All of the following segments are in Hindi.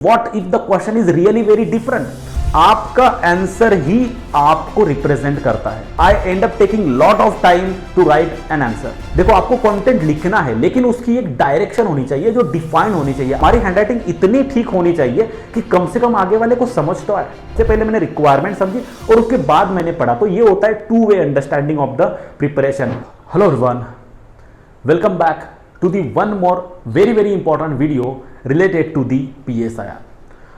What if the question is really very different? आपका आंसर ही आपको रिप्रेजेंट करता है. I end up taking lot of time to write an answer. देखो आपको कंटेंट लिखना है लेकिन उसकी एक डायरेक्शन होनी चाहिए जो डिफाइन होनी चाहिए. हमारी हैंडराइटिंग इतनी ठीक होनी चाहिए कि कम से कम आगे वाले को समझ तो आए. इससे पहले मैंने रिक्वायरमेंट समझी और उसके बाद मैंने पढ़ा. तो ये होता है two way understanding of the preparation. Hello everyone, welcome back to the one more very important video related to the PSIR.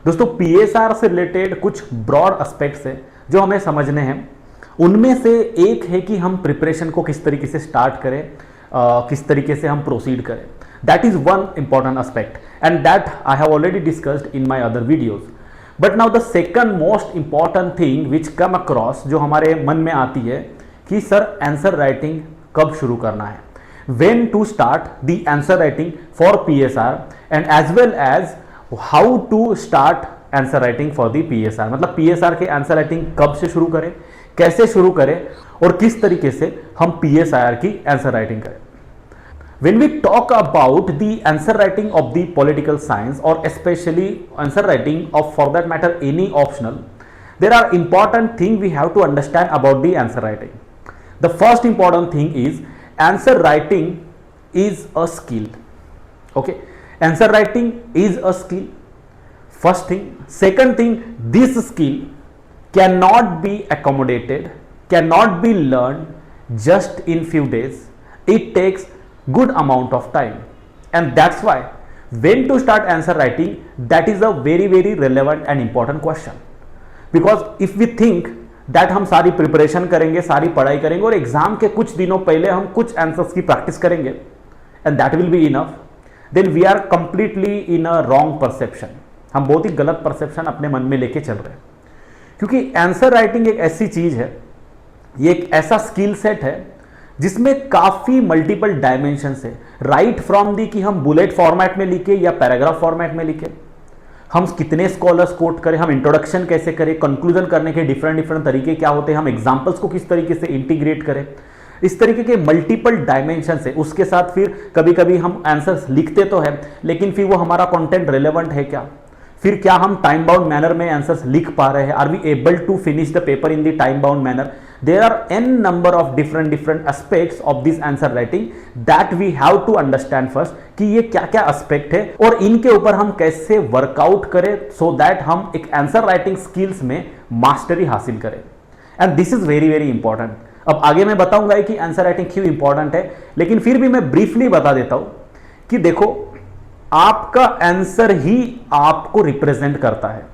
दोस्तों PSIR से रिलेटेड कुछ ब्रॉड एस्पेक्ट्स है जो हमें समझने हैं. उनमें से एक है कि हम प्रिपरेशन को किस तरीके से स्टार्ट करें, किस तरीके से हम प्रोसीड करें. That is one important aspect and that I have already discussed in my other videos. But now the second most important thing which come across जो हमारे मन में आती है कि सर आंसर राइटिंग कब शुरू करना है, when to start the answer writing for PSR and as well as how to start answer writing for the PSR. मतलब PSR के आंसर राइटिंग कब से शुरू करें, कैसे शुरू करें और किस तरीके से हम PSIR की आंसर राइटिंग करें. When we talk about the answer writing of the political science or especially answer writing of for that matter any optional, there are important things we have to understand about the answer writing. The first important thing is answer writing is a skill. Okay, answer writing is a skill, first thing. Second thing, this skill cannot be accommodated, cannot be learned just in few days. It takes good amount of time and that's why when to start answer writing, that is a very relevant and important question. Because if we think that हम सारी प्रिपरेशन करेंगे, सारी पढ़ाई करेंगे और एग्जाम के कुछ दिनों पहले हम कुछ आंसर्स की प्रैक्टिस करेंगे and that will be enough, then we are completely in a wrong perception. हम बहुत ही गलत परसेप्शन अपने मन में लेके चल रहे हैं. क्योंकि आंसर राइटिंग एक ऐसी चीज है, ये एक ऐसा स्किल सेट है जिसमें काफी मल्टीपल डायमेंशंस है. राइट फ्रॉम दी कि हम बुलेट फॉर्मेट में लिखे या पैराग्राफ फॉर्मेट में लिखे, हम कितने स्कॉलर्स कोट करें, हम इंट्रोडक्शन कैसे करें, कंक्लूजन करने के डिफरेंट तरीके क्या होते हैं, हम एग्जांपल्स को किस तरीके से इंटीग्रेट करें, इस तरीके के मल्टीपल डायमेंशन है. उसके साथ फिर कभी कभी हम आंसर्स लिखते तो है लेकिन फिर वो हमारा कंटेंट रिलेवेंट है क्या, फिर क्या हम टाइम बाउंड मैनर में आंसर्स लिख पा रहे हैं, are we able to finish the paper in the time bound manner. There are n number of different aspects of this answer writing that we have to understand first कि ये क्या क्या एस्पेक्ट है और इनके ऊपर हम कैसे वर्कआउट करें so that हम एक आंसर राइटिंग स्किल्स में मास्टरी हासिल करें. And this is very important. अब आगे मैं बताऊंगा कि आंसर राइटिंग क्यों इंपॉर्टेंट है, लेकिन फिर भी मैं ब्रीफली बता देता हूं कि देखो आपका आंसर ही आपको रिप्रेजेंट करता है.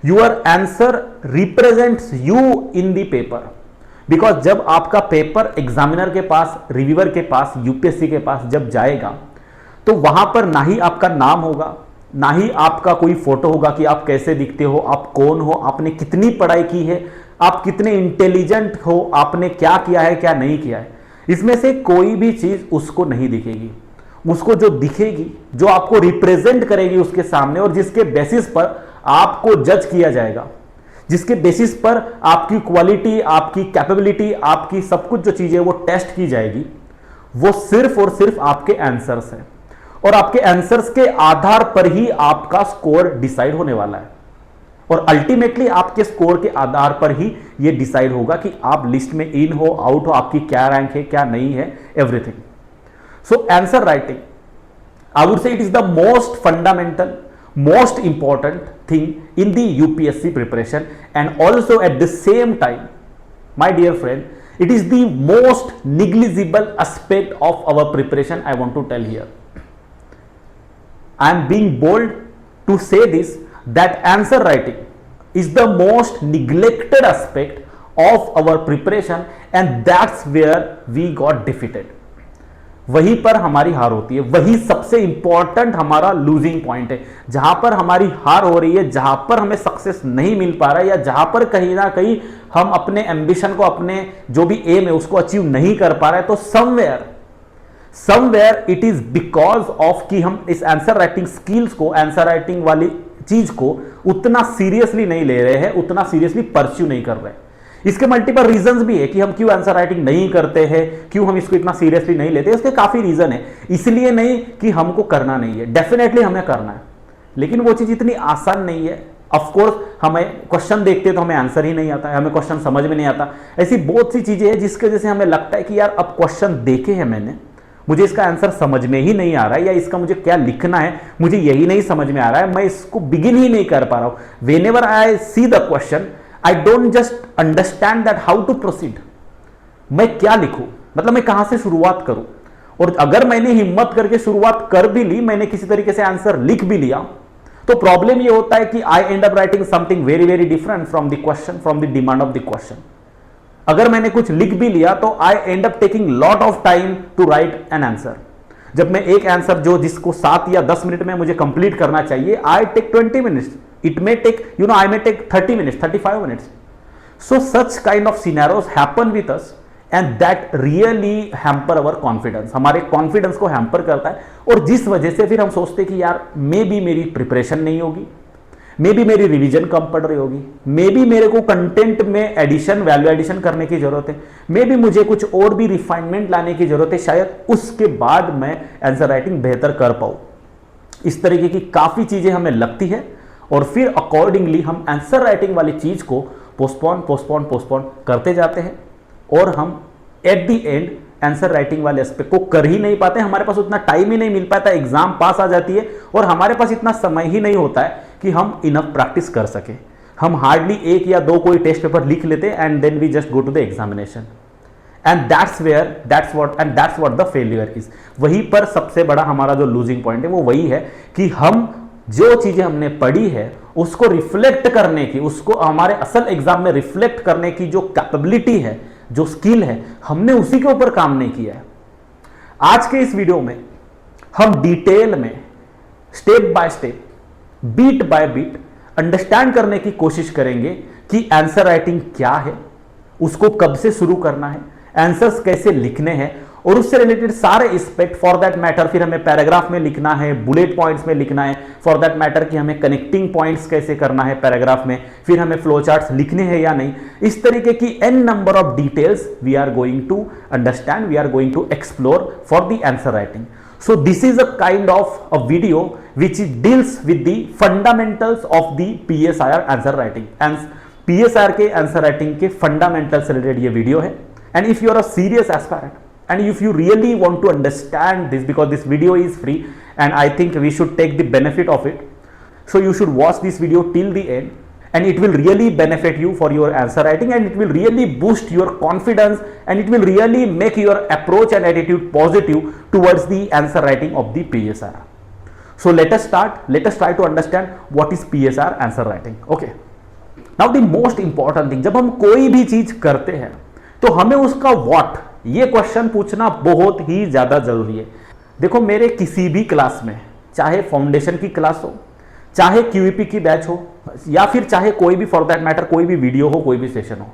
Your answer represents you in the paper. Because जब आपका पेपर एग्जामिनर के पास, रिव्यूअर के पास, यूपीएससी के पास जब जाएगा तो वहां पर ना ही आपका नाम होगा, ना ही आपका कोई फोटो होगा कि आप कैसे दिखते हो, आप कौन हो, आपने कितनी पढ़ाई की है, आप कितने इंटेलिजेंट हो, आपने क्या किया है क्या नहीं किया है. इसमें से कोई भी चीज उसको नहीं दिखेगी. उसको जो दिखेगी, जो आपको रिप्रेजेंट करेगी उसके सामने और जिसके बेसिस पर आपको जज किया जाएगा, जिसके बेसिस पर आपकी क्वालिटी, आपकी कैपेबिलिटी, आपकी सब कुछ जो चीजें वो टेस्ट की जाएगी, वो सिर्फ और सिर्फ आपके आंसर्स हैं. और आपके आंसर्स के आधार पर ही आपका स्कोर डिसाइड होने वाला है और अल्टीमेटली आपके स्कोर के आधार पर ही ये डिसाइड होगा कि आप लिस्ट में इन हो, आउट हो, आपकी क्या रैंक है क्या नहीं है, everything. So answer writing I would say it is the most fundamental, most important thing in the UPSC preparation and also at the same time, my dear friend, it is the most negligible aspect of our preparation. I want to tell here, I am being bold to say this, that answer writing is the most neglected aspect of our preparation and that's where we got defeated. वहीं पर हमारी हार होती है, वही सबसे इंपॉर्टेंट हमारा लूजिंग पॉइंट है. जहां पर हमारी हार हो रही है, जहां पर हमें सक्सेस नहीं मिल पा रहा है या जहां पर कहीं ना कहीं हम अपने एम्बिशन को, अपने जो भी एम है उसको अचीव नहीं कर पा रहे हैं, तो somewhere it is because of कि हम इस आंसर राइटिंग स्किल्स को, आंसर राइटिंग वाली चीज को उतना सीरियसली नहीं ले रहे हैं, उतना सीरियसली परस्यू नहीं कर रहे हैं. इसके मल्टीपल रीजंस भी है कि हम क्यों आंसर राइटिंग नहीं करते हैं, क्यों हम इसको इतना सीरियसली नहीं लेते. इसके काफी रीजन है. इसलिए नहीं कि हमको करना नहीं है, डेफिनेटली हमें करना है, लेकिन वो चीज इतनी आसान नहीं है। ऑफ कोर्स हमें क्वेश्चन देखते हैं तो हमें आंसर ही नहीं आता है, हमें क्वेश्चन समझ में नहीं आता। ऐसी बहुत सी चीजें हैं जिसके वजह से हमें लगता है कि यार अब क्वेश्चन देखे हैं मैंने, मुझे इसका आंसर समझ में ही नहीं आ रहा है, या इसका मुझे क्या लिखना है मुझे यही नहीं समझ में आ रहा है, मैं इसको बिगिन ही नहीं कर पा रहा हूं। Whenever I see the question I don't just understand that how to proceed, मैं क्या लिखूं, मतलब मैं कहां से शुरुआत करूं। और अगर मैंने हिम्मत करके शुरुआत कर भी ली, मैंने किसी तरीके से आंसर लिख भी लिया, तो प्रॉब्लम ये होता है कि I end up writing something very very different from the question, from the demand of the question. अगर मैंने कुछ लिख भी लिया तो I end up taking lot of time to write an answer. जब मैं एक आंसर जो जिसको 7 या 10 मिनट में मुझे कंप्लीट करना चाहिए, I take 20 minutes, it may take I may take 30 minutes, 35 minutes. So such kind of scenarios happen with us and that really hamper our confidence, हमारे कॉन्फिडेंस को हैम्पर करता है। और जिस वजह से फिर हम सोचते कि यार मे बी मेरी प्रिपरेशन नहीं होगी, मे बी मेरी रिवीजन कम पड़ रही होगी, मे बी मेरे को कंटेंट में एडिशन, वैल्यू एडिशन करने की जरूरत है, मे बी मुझे कुछ और भी रिफाइनमेंट लाने की जरूरत है, शायद उसके बाद मैं आंसर राइटिंग बेहतर कर पाऊं। इस तरीके की काफी चीजें हमें लगती है और फिर अकॉर्डिंगली हम आंसर राइटिंग वाली चीज को पोस्टपोन करते जाते हैं और हम at the end answer writing वाले एस्पेक्ट को कर ही नहीं पाते। हमारे पास उतना टाइम ही नहीं मिल पाता, एग्जाम पास आ जाती है और हमारे पास इतना समय ही नहीं होता है कि हम इनफ प्रैक्टिस कर सके। हम हार्डली 1 या 2 कोई टेस्ट पेपर लिख लेते and then we just go to the examination and that's what the failure is. वहीं पर सबसे बड़ा हमारा जो लूजिंग पॉइंट है वो वही है कि हम जो चीजें हमने पढ़ी है उसको रिफ्लेक्ट करने की, उसको हमारे असल एग्जाम में रिफ्लेक्ट करने की जो कैपेबिलिटी है, जो स्किल है, हमने उसी के ऊपर काम नहीं किया है। आज के इस वीडियो में हम डिटेल में step by step, bit by bit understand करने की कोशिश करेंगे कि आंसर राइटिंग क्या है, उसको कब से शुरू करना है, आंसर्स कैसे लिखने हैं और उससे रिलेटेड सारे एस्पेक्ट। फॉर दैट मैटर फिर हमें पैराग्राफ में लिखना है, बुलेट पॉइंट्स में लिखना है, फॉर दैट मैटर कि हमें कनेक्टिंग पॉइंट्स कैसे करना है पैराग्राफ में, फिर हमें फ्लो चार्ट्स लिखने हैं या नहीं। इस तरीके की n number of details we are going to understand, we are going to explore for the answer writing. So this is a kind of a video which deals with the fundamentals of the PSIR answer writing and PSIR के आंसर राइटिंग के फंडामेंटल से रिलेटेड ये वीडियो है। And if you are a serious aspirant and if you really want to understand this, because this video is free and I think we should take the benefit of it, so you should watch this video till the end and it will really benefit you for your answer writing and it will really boost your confidence and it will really make your approach and attitude positive towards the answer writing of the PSR. So let us start, let us try to understand what is PSR answer writing. Okay, now the most important thing, जब हम कोई भी चीज करते हैं तो हमें उसका what, ये क्वेश्चन पूछना बहुत ही ज्यादा जरूरी है। देखो मेरे किसी भी क्लास में, चाहे फाउंडेशन की क्लास हो, चाहे क्यूईपी की बैच हो, या फिर चाहे कोई भी फॉर दैट मैटर कोई भी वीडियो हो, कोई भी सेशन हो,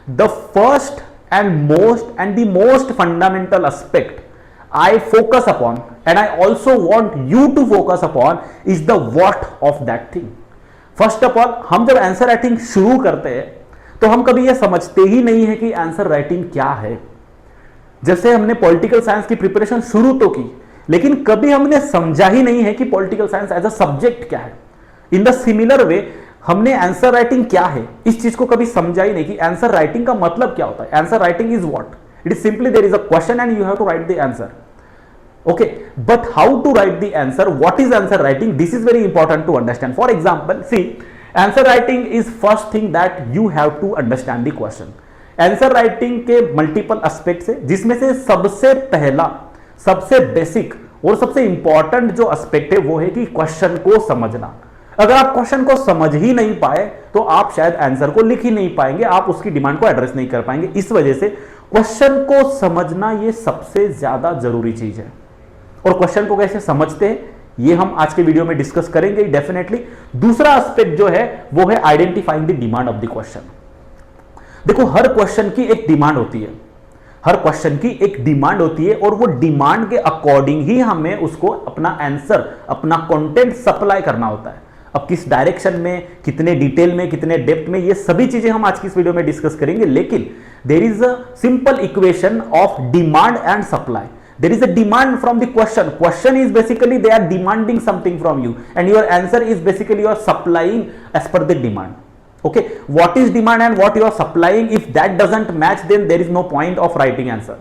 the first and the most fundamental aspect I focus upon and I also want you to focus upon is the what of that thing. First of all, हम जब आंसर राइटिंग शुरू करते हैं तो हम कभी यह समझते ही नहीं है कि आंसर राइटिंग क्या है। जैसे हमने पॉलिटिकल साइंस की प्रिपरेशन शुरू तो की, लेकिन कभी हमने समझा ही नहीं है कि political science as a subject क्या है। इन द सिमिलर वे हमने आंसर राइटिंग क्या है इस चीज को कभी समझा ही नहीं कि आंसर राइटिंग का मतलब क्या होता है। Answer writing is what, it is simply there is a question and you have to write the answer. Okay, but how to write the answer, what is answer writing, this is very important to understand. For example, see, answer writing is first thing that you have to understand the question. Answer writing के मल्टीपल एस्पेक्ट्स है, जिसमें से सबसे पहला, सबसे बेसिक और सबसे इंपॉर्टेंट जो एस्पेक्ट है वो है कि क्वेश्चन को समझना। अगर आप क्वेश्चन को समझ ही नहीं पाए तो आप शायद आंसर को लिख ही नहीं पाएंगे, आप उसकी डिमांड को एड्रेस नहीं कर पाएंगे। इस वजह से क्वेश्चन को समझना ये सबसे ज्यादा जरूरी चीज है। और क्वेश्चन को कैसे समझते हैं ये हम आज के वीडियो में डिस्कस करेंगे डेफिनेटली। दूसरा एस्पेक्ट जो है वो है identifying the demand of the question. देखो हर क्वेश्चन की एक डिमांड होती है, हर क्वेश्चन की एक डिमांड होती है और वो डिमांड के अकॉर्डिंग ही हमें उसको अपना आंसर, अपना कंटेंट सप्लाई करना होता है। अब किस डायरेक्शन में, कितने डिटेल में, कितने डेप्थ में, ये सभी चीजें हम आज की इस वीडियो में डिस्कस करेंगे। लेकिन there is a simple equation of demand and supply. There is a demand from the question. Question is basically they are demanding something from you, and your answer is basically you are supplying as per the demand. Okay, what is demand and what you are supplying? If that doesn't match, then there is no point of writing answer.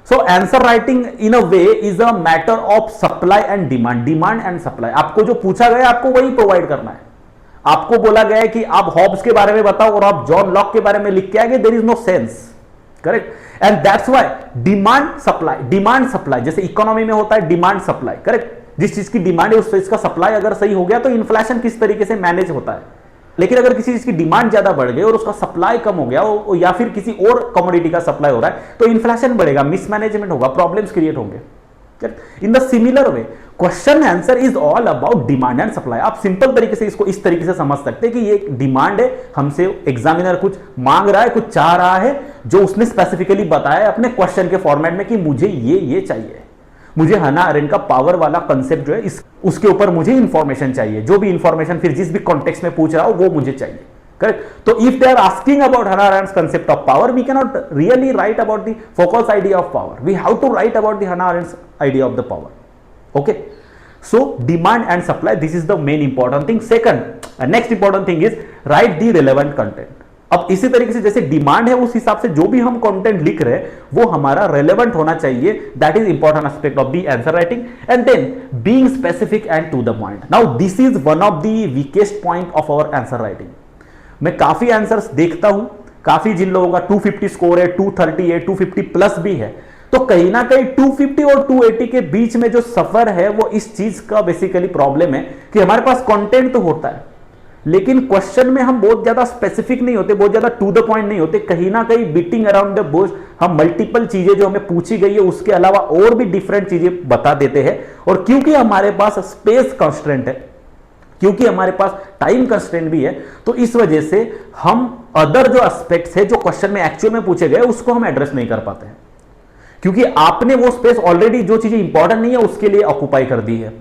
So answer writing in a way is a matter of supply and demand. Demand and supply. आपको जो पूछा गया आपको वही प्रोवाइड करना है. आपको बोला गया है कि आप हॉब्स के बारे में बताओ और आप जॉन लॉक के बारे में लिख के आगे, there is no sense. Correct. And that's why demand supply जैसे इकोनॉमी में होता है डिमांड सप्लाई. करेक्ट. जिस चीज की डिमांड है उस चीज का सप्लाई अगर सही हो गया तो इन्फ्लेशन किस तरीके से मैनेज होता है. लेकिन अगर किसी चीज की डिमांड ज्यादा बढ़ गई और उसका सप्लाई कम हो गया या फिर किसी और कमोडिटी का सप्लाई हो रहा है तो इन्फ्लेशन बढ़ेगा, मिसमैनेजमेंट होगा, प्रॉब्लम्स क्रिएट होंगे. इन the similar way question answer is all about demand and supply. आप सिंपल तरीके से इसको इस तरीके से समझ सकते हैं कि ये डिमांड है, हमसे एग्जामिनर कुछ मांग रहा है, कुछ चाह रहा है, जो उसने स्पेसिफिकली बताया है अपने क्वेश्चन के फॉर्मेट में कि मुझे ये चाहिए. मुझे हना अरेंट का पावर वाला कंसेप्ट जो है उसके ऊपर मुझे इंफॉर्मेशन चाहिए. जो भी इंफॉर्मेशन फिर जिस भी कॉन्टेक्स्ट में पूछ रहा हो वो मुझे चाहिए. करेक्ट. तो if they are asking about Hannah Arendt's concept of power, we can not really write about the Foucault's idea of power. We have to write about the Hannah Arendt's idea of the power. Okay. So demand and supply, this is the main important thing. Second, next important thing is write the relevant content. अब इसी तरीके से जैसे डिमांड है उस हिसाब से जो भी हम कंटेंट लिख रहे हैं वो हमारा रेलेवेंट होना चाहिए. That is important aspect of the answer writing. And then being specific and to the point. Now this is one of the weakest point of our answer writing. मैं काफी आंसर्स देखता हूं, काफी जिन लोगों का 250 स्कोर है, 230 है, 250 प्लस भी है, तो कहीं ना कहीं 250 और 280 के बीच में जो सफर है वो इस चीज का बेसिकली प्रॉब्लम है कि हमारे पास कंटेंट तो होता है लेकिन क्वेश्चन में हम बहुत ज्यादा स्पेसिफिक नहीं होते, बहुत ज्यादा टू द पॉइंट नहीं होते. कहीं ना कहीं बीटिंग अराउंड द बुश हम मल्टीपल चीजें जो हमें पूछी गई है उसके अलावा और भी डिफरेंट चीजें बता देते हैं. और क्योंकि हमारे पास स्पेस कंस्ट्रेंट है, क्योंकि हमारे पास टाइम कंस्ट्रेंट भी है, तो इस वजह से हम अदर जो एस्पेक्ट्स है जो क्वेश्चन में एक्चुअल में पूछे गए उसको हम एड्रेस नहीं कर पाते हैं क्योंकि आपने वो स्पेस ऑलरेडी जो चीजें इंपॉर्टेंट नहीं है उसके लिए ऑक्युपाई कर दी है.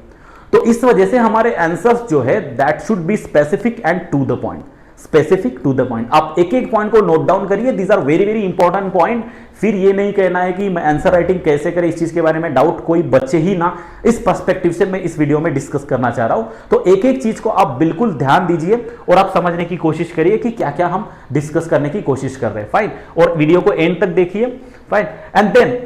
तो इस वजह से हमारे आंसर्स जो है that should be specific and to the point. Specific to the point. आप एक एक पॉइंट को नोट डाउन करिए. These are very very important point. फिर ये नहीं कहना है कि मैं आंसर राइटिंग कैसे करें, इस चीज के बारे में डाउट कोई बच्चे ही ना. इस पर्सपेक्टिव से मैं इस वीडियो में डिस्कस करना चाह रहा हूं. तो एक एक चीज को आप बिल्कुल ध्यान दीजिए और आप समझने की कोशिश करिए कि क्या क्या हम डिस्कस करने की कोशिश कर रहे हैं. फाइन. और वीडियो को एंड तक देखिए. Fine. And then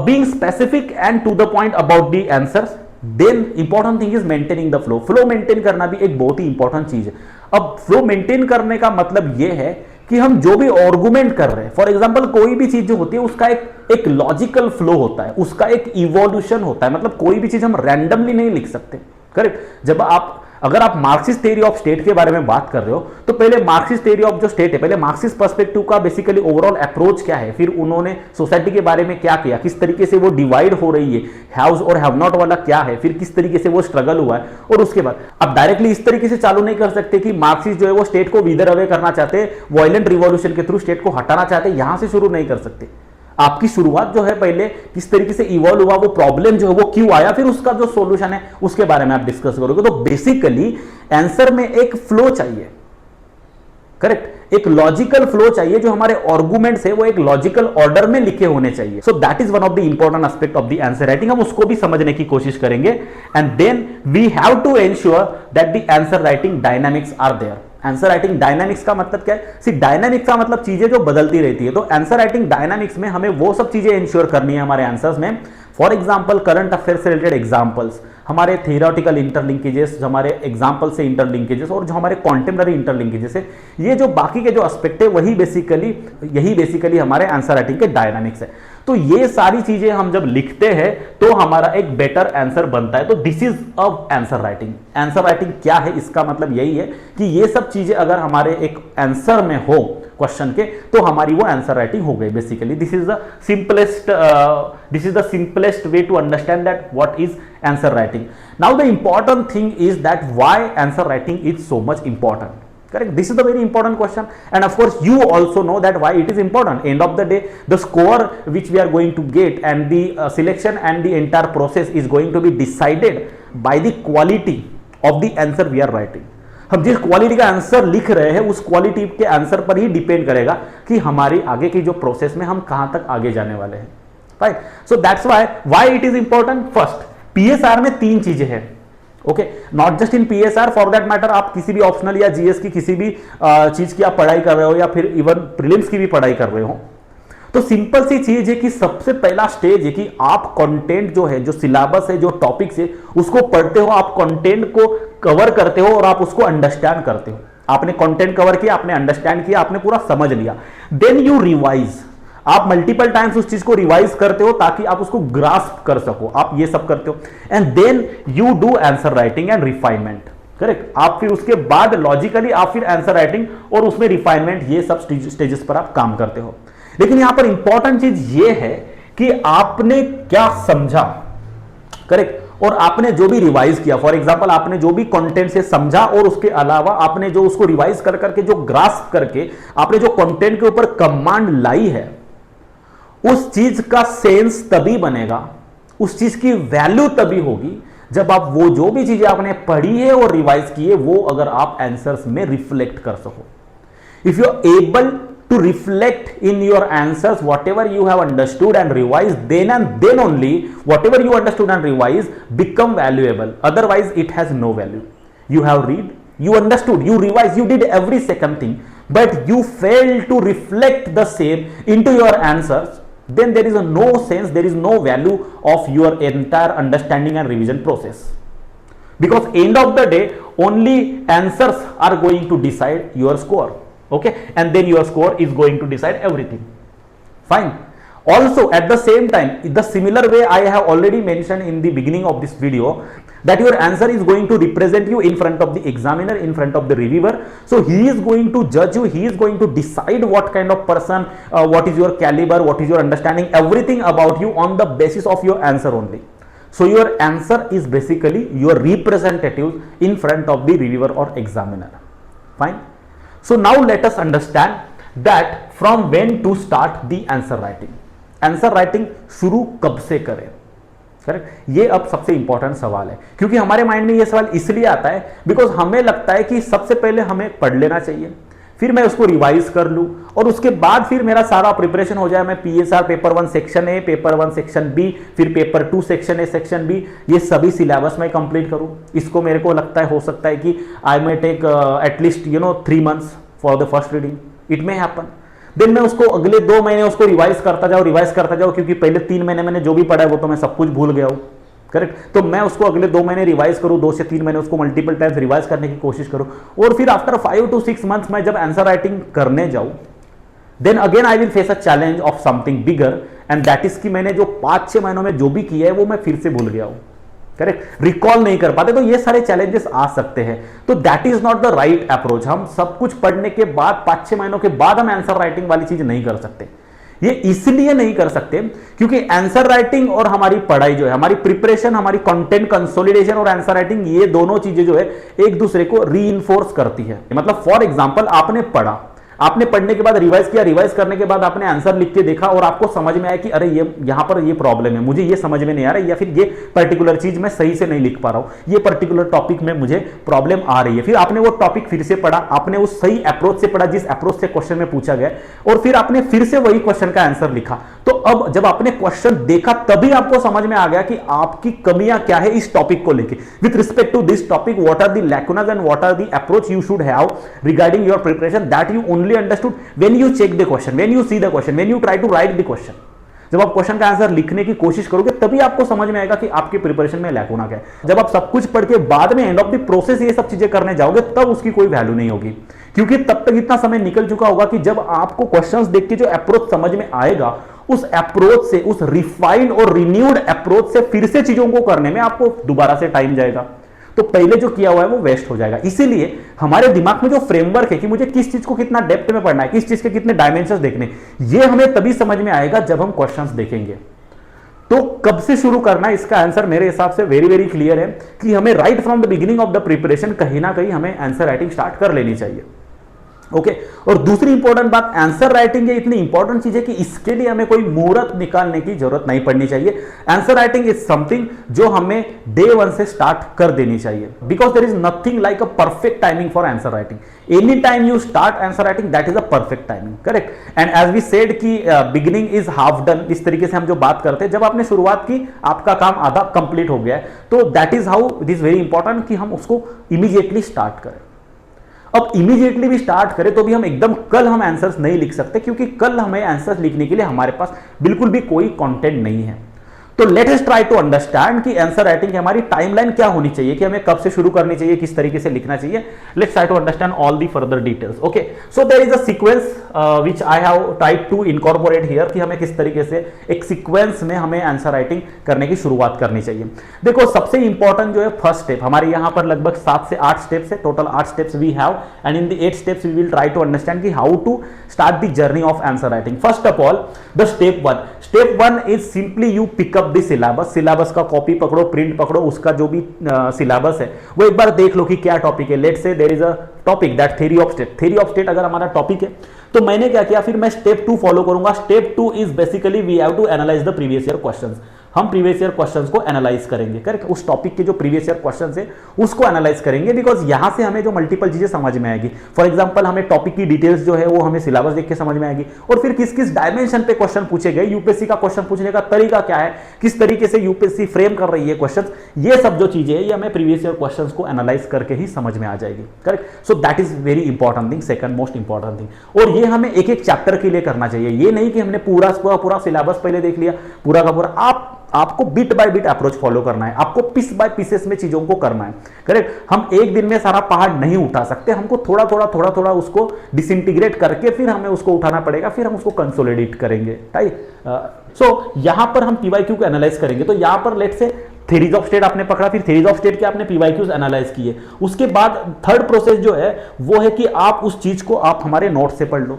being specific and to the point about the answers. Then important thing is maintaining the flow. Flow maintain करना भी एक बहुत ही इंपॉर्टेंट चीज है. अब फ्लो मेंटेन करने का मतलब यह है कि हम जो भी आर्गुमेंट कर रहे हैं, फॉर एग्जांपल कोई भी चीज जो होती है उसका एक लॉजिकल फ्लो होता है, उसका एक इवोल्यूशन होता है. मतलब कोई भी चीज हम रैंडमली नहीं लिख सकते. करेक्ट. जब अगर आप मार्क्सिस्ट थ्योरी ऑफ स्टेट के बारे में बात कर रहे हो तो पहले मार्क्सिस्ट थ्योरी ऑफ जो स्टेट है, पहले मार्क्सिस्ट पर्सपेक्टिव का बेसिकली ओवरऑल अप्रोच क्या है, फिर उन्होंने सोसाइटी के बारे में क्या किया, किस तरीके से वो डिवाइड हो रही है, हैव्स और हैव नॉट वाला क्या है, फिर किस तरीके से वो स्ट्रगल हुआ है. और उसके बाद आप डायरेक्टली इस तरीके से चालू नहीं कर सकते कि मार्क्सिस्ट जो है वो स्टेट को विदर अवे करना चाहते हैं, वायलेंट रिवॉल्यूशन के थ्रू स्टेट को हटाना चाहते हैं. यहां से शुरू नहीं कर सकते. आपकी शुरुआत जो है पहले किस तरीके से इवॉल्व हुआ, वो प्रॉब्लम जो है वो क्यों आया, फिर उसका जो सॉल्यूशन है उसके बारे में आप डिस्कस करोगे. तो बेसिकली आंसर में एक फ्लो चाहिए. करेक्ट. एक लॉजिकल फ्लो चाहिए. जो हमारे आर्गुमेंट्स है वो एक लॉजिकल ऑर्डर में लिखे होने चाहिए. So that is one of the important aspect of the answer writing. हम उसको भी समझने की कोशिश करेंगे. And then we have to ensure that the answer writing dynamics are there. Answer writing dynamics का मतलब क्या है? सी डायनामिक्स का मतलब चीजें जो बदलती रहती है. तो आंसर राइटिंग डायनामिक्स में हमें वो सब चीजें इंश्योर करनी है हमारे आंसर्स में. फॉर एग्जांपल करंट अफेयर से रिलेटेड एग्जांपल्स, हमारे थियोरेटिकल इंटरलिंकेजेस, हमारे एग्जांपल से इंटरलिंकेजेस और जो हमारे कॉन्टेम्पररी इंटरलिंकेजेस है, ये जो बाकी के जो एस्पेक्ट है यही बेसिकली हमारे आंसर राइटिंग के डायनामिक्स है. तो ये सारी चीजें हम जब लिखते हैं तो हमारा एक बेटर आंसर बनता है. तो this is a answer writing. Answer writing क्या है? इसका मतलब यही है कि ये सब चीजें अगर हमारे एक आंसर में हो क्वेश्चन के तो हमारी वो आंसर राइटिंग हो गई. Basically this is the simplest way to understand that what is answer writing. Now the important thing is that why answer writing is so much important. Correct. This is the very important question, and of course you also know that why it is important. End of the day, the score which we are going to get and the selection and the entire process is going to be decided by the quality of the answer we are writing. हम जिस क्वालिटी का आंसर लिख रहे हैं उस क्वालिटी के आंसर पर ही डिपेंड करेगा कि हमारी आगे की जो प्रोसेस में हम कहां तक आगे जाने वाले हैं. Right? So that's why it is important. First, PSR में 3 चीजें हैं. Okay, not just in PSR, for that matter आप किसी भी ऑप्शनल या जीएस की किसी भी चीज की आप पढ़ाई कर रहे हो या फिर इवन प्रीलिम्स की भी पढ़ाई कर रहे हो, तो सिंपल सी चीज है कि सबसे पहला स्टेज है कि आप कंटेंट जो है, जो सिलेबस है, जो टॉपिक्स है, उसको पढ़ते हो, आप कंटेंट को कवर करते हो और आप उसको अंडरस्टैंड करते हो. आपने कंटेंट कवर किया, आपने अंडरस्टैंड किया, आपने पूरा समझ लिया. Then you revise. आप मल्टीपल टाइम्स उस चीज को रिवाइज करते हो ताकि आप उसको ग्रास्प कर सको. आप ये सब करते हो. And then you do answer writing and refinement. Correct? आप फिर उसके बाद लॉजिकली आप फिर आंसर राइटिंग और उसमें रिफाइनमेंट, ये सब स्टेजेस पर आप काम करते हो. लेकिन यहां पर इंपॉर्टेंट चीज ये है कि आपने क्या समझा. करेक्ट? और आपने जो भी रिवाइज किया, फॉर एग्जांपल आपने जो भी कंटेंट से समझा और उसके अलावा आपने जो उसको रिवाइज कर करके जो ग्रास्प करके आपने जो कंटेंट के ऊपर कमांड लाई है, उस चीज का सेंस तभी बनेगा, उस चीज की वैल्यू तभी होगी जब आप वो जो भी चीजें आपने पढ़ी है और रिवाइज की है वो अगर आप आंसर्स में रिफ्लेक्ट कर सको. If you are able to reflect in your answers whatever you have understood and revised, then and then only whatever you understood and revised become valuable. Otherwise it has no value. You have read, you understood, you revised, you did every second thing, but you fail to reflect the same into your answers, then there is no sense, there is no value of your entire understanding and revision process. Because end of the day only answers are going to decide your score. Okay, and then your score is going to decide everything. Fine. Also at the same time, the similar way I have already mentioned in the beginning of this video, that your answer is going to represent you in front of the examiner, in front of the reviewer. So he is going to judge you, he is going to decide what kind of person, what is your caliber, what is your understanding, everything about you on the basis of your answer only. So your answer is basically your representative in front of the reviewer or examiner. Fine. So now let us understand that from when to start the answer writing. Answer writing शुरू कब से करें. करेक्ट? ये अब सबसे इंपॉर्टेंट सवाल है, क्योंकि हमारे माइंड में ये सवाल इसलिए आता है बिकॉज हमें लगता है कि सबसे पहले हमें पढ़ लेना चाहिए, फिर मैं उसको रिवाइज कर लूं और उसके बाद फिर मेरा सारा प्रिपरेशन हो जाए. मैं PSR paper 1 section A, paper 1 section B, फिर paper 2 section A, section B, ये सभी सिलेबस में कंप्लीट करूं. इसको मेरे को लगता है हो सकता है कि I may take at least 3 months for the first reading. It may happen. Then मैं उसको अगले 2 महीने उसको रिवाइज करता जाऊं, क्योंकि पहले 3 महीने मैंने जो भी पढ़ा है वो तो मैं सब कुछ भूल गया हूं. करेक्ट? तो मैं उसको अगले 2 महीने रिवाइज करूं, 2 से 3 महीने उसको मल्टीपल टाइम्स रिवाइज करने की कोशिश करूं, और फिर आफ्टर 5 to 6 months मैं जब आंसर राइटिंग करने जाऊं, then again I will face a challenge of something bigger, and that is कि मैंने जो 5-6 महीनों में जो भी किया है वो मैं फिर से भूल गया हूं. करेक्ट? रिकॉल नहीं कर पाते. तो ये सारे चैलेंजेस आ सकते हैं. तो that is not the right approach. हम सब कुछ पढ़ने के बाद 5-6 महीनों के बाद हम आंसर राइटिंग वाली चीज नहीं कर सकते. ये इसलिए नहीं कर सकते क्योंकि आंसर राइटिंग और हमारी पढ़ाई जो है, हमारी प्रिपरेशन, हमारी कंटेंट कंसोलिडेशन और आंसर राइटिंग, ये दोनों चीजें जो है एक दूसरे को रीइंफोर्स करती है. मतलब फॉर एग्जांपल आपने पढ़ा, आपने पढ़ने के बाद रिवाइज किया, रिवाइज करने के बाद आपने आंसर लिख के देखा और आपको समझ में आया कि अरे ये यहां पर ये प्रॉब्लम है, मुझे ये समझ में नहीं आ रहा है, या फिर ये पर्टिकुलर चीज मैं सही से नहीं लिख पा रहा हूं, ये पर्टिकुलर टॉपिक में मुझे प्रॉब्लम आ रही है. फिर आपने वो टॉपिक फिर से पढ़ा, आपने उस सही अप्रोच से पढ़ा जिस अप्रोच से क्वेश्चन में पूछा गया, और फिर आपने फिर से वही क्वेश्चन का आंसर लिखा. तो अब जब आपने क्वेश्चन देखा तभी आपको समझ में आ गया कि आपकी कमियां क्या है इस टॉपिक को लेके. With respect to this topic, what are the lacunas and what are the approach you should have regarding your preparation, that you only understood when you check the question, when you see the question, when you try to write the question. जब आप क्वेश्चन का आंसर लिखने की कोशिश करोगे तभी आपको समझ में आएगा कि आपकी प्रिपरेशन में लैकुना क्या है. जब आप सब कुछ पढ़ के बाद में एंड ऑफ द प्रोसेस ये सब चीजें करने जाओगे तब उसकी कोई वैल्यू नहीं होगी, क्योंकि तब तक इतना समय निकल चुका होगा कि जब आपको क्वेश्चंस देख के जो अप्रोच समझ में आएगा, उस अप्रोच से, उस रिफाइंड और रिन्यूड अप्रोच से फिर से चीजों को करने में आपको दोबारा से टाइम जाएगा. तो पहले जो किया हुआ है वो वेस्ट हो जाएगा. इसीलिए हमारे दिमाग में जो फ्रेमवर्क है कि मुझे किस चीज को कितना डेप्थ में पढ़ना है, किस चीज के कितने डायमेंशंस देखने, ये हमें तभी समझ में आएगा जब हम क्वेश्चंस देखेंगे. तो कब से शुरू करना है, इसका आंसर मेरे हिसाब से वेरी वेरी क्लियर है कि हमें right from the beginning of the preparation कहीं ना कहीं हमें आंसर राइटिंग स्टार्ट कर लेनी चाहिए. ओके और दूसरी इंपॉर्टेंट बात, आंसर राइटिंग ये इतनी इंपॉर्टेंट चीज है कि इसके लिए हमें कोई मुहूर्त निकालने की जरूरत नहीं पड़नी चाहिए। आंसर राइटिंग इज समथिंग जो हमें डे 1 से स्टार्ट कर देनी चाहिए, because there is nothing like a perfect timing for answer writing. Any time you start answer writing that is a perfect timing, correct. And as we said कि बिगिनिंग इज हाफ डन, इस तरीके से हम जो बात करते हैं, जब आपने शुरुआत की आपका काम आधा कंप्लीट हो गया है, तो that is how it is very important कि हम उसको इमीडिएटली स्टार्ट करें। अब इमीडिएटली भी स्टार्ट करें तो भी हम एकदम कल हम आंसर्स नहीं लिख सकते, क्योंकि कल हमें आंसर्स लिखने के लिए हमारे पास बिल्कुल भी कोई कंटेंट नहीं है। तो let us try to understand कि आंसर राइटिंग की हमारी टाइमलाइन क्या होनी चाहिए, कि हमें कब से शुरू करनी चाहिए, किस तरीके से लिखना चाहिए। Let's try to understand all the further details. Okay, so there is a sequence which I have tried to incorporate here, कि हमें किस तरीके से एक सीक्वेंस में हमें आंसर राइटिंग करने की शुरुआत करनी चाहिए। देखो, सबसे इंपॉर्टेंट जो है फर्स्ट स्टेप, हमारे यहां पर लगभग 7 से 8 स्टेप्स है, total 8 steps we have, and in the 8 steps we will try to understand कि how to start the journey of answer writing. First of all the step 1, step 1 is simply you pick up the syllabus. Syllabus का कॉपी पकड़ो, प्रिंट पकड़ो, उसका जो भी सिलेबस है वो एक बार देख लो कि क्या टॉपिक है। Let's say there is a topic that theory of state. Theory of state अगर हमारा टॉपिक है तो मैंने क्या किया, फिर मैं स्टेप 2 फॉलो करूंगा। Step 2 is basically we have to analyse the previous year questions. हम प्रीवियस ईयर क्वेश्चंस को एनालाइज करेंगे, करेक्ट। उस टॉपिक के जो प्रीवियस ईयर क्वेश्चंस है उसको एनालाइज करेंगे, बिकॉज यहां से हमें जो मल्टीपल चीजें समझ में आएगी। फॉर एग्जांपल, हमें टॉपिक की डिटेल्स जो है वो हमें सिलेबस देख के समझ में आएगी, और फिर किस किस डायमेंशन पे क्वेश्चन पूछे गए, यूपीएससी का क्वेश्चन पूछने का तरीका क्या है, किस तरीके से यूपीएससी फ्रेम कर रही है क्वेश्चन, ये सब जो चीजें है ये हमें प्रीवियस ईयर क्वेश्चन को एनालाइज करके ही समझ में आ जाएगी, correct. So that is very important thing, second most important thing. और ये हमें एक एक चैप्टर के लिए करना चाहिए, ये नहीं कि हमने पूरा सिलेबस पहले देख लिया, पूरा का पूरा। आपको bit by bit approach follow करना है, आपको पीस बाय पीसेस में चीजों को करना है, करेक्ट। हम एक दिन में सारा पहाड़ नहीं उठा सकते, हमको थोड़ा थोड़ा उसको डिसइंटीग्रेट करके फिर हमें उसको उठाना पड़ेगा, फिर हम उसको कंसोलिडेट करेंगे, राइट। सो यहां पर हम पीवाईक्यू को एनालाइज करेंगे। तो यहां पर let's say theories of state आपने पकड़ा, फिर थ्योरीज ऑफ स्टेट के आपने पीवाईक्यूज एनालाइज किए। उसके बाद थर्ड प्रोसेस जो है वो है कि आप उस चीज को आप हमारे नोट से पढ़ लो।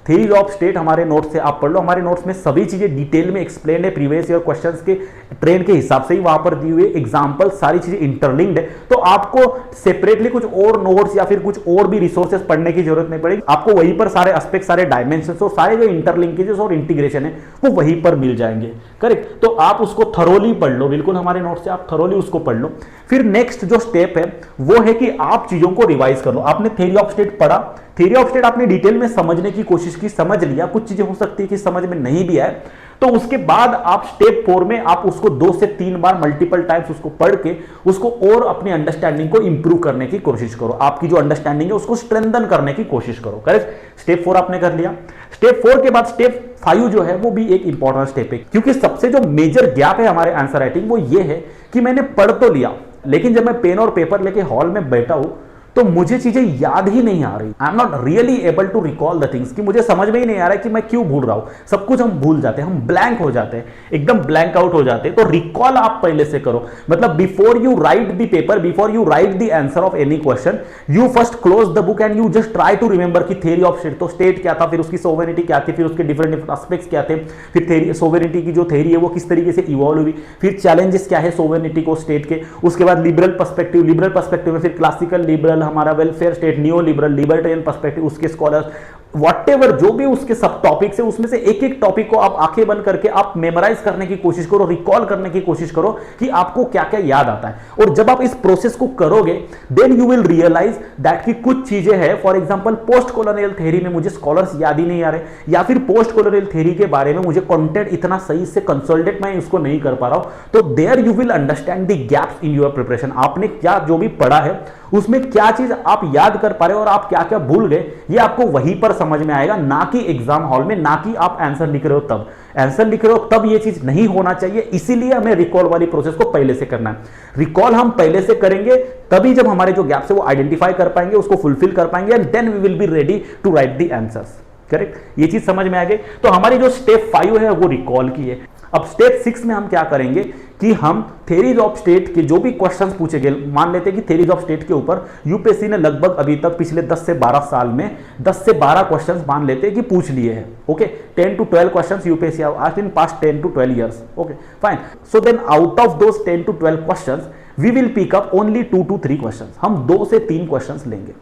थ्योरी ऑफ स्टेट हमारे नोट्स से आप पढ़ लो, हमारे नोट्स में सभी चीजें डिटेल में एक्सप्लेन है, प्रीवियस ईयर क्वेश्चंस के ट्रेंड के हिसाब से ही वहां पर दी हुई एग्जांपल, सारी चीजें इंटरलिंक्ड है। तो आपको सेपरेटली कुछ और नोट्स या फिर कुछ और भी रिसोर्सेज पढ़ने की जरूरत नहीं पड़ेगी, आपको वहीं पर सारे एस्पेक्ट, सारे डायमेंशंस और सारे जो इंटरलिंकेजेस और इंटीग्रेशन है वो वहीं पर मिल जाएंगे, करेक्ट। तो आप उसको थरोली पढ़ लो, बिल्कुल हमारे नोट से आप थरोली उसको पढ़ लो। फिर नेक्स्ट जो स्टेप है वो है कि आप चीजों को रिवाइज कर लो। आपने थ्योरी ऑफ स्टेट पढ़ा, थ्योरी ऑफ स्टेट आपने डिटेल में समझने की कोशिश की, समझ लिया, कुछ चीजें हो सकती है कि समझ में नहीं भी आए, तो उसके बाद आप स्टेप 4 में आप उसको 2 से 3 बार मल्टीपल टाइम्स उसको पढ़ के उसको और अपनी अंडरस्टैंडिंग को इंप्रूव करने की कोशिश करो, आपकी जो अंडरस्टैंडिंग है उसको स्ट्रेंथन करने की कोशिश करो, करेक्ट। स्टेप 4 आपने कर लिया। स्टेप 4 के बाद स्टेप 5 जो है वो भी एक इंपॉर्टेंट स्टेप है, क्योंकि सबसे जो मेजर गैप है हमारे आंसर राइटिंग वो ये है कि मैंने पढ़ तो लिया, लेकिन जब मैं पेन और पेपर लेके हॉल में बैठा हूं तो मुझे चीजें याद ही नहीं आ रही। I am not really able to recall the things, कि मुझे समझ में ही नहीं आ रहा है कि मैं क्यों भूल रहा हूं। सब कुछ हम भूल जाते हैं, हम ब्लैंक हो जाते हैं, एकदम ब्लैंक आउट हो जाते हैं। तो रिकॉल आप पहले से करो, मतलब before you write the paper, before you write the answer of any question, you first close the book and you just try to remember कि थ्योरी ऑफ स्टेट, तो स्टेट क्या था, फिर उसकी सोवेरेनिटी क्या थी, फिर उसके डिफरेंट डिफरेंट एस्पेक्ट्स क्या थे, फिर थ्योरी सोवेरेनिटी की जो थ्योरी है वो किस तरीके से इवॉल्व हुई, फिर चैलेंजेस क्या है सोवेरेनिटी को स्टेट के, उसके बाद लिबरल पर्सपेक्टिव में फिर क्लासिकल लिबरल, हमारा welfare state, neo liberal, libertarian perspective, उसके स्कॉलर्स, व्हाटएवर जो भी उसके सब टॉपिक्स है उसमें से एक एक टॉपिक को आप आंखें बंद करके आप मेमोराइज करने की कोशिश करो, रिकॉल करने की कोशिश करो कि आपको क्या क्या याद आता है। और जब आप इस प्रोसेस को करोगे then you will realise that कि कुछ चीजें हैं, for example post colonial theory में मुझे स्कॉलर्स याद ही नहीं आ रहे, या फिर पोस्ट कॉलोनियल थ्योरी के बारे में मुझे कंटेंट इतना सही से कंसोलिडेट मैं उसको नहीं कर पा रहा हूं, तो there you will understand the gaps in your preparation. आपने क्या जो भी पढ़ा है उसमें क्या चीज आप याद कर पा रहे हो और आप क्या क्या भूल गए, ये आपको वहीं पर समझ में आएगा, ना कि एग्जाम हॉल में, ना कि आप आंसर लिख रहे हो तब। आंसर लिख रहे हो तब ये चीज नहीं होना चाहिए, इसीलिए हमें रिकॉल वाली प्रोसेस को पहले से करना है। रिकॉल हम पहले से करेंगे तभी जब हमारे जो गैप्स है वो आइडेंटिफाई कर पाएंगे, उसको फुलफिल कर पाएंगे, and then we will be ready to write the answers, correct. ये चीज समझ में आ गई। तो हमारी जो स्टेप 5 है वो रिकॉल की है। अब स्टेप 6 में हम क्या करेंगे कि हम थ्योरीज ऑफ स्टेट के जो भी क्वेश्चंस पूछे गए, मान लेते हैं कि थ्योरीज ऑफ स्टेट के ऊपर यूपीएससी ने लगभग अभी तक पिछले 10 से 12 साल में 10 से 12 क्वेश्चंस मान लेते हैं कि पूछ लिए हैं, okay. 10 to 12 questions UPSC have asked in past 10 to 12 years, okay fine. So then out of those 10 to 12 questions we will pick up only 2 to 3 questions. हम 2 से 3 क्वेश्चंस लेंगे।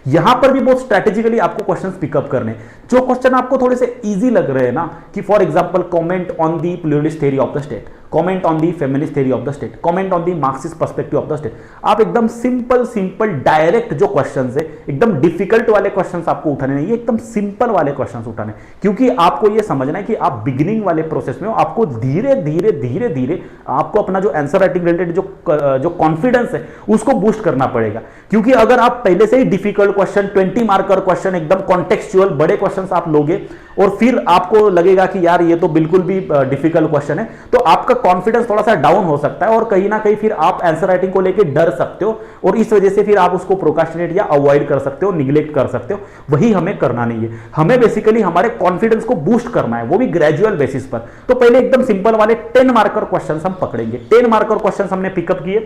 यहां पर भी बहुत स्ट्रेटेजिकली आपको क्वेश्चंस पिकअप करने, जो क्वेश्चन आपको थोड़े से इजी लग रहे हैं ना, कि for example comment on the pluralist theory of the state, comment on the feminist theory of the state, comment on the Marxist perspective of the state, आप एकदम सिंपल डायरेक्ट जो क्वेश्चंस है, एकदम डिफिकल्ट वाले क्वेश्चंस आपको उठाने नहीं है, एकदम सिंपल वाले क्वेश्चंस उठाने, क्योंकि आपको यह समझना है कि आप बिगिनिंग वाले प्रोसेस में हो, आपको धीरे धीरे आपको अपना जो आंसर राइटिंग रिलेटेड जो कॉन्फिडेंस है उसको बूस्ट करना पड़ेगा। क्योंकि अगर आप पहले से ही डिफिकल्ट क्वेश्चन, 20 मार्कर क्वेश्चन, एकदम कॉन्टेक्चुअल बड़े क्वेश्चंस आप लोगे और फिर आपको लगेगा कि यार ये तो बिल्कुल भी डिफिकल्ट क्वेश्चन है, तो आपका कॉन्फिडेंस थोड़ा सा डाउन हो सकता है और कहीं ना कहीं फिर आप आंसर राइटिंग को लेकर डर सकते हो और इस वजह से फिर आप उसको प्रोक्रास्टिनेट या अवॉइड कर सकते हो, निग्लेक्ट कर सकते हो। वही हमें करना नहीं है, हमें बेसिकली हमारे कॉन्फिडेंस को बूस्ट करना है, वो भी ग्रेजुअल बेसिस पर। तो पहले एकदम सिंपल वाले 10 मार्कर क्वेश्चन हम पकड़ेंगे। 10 मार्कर क्वेश्चन हमने पिकअप किए।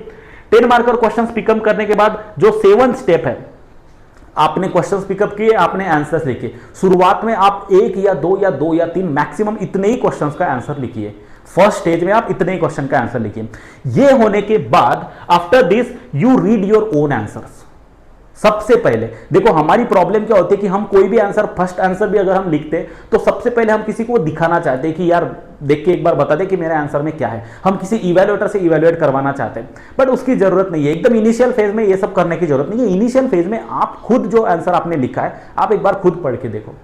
10 मार्कर क्वेश्चंस पिकअप करने के बाद जो 7th स्टेप है, आपने क्वेश्चंस पिकअप किए, आपने आंसर्स लिखे। शुरुआत में आप 1 या 2 या 2 या 3 मैक्सिमम इतने ही क्वेश्चंस का आंसर लिखिए। फर्स्ट स्टेज में आप इतने ही क्वेश्चन का आंसर लिखिए। ये होने के बाद after this you read your own answers. सबसे पहले देखो, हमारी प्रॉब्लम क्या होती है कि हम कोई भी आंसर, फर्स्ट आंसर भी अगर हम लिखते हैं तो सबसे पहले हम किसी को दिखाना चाहते हैं कि यार देख के एक बार बता दे कि मेरे आंसर में क्या है। हम किसी इवैल्यूएटर से इवैल्यूएट करवाना चाहते हैं, बट उसकी जरूरत नहीं है। एकदम इनिशियल फेज में ये सब करने की जरूरत नहीं है। इनिशियल फेज में आप खुद जो आंसर आपने लिखा है, आप एक बार खुद पढ़ के देखो।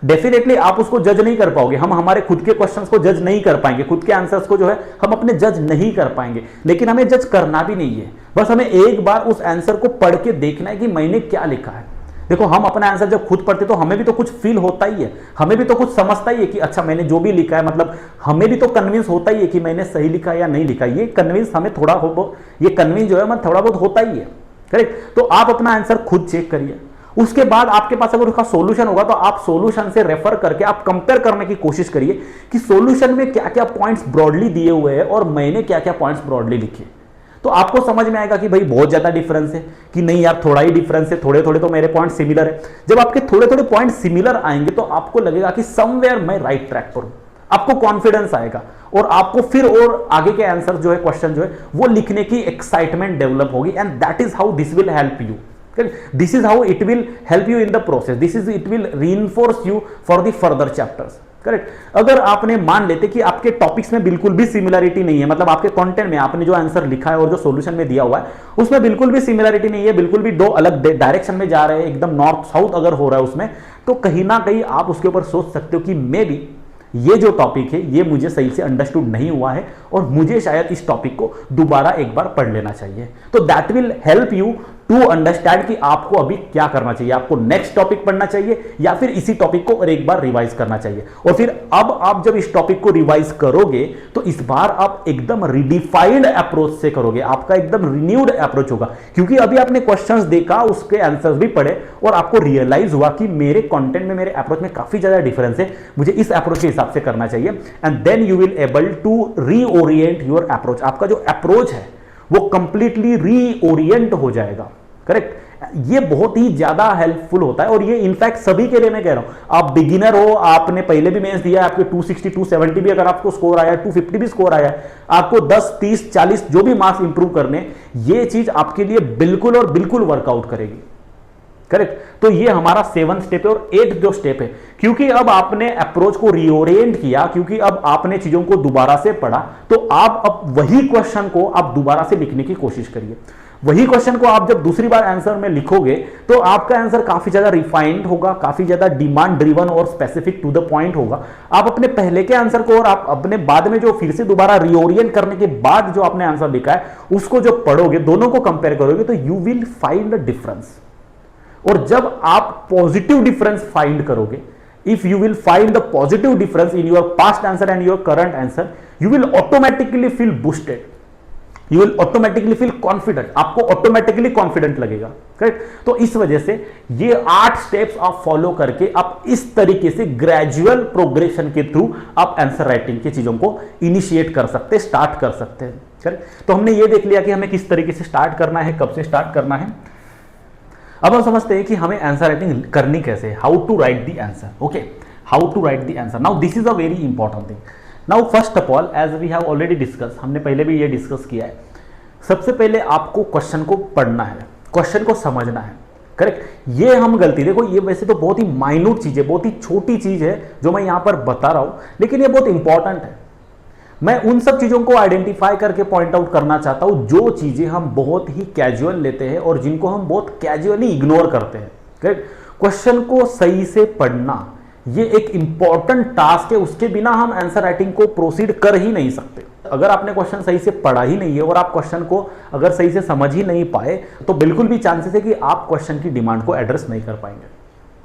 डेफिनेटली आप उसको जज नहीं कर पाओगे, हम हमारे खुद के क्वेश्चंस को जज नहीं कर पाएंगे, खुद के आंसर्स को जो है हम अपने जज नहीं कर पाएंगे, लेकिन हमें जज करना भी नहीं है। बस हमें एक बार उस आंसर को पढ़ के देखना है कि मैंने क्या लिखा है। देखो, हम अपना आंसर जब खुद पढ़ते तो हमें भी तो कुछ फील होता ही है, हमें भी तो कुछ समझता ही है कि अच्छा मैंने जो भी लिखा है, मतलब हमें भी तो कन्विंस होता ही है कि मैंने सही लिखा या नहीं लिखा। ये कन्विंस हमें थोड़ा ये कन्विंस जो है मतलब थोड़ा बहुत होता ही है, करेक्ट। तो आप अपना आंसर खुद चेक करिए। उसके बाद आपके पास अगर उसका सॉल्यूशन होगा तो आप सॉल्यूशन से रेफर करके आप कंपेयर करने की कोशिश करिए कि सॉल्यूशन में क्या क्या पॉइंट्स ब्रॉडली दिए हुए हैं और मैंने क्या क्या पॉइंट्स ब्रॉडली लिखे। तो आपको समझ में आएगा कि भाई बहुत ज्यादा डिफरेंस है कि नहीं यार थोड़ा ही डिफरेंस है, थोड़े थोड़े तो मेरे पॉइंट सिमिलर है। जब आपके थोड़े थोड़े पॉइंट सिमिलर आएंगे तो आपको लगेगा कि समवेयर मैं राइट ट्रैक पर हूं, आपको कॉन्फिडेंस आएगा और आपको फिर और आगे के आंसर जो है, क्वेश्चन जो है वो लिखने की एक्साइटमेंट डेवलप होगी। And that is how this will help you. This is how it will help you in the process. It will reinforce you for the further chapters. Correct. अगर आपने मान लेते कि आपके टॉपिक्स में बिल्कुल भी सिमिलरिटी नहीं है, मतलब आपके कंटेंट में आपने जो आंसर लिखा है और जो सॉल्यूशन में दिया हुआ है उसमें बिल्कुल भी सिमिलरिटी नहीं है, बिल्कुल भी दो अलग डायरेक्शन में जा रहे हैं, एकदम नॉर्थ साउथ अगर हो रहा है उसमें, तो कहीं ना कहीं आप उसके ऊपर सोच सकते हो कि मे बी ये जो टॉपिक है ये मुझे सही से अंडरस्टूड नहीं हुआ है और मुझे शायद इस टॉपिक को दोबारा एक बार पढ़ लेना चाहिए। तो that will help you to understand कि आपको अभी क्या करना चाहिए, आपको नेक्स्ट टॉपिक पढ़ना चाहिए या फिर इसी टॉपिक को और एक बार रिवाइज करना चाहिए। और फिर अब आप जब इस टॉपिक को रिवाइज करोगे तो इस बार आप एकदम रिडिफाइंड अप्रोच से करोगे, आपका एकदम रिन्यूड अप्रोच होगा, क्योंकि अभी आपने क्वेश्चंस देखा, उसके आंसर्स भी पढ़े और आपको रियलाइज हुआ कि मेरे कंटेंट में, मेरे अप्रोच में काफी ज्यादा डिफरेंस है, मुझे इस अप्रोच के हिसाब से करना चाहिए। And then you will able to reorient your approach. आपका जो अप्रोच है वो कंप्लीटली रीओरिएंट हो जाएगा, करेक्ट। ये बहुत ही ज्यादा हेल्पफुल होता है और ये इनफैक्ट सभी के लिए मैं कह रहा हूं। आप बिगिनर हो, आपने पहले भी मेंस दिया है, आपके 260 270 भी अगर आपको स्कोर आया है, 250 भी स्कोर आया है, आपको 10 30 40 जो भी मार्क्स इंप्रूव करने, ये चीज आपके लिए बिल्कुल और बिल्कुल वर्कआउट करेगी, करेक्ट। तो ये हमारा 7th स्टेप है। और 8th जो स्टेप है, क्योंकि अब आपने अप्रोच को रीओरिएंट किया, क्योंकि अब आपने चीजों को दोबारा से पढ़ा, तो आप अब वही क्वेश्चन को आप दोबारा से लिखने की कोशिश करिए। वही क्वेश्चन को आप जब दूसरी बार आंसर में लिखोगे तो आपका आंसर काफी ज्यादा रिफाइंड होगा, काफी ज्यादा डिमांड ड्रिवन और स्पेसिफिक टू द पॉइंट होगा। आप अपने पहले के आंसर को और आप अपने बाद में जो फिर से दोबारा रीओरिएंट करने के बाद जो आपने आंसर लिखा है उसको जो पढ़ोगे, दोनों को कंपेयर करोगे, तो you will find a difference. और जब आप पॉजिटिव डिफरेंस फाइंड करोगे, if you will find the positive difference in your past answer and your current answer, you will automatically feel boosted, you will automatically feel confident, आपको ऑटोमेटिकली कॉन्फिडेंट लगेगा, करेक्ट। तो इस वजह से ये 8 स्टेप्स आप फॉलो करके आप इस तरीके से ग्रेजुअल प्रोग्रेशन के थ्रू आप आंसर राइटिंग की चीजों को इनिशिएट कर सकते, स्टार्ट कर सकते हैं, करेक्ट। तो हमने ये देख लिया कि हमें किस तरीके से स्टार्ट करना है, कब से स्टार्ट करना है। अब हम समझते हैं कि हमें आंसर राइटिंग करनी कैसे, how to write the answer, okay, how to write the answer. Now this is a very important thing. Now first of all, as we have already discuss, हमने पहले भी ये डिस्कस किया है, सबसे पहले आपको क्वेश्चन को पढ़ना है, क्वेश्चन को समझना है। करेक्ट। ये हम गलती, देखो ये वैसे तो बहुत ही माइन्यूट चीज है, बहुत ही छोटी चीज है जो मैं यहां पर बता रहा हूं, लेकिन ये बहुत इंपॉर्टेंट है। मैं उन सब चीजों को आइडेंटिफाई करके पॉइंट आउट करना चाहता हूं जो चीजें हम बहुत ही कैजुअल लेते हैं और जिनको हम बहुत कैजुअली इग्नोर करते हैं। करेक्ट। क्वेश्चन को सही से पढ़ना ये एक इंपॉर्टेंट टास्क है, उसके बिना हम आंसर राइटिंग को प्रोसीड कर ही नहीं सकते। अगर आपने क्वेश्चन सही से पढ़ा ही नहीं है और आप क्वेश्चन को अगर सही से समझ ही नहीं पाए तो बिल्कुल भी चांसेस है कि आप क्वेश्चन की डिमांड को एड्रेस नहीं कर पाएंगे।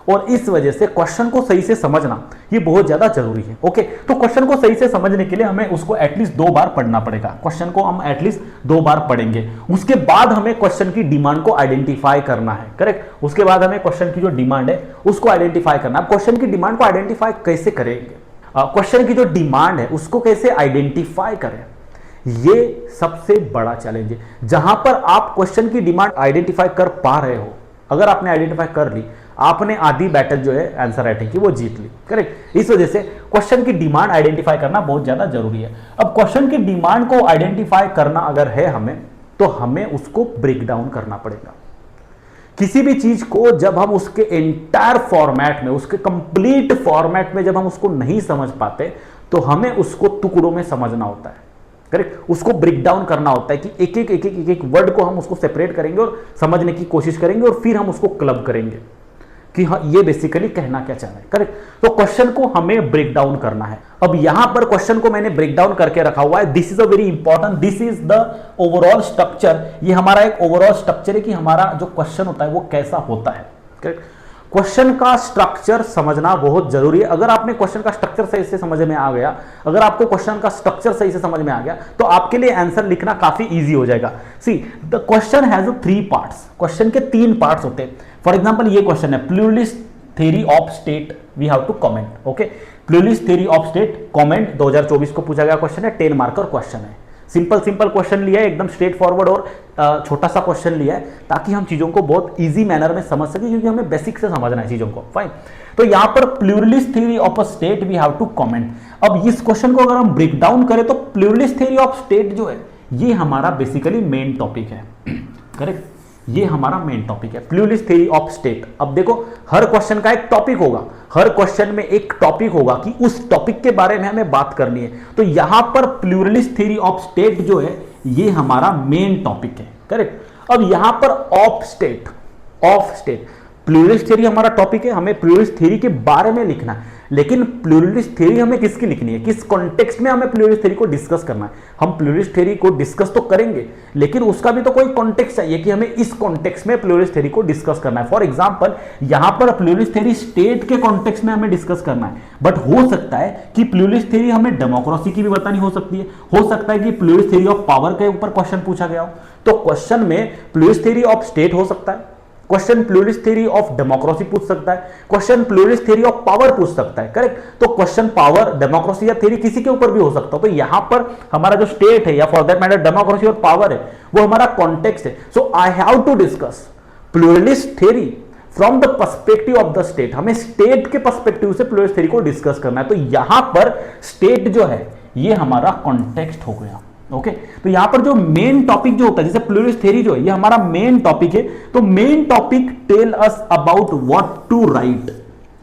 और इस वजह से क्वेश्चन को सही से समझना ये बहुत ज्यादा जरूरी है। ओके, तो क्वेश्चन को सही से समझने के लिए हमें उसको एटलीस्ट 2 बार पढ़ना पड़ेगा। क्वेश्चन को हम एटलीस्ट 2 बार पढ़ेंगे, उसके बाद हमें क्वेश्चन की डिमांड को आइडेंटिफाई करना है। करेक्ट। उसके बाद हमें क्वेश्चन की जो डिमांड है उसको आइडेंटिफाई करना है। क्वेश्चन की डिमांड को आइडेंटिफाई कैसे करेंगे, क्वेश्चन की जो डिमांड है उसको कैसे आइडेंटिफाई करें, ये सबसे बड़ा चैलेंज है। जहां पर आप क्वेश्चन की डिमांड आइडेंटिफाई कर पा रहे हो, अगर आपने आइडेंटिफाई कर ली, आपने आधी बैटल जो है आंसर राइटिंग की वो जीत ली। करेक्ट। इस वजह से क्वेश्चन की डिमांड आइडेंटिफाई करना बहुत ज्यादा जरूरी है। अब क्वेश्चन की डिमांड को आइडेंटिफाई करना अगर है हमें, तो हमें उसको ब्रेक डाउन करना पड़ेगा। किसी भी चीज को जब हम उसके एंटायर फॉर्मेट में, उसके कंप्लीट फॉर्मेट में जब हम उसको नहीं समझ पाते, तो हमें उसको टुकड़ों में समझना होता है। करेक्ट। उसको ब्रेक डाउन करना होता है कि एक एक वर्ड को हम उसको सेपरेट करेंगे और समझने की कोशिश करेंगे और फिर हम उसको क्लब करेंगे कि हाँ ये बेसिकली कहना क्या चाह रहा है। करेक्ट। तो क्वेश्चन को हमें ब्रेक डाउन करना है। अब यहां पर क्वेश्चन को मैंने ब्रेक डाउन करके रखा हुआ है। This is a very important, this is the overall structure. ये हमारा एक ओवरऑल स्ट्रक्चर है कि हमारा जो क्वेश्चन होता है वो कैसा होता है। करेक्ट। क्वेश्चन का स्ट्रक्चर समझना बहुत जरूरी है। अगर आपने क्वेश्चन का स्ट्रक्चर सही से समझ में आ गया, अगर आपको क्वेश्चन का स्ट्रक्चर सही से समझ में आ गया, तो आपके लिए आंसर लिखना काफी इजी हो जाएगा। See the question has 3 parts. Question के 3 पार्ट्स होते हैं। फॉर एग्जांपल ये क्वेश्चन है, pluralist theory of state we have to comment. Okay, pluralist theory of state comment 2024 को पूछा गया क्वेश्चन है, 10 मार्कर क्वेश्चन है। सिंपल क्वेश्चन लिया है, एकदम स्ट्रेट फॉरवर्ड और छोटा सा क्वेश्चन लिया है ताकि हम चीजों को बहुत इजी मैनर में समझ सके, क्योंकि हमें बेसिक से समझना है चीजों को। फाइन। तो यहां पर pluralist theory of a state we have to comment. अब इस क्वेश्चन को अगर हम ब्रेक डाउन करें तो प्लूरलिस्ट थ्योरी ऑफ स्टेट जो है ये हमारा बेसिकली मेन टॉपिक है। करेक्ट। ये हमारा मेन टॉपिक है, प्लूरलिस्ट थ्योरी ऑफ स्टेट। अब देखो, हर क्वेश्चन का एक टॉपिक होगा, हर क्वेश्चन में एक टॉपिक होगा कि उस टॉपिक के बारे में हमें बात करनी है। तो यहां पर प्लूरलिस्ट थ्योरी ऑफ स्टेट जो है ये हमारा मेन टॉपिक है। करेक्ट। अब यहां पर ऑफ स्टेट प्लूरलिस्ट थ्योरी हमारा टॉपिक है, हमें प्लूरलिस्ट थ्योरी के बारे में लिखना है। लेकिन प्लूरलिस्ट थ्योरी हमें किसकी लिखनी है, किस कॉन्टेक्स्ट में हमें प्लूरलिस्ट थ्योरी को डिस्कस करना है। हम प्लूरलिस्ट थ्योरी को डिस्कस तो करेंगे, लेकिन उसका भी तो कोई कॉन्टेक्स्ट चाहिए कि हमें इस कॉन्टेक्स्ट में प्लूरलिस्ट थ्योरी को डिस्कस करना है। फॉर एग्जांपल यहां पर प्लूरलिस्ट थ्योरी स्टेट के कॉन्टेक्स्ट में हमें डिस्कस करना है, बट हो सकता है कि प्लूरलिस्ट थ्योरी हमें डेमोक्रेसी की भी बतानी हो सकती है। हो सकता है कि प्लूरलिस्ट थ्योरी ऑफ पावर के ऊपर क्वेश्चन पूछा गया हो, तो क्वेश्चन में प्लूरलिस्ट थ्योरी ऑफ स्टेट हो सकता है, question pluralist theory of democracy पूछ सकता है, question pluralist theory of power पूछ सकता है। करेक्ट। तो क्वेश्चन पावर, डेमोक्रेसी या थ्योरी किसी के ऊपर भी हो सकता है। तो यहां पर हमारा जो स्टेट है या फॉर दैट मैटर डेमोक्रेसी और पावर है वो हमारा कॉन्टेक्स्ट है। So I have to discuss pluralist theory from the perspective of the state. हमें स्टेट के पर्सपेक्टिव से प्लूरलिस्ट थ्योरी को डिस्कस करना है। तो यहां पर स्टेट जो है ये हमारा कॉन्टेक्स्ट हो गया। ओके। तो यहां पर जो मेन टॉपिक जो होता है, जैसे प्लूरलिस्ट थ्योरी जो है ये हमारा मेन टॉपिक है, तो main topic tell us about what to write.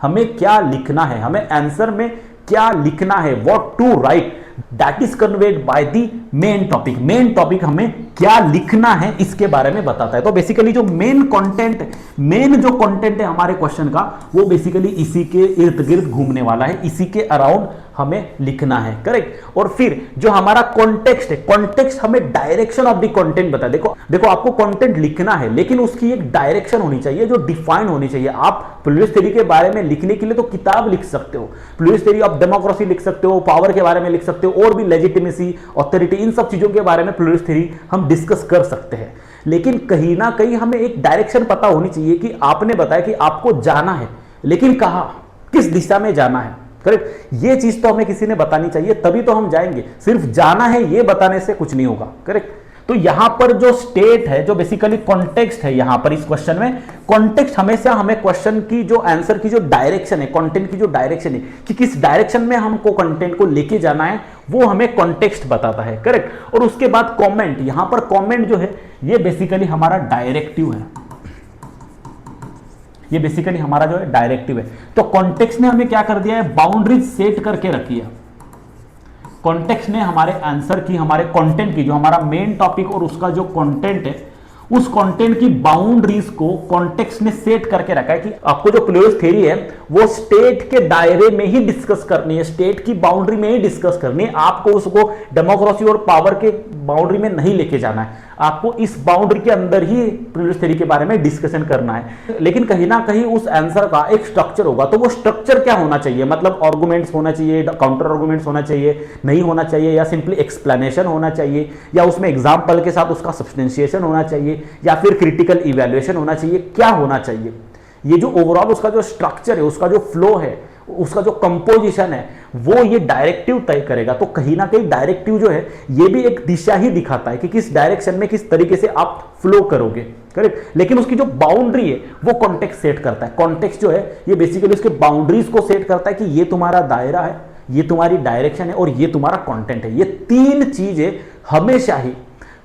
हमें क्या लिखना है, हमें आंसर में क्या लिखना है, what to write, that is conveyed by the main topic. Main topic हमें क्या लिखना है इसके बारे में बताता है। तो बेसिकली जो मेन कंटेंट है हमारे क्वेश्चन का, वो बेसिकली इसी के इर्द गिर्द घूमने वाला है, इसी के अराउंड हमें लिखना है। करेक्ट। और फिर जो हमारा कॉन्टेक्स्ट है, कॉन्टेक्स्ट हमें डायरेक्शन ऑफ द कंटेंट बताए। देखो आपको कंटेंट लिखना है, लेकिन उसकी एक डायरेक्शन होनी चाहिए जो डिफाइन होनी चाहिए। आप प्लूरलिस्ट थ्योरी के बारे में लिखने के लिए तो किताब लिख सकते हो, प्लूरलिस्ट थ्योरी ऑफ डेमोक्रेसी लिख सकते हो, पावर के बारे में लिख सकते हो, और भी लेजिटिमेसी, ऑथोरिटी, इन सब चीजों के बारे में प्लूरलिस्ट थ्योरी हम डिस्कस कर सकते हैं। लेकिन कहीं ना कहीं हमें एक डायरेक्शन पता होनी चाहिए कि आपने बताया कि आपको जाना है, लेकिन कहां, किस दिशा में जाना है। करेक्ट। ये चीज तो हमें किसी ने बतानी चाहिए, तभी तो हम जाएंगे। सिर्फ जाना है ये बताने से कुछ नहीं होगा। करेक्ट। तो यहां पर जो स्टेट है, जो बेसिकली कॉन्टेक्स्ट है, यहां पर इस क्वेश्चन में कॉन्टेक्स्ट हमेशा हमें क्वेश्चन की जो आंसर की जो डायरेक्शन है, कंटेंट की जो डायरेक्शन है कि किस डायरेक्शन में हमको कंटेंट को लेके जाना है, वो हमें कॉन्टेक्स्ट बताता है। करेक्ट। और उसके बाद कमेंट, यहां पर कमेंट जो है ये बेसिकली हमारा डायरेक्टिव है। ये बेसिकली हमारा जो है डायरेक्टिव है। तो कॉन्टेक्स्ट ने हमें क्या कर दिया है, बाउंड्रीज सेट करके रखी है। कॉन्टेक्स्ट ने हमारे आंसर की, हमारे कंटेंट की, जो हमारा मेन टॉपिक और उसका जो कंटेंट है, उस कंटेंट की बाउंड्रीज को कॉन्टेक्स्ट ने सेट करके रखा है कि आपको जो प्लूरलिस्ट थ्योरी है वो स्टेट के दायरे में ही डिस्कस करनी है, स्टेट की बाउंड्री में ही डिस्कस करनी है। आपको उसको डेमोक्रेसी और पावर के बाउंड्री में नहीं लेके जाना है, आपको इस बाउंड्री के अंदर ही प्लूरलिस्ट थ्योरी के बारे में डिस्कशन करना है। लेकिन कहीं ना कहीं उस आंसर का एक स्ट्रक्चर होगा, तो वो स्ट्रक्चर क्या होना चाहिए, मतलब आर्गुमेंट्स होना चाहिए, काउंटर आर्गुमेंट्स होना चाहिए, नहीं होना चाहिए, या सिंपली एक्सप्लेनेशन होना चाहिए, या उसमें एग्जाम्पल के साथ उसका सब्सटेंशिएशन होना चाहिए, या फिर क्रिटिकल इवैल्यूएशन होना चाहिए, क्या होना चाहिए। ये जो ओवरऑल उसका जो स्ट्रक्चर है, उसका जो फ्लो है, उसका जो कंपोजिशन है, वो ये डायरेक्टिव तय करेगा। तो कहीं ना कहीं डायरेक्टिव जो है ये भी एक दिशा ही दिखाता है कि किस डायरेक्शन में किस तरीके से आप फ्लो करोगे, करेक्ट। लेकिन उसकी जो बाउंड्री है वो कॉन्टेक्स्ट सेट करता है। कॉन्टेक्स्ट जो है ये बेसिकली उसके बाउंड्रीज को सेट करता है कि ये तुम्हारा दायरा है, ये तुम्हारी डायरेक्शन है और ये तुम्हारा कंटेंट है। ये तीन चीजें हमेशा ही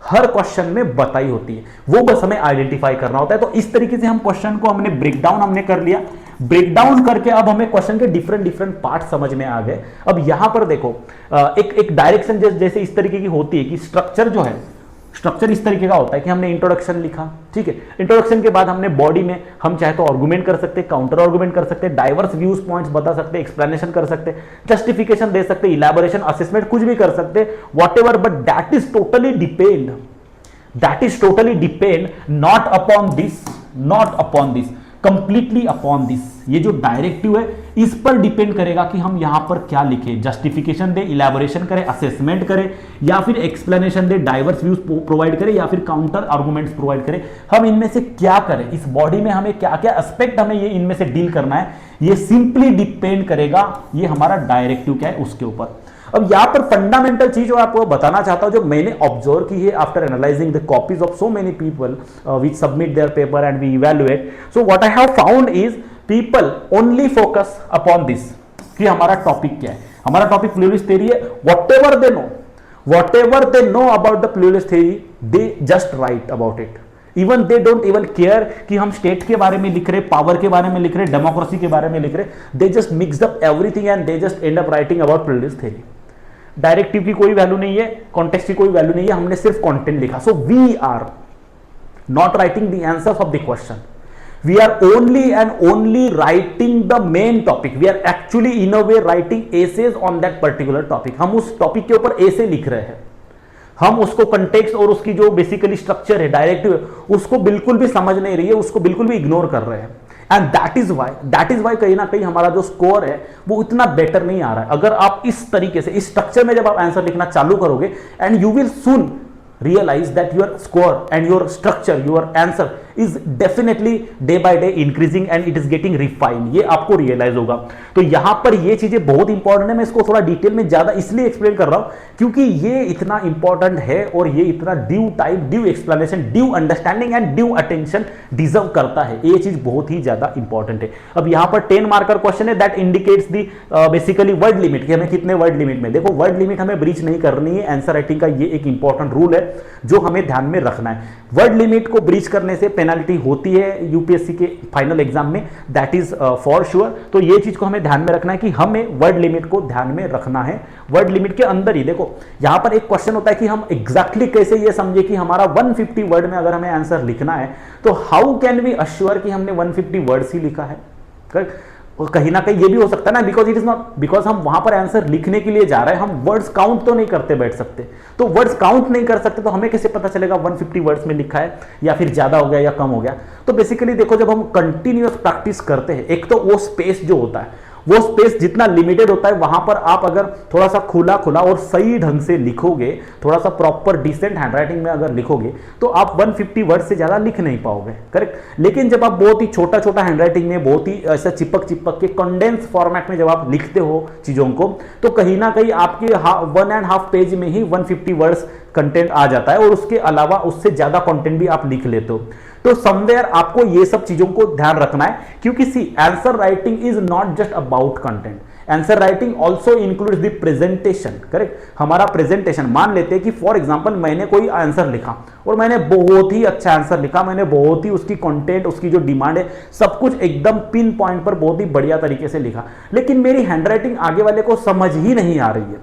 हर क्वेश्चन में बताई होती है, वो बस हमें आइडेंटिफाई करना होता है। तो इस तरीके से हम क्वेश्चन को हमने ब्रेकडाउन हमने कर लिया। ब्रेकडाउन करके अब हमें क्वेश्चन के डिफरेंट डिफरेंट पार्ट समझ में आ गए। अब यहां पर देखो एक डायरेक्शन जैसे इस तरीके की होती है कि स्ट्रक्चर जो है, स्ट्रक्चर इस तरीके का होता है कि हमने इंट्रोडक्शन लिखा, ठीक है। इंट्रोडक्शन के बाद हमने बॉडी में हम चाहे तो आर्गुमेंट कर सकते, काउंटर आर्गुमेंट कर सकते, डाइवर्स व्यूज पॉइंट्स बता सकते, एक्सप्लेनेशन कर सकते, जस्टिफिकेशन दे सकते, इलैबोरेशन, असेसमेंट, कुछ भी कर सकते, whatever, but that is totally depend not upon this, completely upon this. ये जो डायरेक्टिव है इस पर डिपेंड करेगा कि हम यहां पर क्या लिखें, जस्टिफिकेशन दे, इलैबोरेशन करें, असेसमेंट करें, या फिर एक्सप्लेनेशन दे, डाइवर्स व्यूज प्रोवाइड करें, या फिर काउंटर आर्गुमेंट्स प्रोवाइड करें। हम इनमें से क्या करें, इस बॉडी में हमें क्या क्या एस्पेक्ट हमें ये इनमें से डील करना है, ये सिंपली डिपेंड करेगा ये हमारा डायरेक्टिव क्या है उसके ऊपर। अब यहां पर फंडामेंटल चीज जो आपको बताना चाहता हूं, जो मैंने ऑब्जर्व की है after analysing the copies of so many people which submit their paper and we evaluate, so what I have found is people only focus upon this कि हमारा टॉपिक क्या है। हमारा टॉपिक प्लूरलिस्ट थ्योरी है। whatever they know about the pluralist theory, they just write about it. Even they don't even care कि हम स्टेट के बारे में लिख रहे, पावर के बारे में लिख रहे, डेमोक्रेसी के बारे में लिख रहे, they just mix up everything and they just end up writing about pluralist theory. Directive की कोई वैल्यू नहीं है, कॉन्टेक्स्ट की कोई वैल्यू नहीं है, हमने सिर्फ कंटेंट लिखा। So we are not writing the answers of the question, we are only writing the main topic. We are actually in a way writing essays on that particular topic. हम उस टॉपिक के ऊपर एसे लिख रहे हैं, हम उसको कंटेक्स्ट और उसकी जो बेसिकली स्ट्रक्चर है, डायरेक्टिव है, उसको बिल्कुल भी समझ नहीं रही है, उसको बिल्कुल भी इग्नोर कर रहे हैं। एंड दैट इज वाई कहीं ना कहीं हमारा जो स्कोर है वो इतना बेटर नहीं आ रहा है। अगर आप इस तरीके से इस स्ट्रक्चर में जब आप आंसर लिखना चालू करोगे, and you will soon realize that your score and your structure, your answer is definitely day by day increasing and it is getting refined. ये आपको realize होगा। तो यहां पर ये चीजें बहुत इंपॉर्टेंट है। मैं इसको थोड़ा डिटेल में ज्यादा इसलिए एक्सप्लेन कर रहा हूं क्योंकि ये इतना इंपॉर्टेंट है और ये इतना due time, due explanation, due understanding and due attention deserve करता है। ये चीज बहुत ही ज्यादा इंपॉर्टेंट है। अब यहां पर 10 मार्कर क्वेश्चन है that indicates the basically word limit, कि हमें कितने वर्ड लिमिट में। देखो वर्ड लिमिट हमें ब्रीच नहीं करनी है, आंसर राइटिंग का ये एक इंपॉर्टेंट रूल है जो हमें ध्यान में रखना है। वर्ड लिमिट को ब्रीच करने से पेनल्टी होती है यूपीएससी के फाइनल एग्जाम में, दैट इज फॉर श्योर। तो ये चीज को हमें ध्यान में रखना है कि हमें वर्ड लिमिट को ध्यान में रखना है। वर्ड लिमिट के अंदर ही देखो यहां पर एक क्वेश्चन होता है कि हम एग्जैक्टली कैसे ये समझे कि हमारा 150 वर्ड में अगर हमें आंसर लिखना है तो हाउ कैन वी अश्योर कि हमने 150 वर्ड्स ही लिखा है। करेक्ट। और कहीं ना कहीं ये भी हो सकता है ना, because it is not, because हम वहां पर आंसर लिखने के लिए जा रहे हैं, हम वर्ड्स काउंट तो नहीं करते बैठ सकते। तो वर्ड्स काउंट नहीं कर सकते तो हमें कैसे पता चलेगा 150 वर्ड्स में लिखा है या फिर ज्यादा हो गया या कम हो गया। तो बेसिकली देखो जब हम कंटिन्यूअस प्रैक्टिस करते हैं, एक तो वो स्पेस जो होता है, वो स्पेस जितना लिमिटेड होता है, वहां पर आप अगर थोड़ा सा खुला खुला और सही ढंग से लिखोगे, थोड़ा सा प्रॉपर डिसेंट हैंडराइटिंग में अगर लिखोगे तो आप 150 वर्ड से ज्यादा लिख नहीं पाओगे। करेक्ट। लेकिन जब आप बहुत ही छोटा छोटा हैंडराइटिंग में, बहुत ही ऐसा चिपक चिपक के कंडेंस फॉर्मेट में जब आप लिखते हो चीजों को, तो कहीं ना कहीं आपके 1.5 पेज में ही 150 वर्ड्स कंटेंट आ जाता है और उसके अलावा उससे ज्यादा कंटेंट भी आप लिख लेते हो। तो समवेयर आपको ये सब चीजों को ध्यान रखना है, क्योंकि see answer writing is not just about content, answer writing also includes the presentation, correct. हमारा प्रेजेंटेशन, मान लेते हैं कि फॉर एग्जांपल मैंने कोई आंसर लिखा और मैंने बहुत ही अच्छा आंसर लिखा, मैंने बहुत ही उसकी कंटेंट, उसकी जो डिमांड है सब कुछ एकदम पिन पॉइंट पर बहुत ही बढ़िया तरीके से लिखा, लेकिन मेरी हैंडराइटिंग आगे वाले को समझ ही नहीं आ रही है,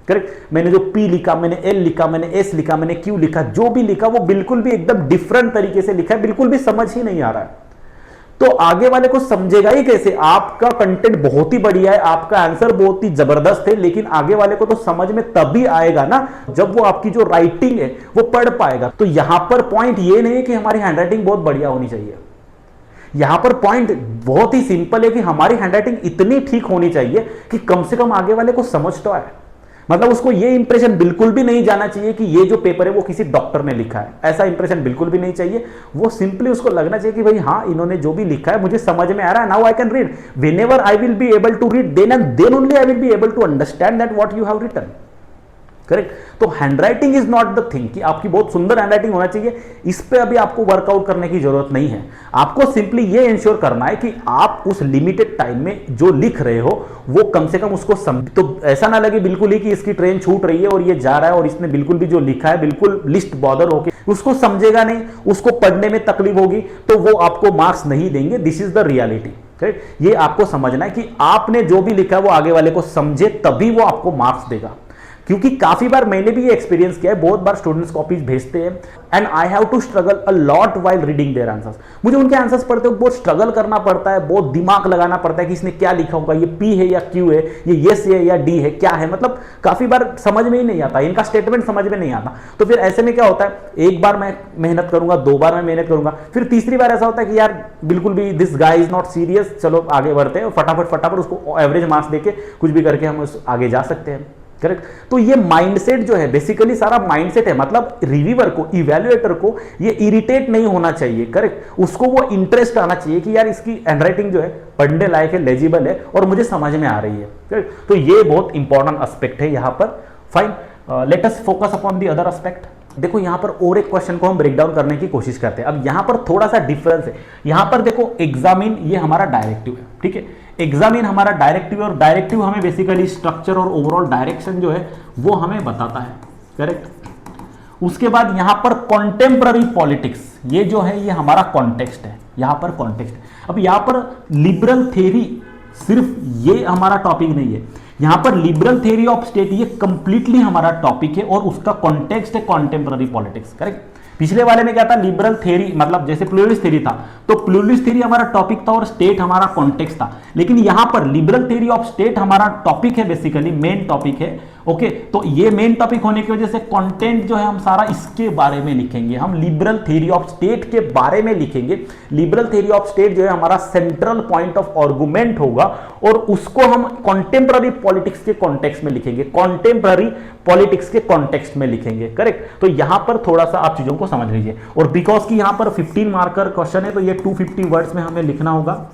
करेक्ट। मैंने जो P लिखा, मैंने L लिखा, मैंने S लिखा, मैंने Q लिखा, जो भी लिखा वो बिल्कुल भी एकदम डिफरेंट तरीके से लिखा है, बिल्कुल भी समझ ही नहीं आ रहा है, तो आगे वाले को समझेगा ही कैसे? आपका कंटेंट बहुत ही बढ़िया है, आपका आंसर बहुत ही जबरदस्त है, लेकिन आगे वाले को तो समझ में तभी आएगा ना जब वो आपकी जो राइटिंग है वो पढ़ पाएगा। तो यहां पर पॉइंट ये नहीं है कि हमारी हैंडराइटिंग बहुत बढ़िया होनी चाहिए, यहां पर पॉइंट बहुत ही सिंपल है कि हमारी हैंडराइटिंग इतनी ठीक होनी चाहिए कि कम से कम आगे वाले को समझ तो आए। मतलब उसको ये इंप्रेशन बिल्कुल भी नहीं जाना चाहिए कि ये जो पेपर है वो किसी डॉक्टर ने लिखा है, ऐसा इंप्रेशन बिल्कुल भी नहीं चाहिए। वो सिंपली उसको लगना चाहिए कि भाई हाँ, इन्होंने जो भी लिखा है मुझे समझ में आ रहा है, now I can read, whenever I will be able to read, then and then only I will be able to understand that what you have written, correct. तो handwriting is not the thing कि आपकी बहुत सुंदर हैंडराइटिंग होना चाहिए, इस पे अभी आपको वर्कआउट करने की जरूरत नहीं है। आपको सिंपली ये इंश्योर करना है कि आप उस लिमिटेड टाइम में जो लिख रहे हो वो कम से कम उसको समझ, तो ऐसा ना लगे बिल्कुल ही कि इसकी ट्रेन छूट रही है और ये जा रहा है और इसने बिल्कुल भी जो लिखा है बिल्कुल लिस्ट बॉदर होके उसको समझेगा नहीं, उसको पढ़ने में तकलीफ होगी, तो वो आपको मार्क्स नहीं देंगे। This is the reality, correct. ये आपको समझना है कि आपने जो भी लिखा है वो आगे वाले को समझे तभी वो आपको मार्क्स देगा। क्योंकि काफी बार मैंने भी ये एक्सपीरियंस किया है, बहुत बार स्टूडेंट्स कॉपीज भेजते हैं and I have to struggle a lot while reading their answers. मुझे उनके आंसर्स पढ़ते हुए बहुत स्ट्रगल करना पड़ता है, बहुत दिमाग लगाना पड़ता है कि इसने क्या लिखा होगा, ये P है या Q है, ये यस है या D है, क्या है, मतलब काफी बार समझ में ही नहीं आता, इनका स्टेटमेंट समझ में नहीं आता। तो फिर ऐसे में क्या होता है, एक बार मैं मेहनत करूंगा, 2 बार मैं मेहनत करूंगा, फिर तीसरी बार ऐसा होता है कि यार बिल्कुल भी this guy is not serious, चलो आगे बढ़ते हैं और फटाफट उसको एवरेज मार्क्स देके कुछ भी करके हम आगे जा सकते हैं, करेक्ट। तो ये माइंडसेट जो है बेसिकली सारा माइंडसेट है, मतलब रिव्यूअर को, इवैल्यूएटर को ये इरिटेट नहीं होना चाहिए, करेक्ट। उसको वो इंटरेस्ट आना चाहिए कि यार इसकी हैंडराइटिंग जो है पढ़ने लायक है, लेजिबल है और मुझे समझ में आ रही है, करेक्ट। तो ये बहुत इंपॉर्टेंट एस्पेक्ट है यहाँ पर। Fine, let us focus upon the other aspect. देखो यहाँ पर और एक क्वेश्चन को हम ब्रेक डाउन करने की कोशिश करते हैं। अब यहाँ पर थोड़ा सा डिफरेंस है, यहाँ पर देखो एग्जामिन ये हमारा डायरेक्टिव है, ठीक है। एग्जामिन हमारा डायरेक्टिव है और डायरेक्टिव हमें बेसिकली स्ट्रक्चर और ओवरऑल डायरेक्शन जो है वो हमें बताता है, करेक्ट। उसके बाद यहाँ पर कॉन्टेम्पररी पॉलिटिक्स, ये जो है ये हमारा कॉन्टेक्स्ट है, यहाँ पर कॉन्टेक्स्ट है। अब यहाँ पर लिबरल थ्योरी सिर्फ ये हमारा टॉपिक नहीं है, यहां पर लिबरल थ्योरी ऑफ स्टेट ये कंप्लीटली हमारा टॉपिक है और उसका कॉन्टेक्स्ट है कॉन्टेम्पररी पॉलिटिक्स, करेक्ट। पिछले वाले में क्या था, लिबरल थ्योरी मतलब जैसे प्लूरलिस्ट थ्योरी था, तो प्लूरलिस्ट थ्योरी हमारा टॉपिक था और स्टेट हमारा कॉन्टेक्स्ट था, लेकिन यहां पर लिबरल थ्योरी ऑफ स्टेट हमारा टॉपिक है, बेसिकली मेन टॉपिक है, ओके। तो ये मेन टॉपिक होने की वजह से कंटेंट जो है हम सारा इसके बारे में लिखेंगे, हम लिबरल थ्योरी ऑफ स्टेट के बारे में लिखेंगे। लिबरल थ्योरी ऑफ स्टेट जो है हमारा सेंट्रल पॉइंट ऑफ आर्गुमेंट होगा और उसको हम कॉन्टेम्पररी पॉलिटिक्स के कॉन्टेक्स्ट में लिखेंगे, कॉन्टेम्पररी पॉलिटिक्स के कॉन्टेक्स्ट में लिखेंगे, करेक्ट। तो यहां पर थोड़ा सा आप चीजों को समझ लीजिए। और बिकॉज की यहां पर 15 मार्कर क्वेश्चन है तो ये 250 वर्ड्स में हमें लिखना होगा,